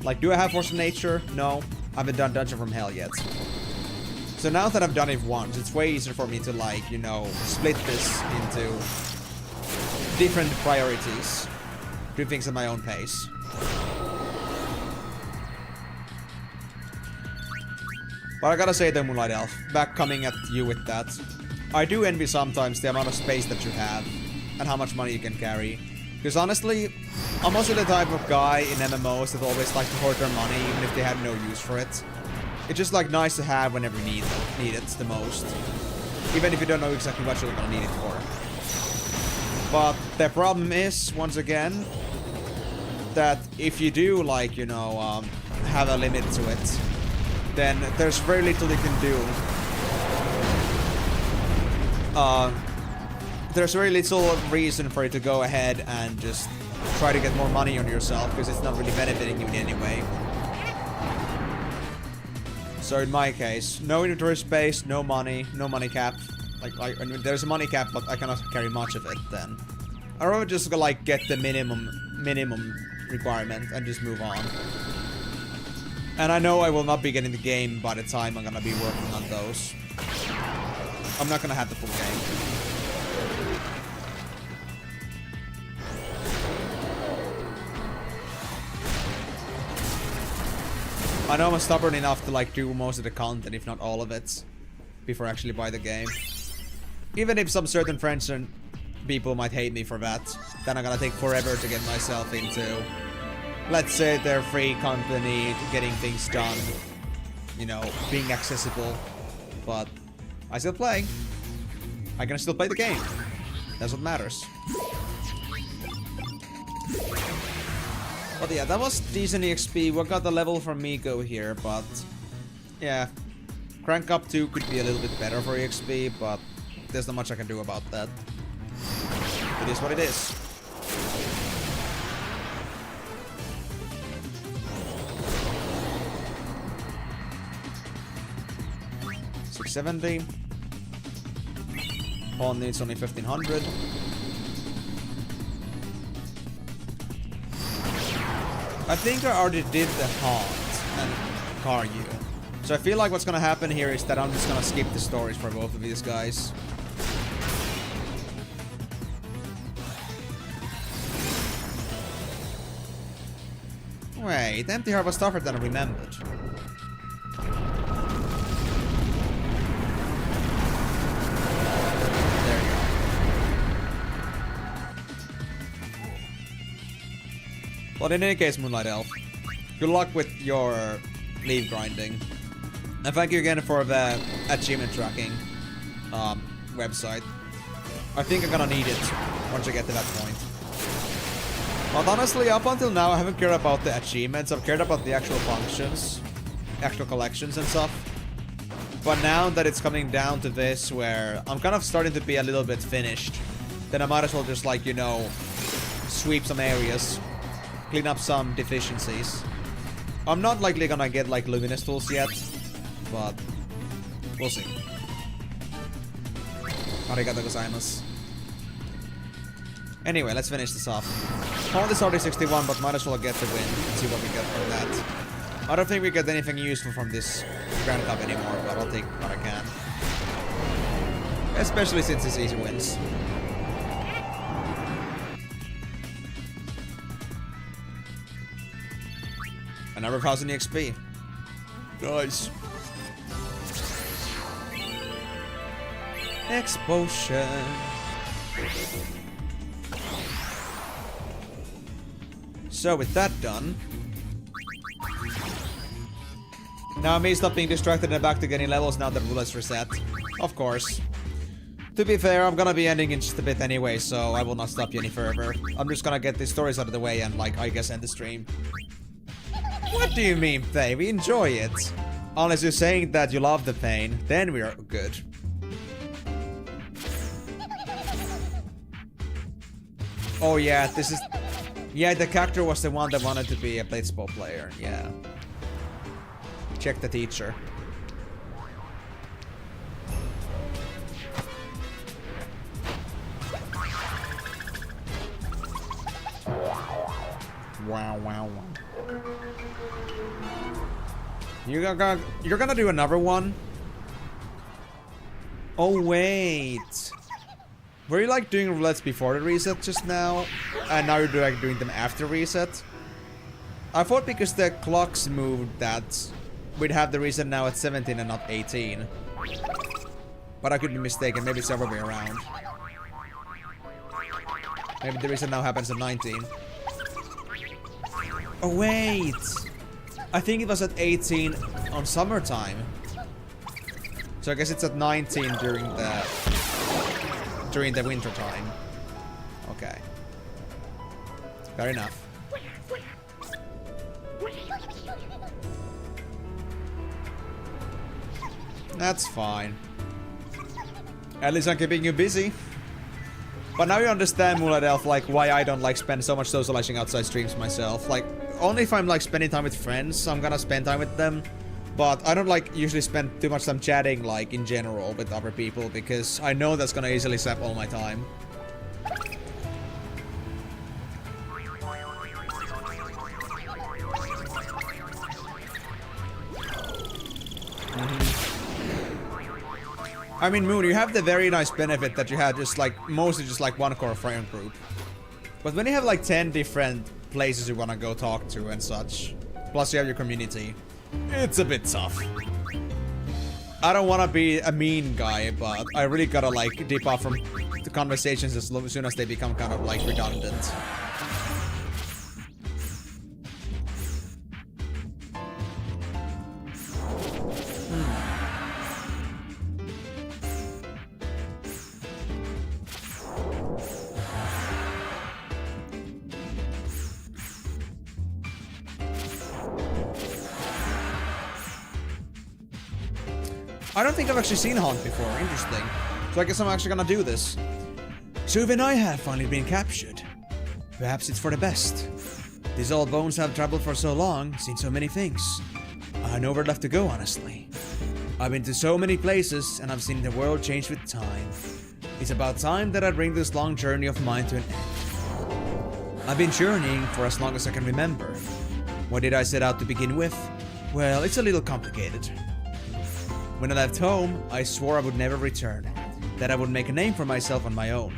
Like, do I have Force of Nature? No, I haven't done Dungeon from Hell yet. So now that I've done it once, it's way easier for me to like, you know, split this into different priorities. Do things at my own pace. But I gotta say though, Moonlight Elf, back coming at you with that. I do envy sometimes the amount of space that you have and how much money you can carry. Because honestly, I'm also the type of guy in MMOs that always like to hoard their money even if they have no use for it. It's just like nice to have whenever you need it the most. Even if you don't know exactly what you're gonna need it for. But the problem is, once again, that if you do like, you know, have a limit to it, then there's very little you can do. There's very little reason for you to go ahead and just try to get more money on yourself, because it's not really benefiting you in any way. So in my case, no inventory space, no money cap. Like I mean, there's a money cap, but I cannot carry much of it then. I'd rather just like get the minimum requirement and just move on. And I know I will not be getting the game by the time I'm gonna be working on those. I'm not gonna have the full game. I know I'm stubborn enough to like do most of the content, if not all of it, before I actually buy the game. Even if some certain friends and people might hate me for that, then I'm gonna take forever to get myself into, let's say, their free company, getting things done, you know, being accessible. But I still play. I can still play the game. That's what matters. But yeah, that was decent EXP. We got the level from Migo here, but yeah, Crank Up 2 could be a little bit better for EXP, but there's not much I can do about that. It is what it is. $670. Pawn needs only 1500. I think I already did the Haunt and Karyu. So I feel like what's gonna happen here is that I'm just gonna skip the stories for both of these guys. Wait, Empty Heart was tougher than I remembered. There you go. But in any case, Moonlight Elf, good luck with your leaf grinding. And thank you again for the achievement tracking website. I think I'm gonna need it once I get to that point. But honestly, up until now, I haven't cared about the achievements. I've cared about the actual functions, actual collections and stuff. But now that it's coming down to this, where I'm kind of starting to be a little bit finished, then I might as well just, like, you know, sweep some areas, clean up some deficiencies. I'm not likely gonna get, like, luminous tools yet, but we'll see. Arigato gozaimasu. Anyway, let's finish this off. Found this RD61, but might as well get the win and see what we get from that. I don't think we get anything useful from this Grand Cup anymore, but I'll take what I can. Especially since it's easy wins. Another 1000 XP. Nice. Explosion. So with that done, now I may stop being distracted and back to getting levels now that roulette's reset. Of course. To be fair, I'm gonna be ending in just a bit anyway, so I will not stop you any further. I'm just gonna get these stories out of the way and, like, I guess end the stream. What do you mean, Faye? We enjoy it. Unless you're saying that you love the pain, then we are good. Oh yeah, this is... Yeah, the character was the one that wanted to be a Blitzball player, yeah. Check the teacher. Wow, wow, wow. You're gonna do another one? Oh, wait. Were you like doing roulettes before the reset just now? And now you're like doing them after reset? I thought because the clocks moved that we'd have the reset now at 17 and not 18. But I could be mistaken, maybe it's the other way around. Maybe the reset now happens at 19. Oh wait! I think it was at 18 on summertime. So I guess it's at 19 during the winter time. Okay. Fair enough. That's fine. At least I'm keeping you busy. But now you understand, Moonlight Elf, like, why I don't, like, spend so much socializing outside streams myself. Like, only if I'm, like, spending time with friends, I'm gonna spend time with them. But I don't, like, usually spend too much time chatting, like, in general with other people, because I know that's gonna easily sap all my time. I mean, Moon, you have the very nice benefit that you have just, like, mostly just, like, one core friend group. But when you have, like, 10 different places you wanna go talk to and such, plus you have your community, it's a bit tough. I don't wanna be a mean guy, but I really gotta, like, dip off from the conversations as soon as they become kind of, like, redundant. I don't think I've actually seen Haunt before. Interesting. So I guess I'm actually gonna do this. So even I have finally been captured. Perhaps it's for the best. These old bones have traveled for so long, seen so many things. I have nowhere left to go, honestly. I've been to so many places, and I've seen the world change with time. It's about time that I bring this long journey of mine to an end. I've been journeying for as long as I can remember. What did I set out to begin with? Well, it's a little complicated. When I left home, I swore I would never return, that I would make a name for myself on my own.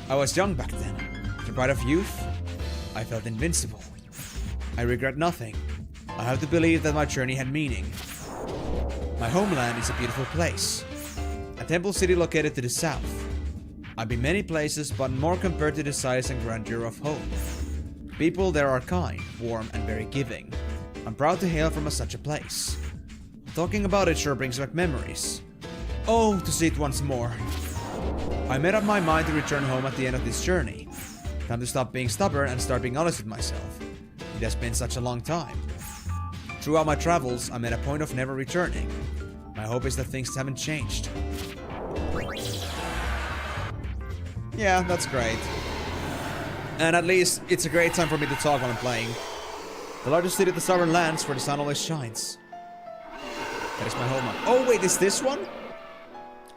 I was young back then. The pride of youth, I felt invincible. I regret nothing. I have to believe that my journey had meaning. My homeland is a beautiful place. A temple city located to the south. I've been many places, but more compared to the size and grandeur of home. People there are kind, warm, and very giving. I'm proud to hail from such a place. Talking about it sure brings back memories. Oh, to see it once more. I made up my mind to return home at the end of this journey. Time to stop being stubborn and start being honest with myself. It has been such a long time. Throughout my travels, I made a point of never returning. My hope is that things haven't changed. Yeah, that's great. And at least, it's a great time for me to talk when I'm playing. The largest city of the southern lands where the sun always shines. That is my home. Oh wait, is this one?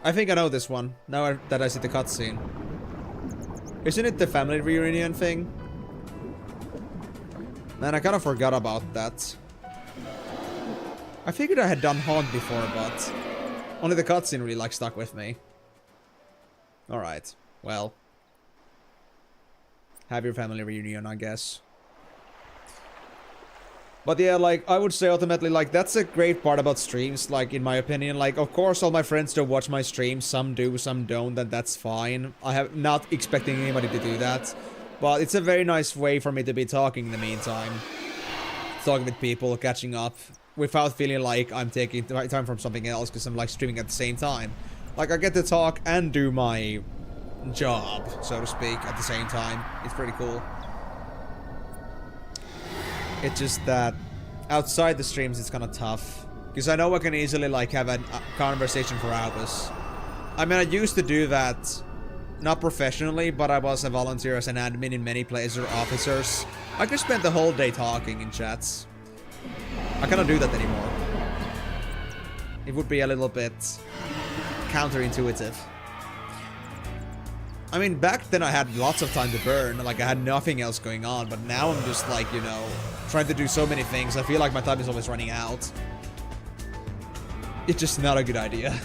I think I know this one, now that I see the cutscene. Isn't it the family reunion thing? Man, I kind of forgot about that. I figured I had done Haunt before, but only the cutscene really like stuck with me. Alright, well. Have your family reunion, I guess. But yeah, like, I would say ultimately, like, that's a great part about streams, like, in my opinion. Like, of course, all my friends don't watch my streams. Some do, some don't, and that's fine. I have not expecting anybody to do that. But it's a very nice way for me to be talking in the meantime. Talking with people, catching up, without feeling like I'm taking time from something else, because I'm, like, streaming at the same time. Like, I get to talk and do my job, so to speak, at the same time. It's pretty cool. It's just that outside the streams it's kind of tough. Because I know I can easily like have a conversation for hours. I mean, I used to do that, not professionally, but I was a volunteer as an admin in many places or officers. I could spend the whole day talking in chats. I cannot do that anymore. It would be a little bit counterintuitive. I mean, back then I had lots of time to burn, like I had nothing else going on, but now I'm just like, you know, trying to do so many things. I feel like my time is always running out. It's just not a good idea.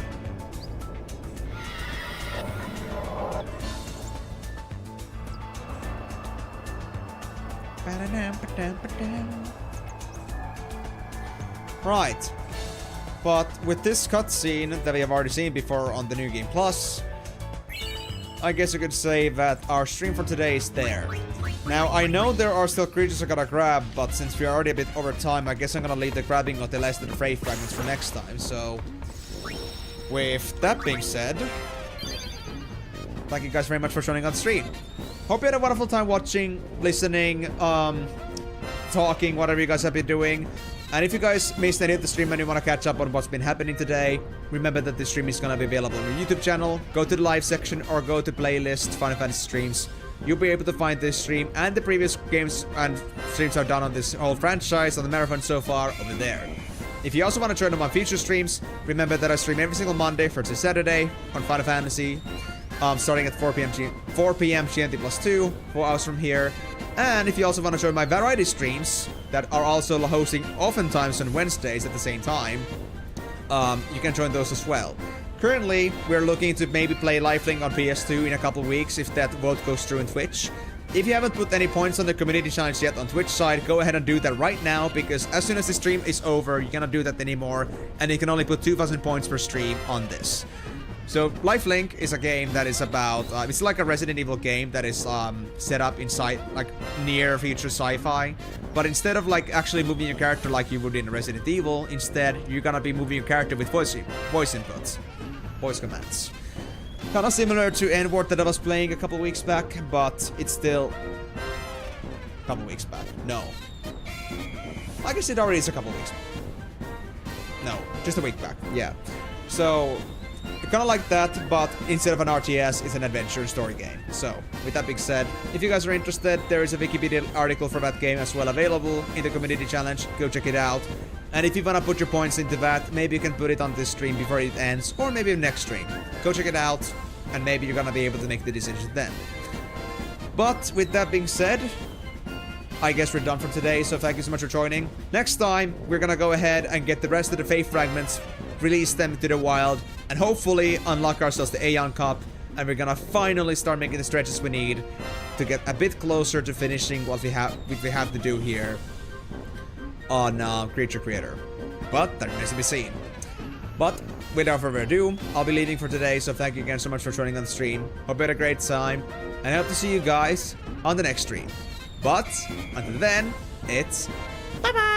Right. But with this cutscene that we have already seen before on the New Game Plus, I guess you could say that our stream for today is there. Now, I know there are still creatures I gotta grab, but since we're already a bit over time, I guess I'm gonna leave the grabbing of the last of the Fray fragments for next time, so... With that being said... Thank you guys very much for joining on the stream. Hope you had a wonderful time watching, listening, talking, whatever you guys have been doing. And if you guys missed any of the stream and you want to catch up on what's been happening today, remember that this stream is going to be available on your YouTube channel. Go to the live section or go to playlist Final Fantasy streams. You'll be able to find this stream and the previous games and streams I've done on this whole franchise, on the marathon so far, over there. If you also want to join them on future streams, remember that I stream every single Monday, Thursday, Saturday on Final Fantasy, starting at 4 p.m. GMT plus 2, 4 hours from here. And if you also want to join my variety streams that are also hosting oftentimes on Wednesdays at the same time, you can join those as well. Currently, we're looking to maybe play Lifelink on PS2 in a couple of weeks if that vote goes through in Twitch. If you haven't put any points on the community challenge yet on Twitch side, go ahead and do that right now, because as soon as the stream is over, you cannot do that anymore, and you can only put 2,000 points per stream on this. So, Lifelink is a game that is about, it's like a Resident Evil game that is set up inside, like, near future sci-fi. But instead of, like, actually moving your character like you would in Resident Evil, instead, you're gonna be moving your character with voice inputs. Voice commands. Kinda similar to N-Word that I was playing a couple weeks back, but it's still... a couple weeks back. No. I guess it already is a couple weeks back. No, just a week back. Yeah. So... kind of like that, but instead of an RTS, it's an adventure story game. So, with that being said, if you guys are interested, there is a Wikipedia article for that game as well available in the community challenge. Go check it out. And if you want to put your points into that, maybe you can put it on this stream before it ends, or maybe next stream. Go check it out, and maybe you're gonna be able to make the decision then. But, with that being said, I guess we're done for today, so thank you so much for joining. Next time, we're gonna go ahead and get the rest of the Faith Fragments, release them to the wild, and hopefully unlock ourselves the Aeon Cup, and we're gonna finally start making the stretches we need to get a bit closer to finishing what we have to do here on Creature Creator. But that remains to be seen. But without further ado, I'll be leaving for today, so thank you again so much for joining on the stream. Hope you had a great time, and I hope to see you guys on the next stream. But until then, it's bye-bye!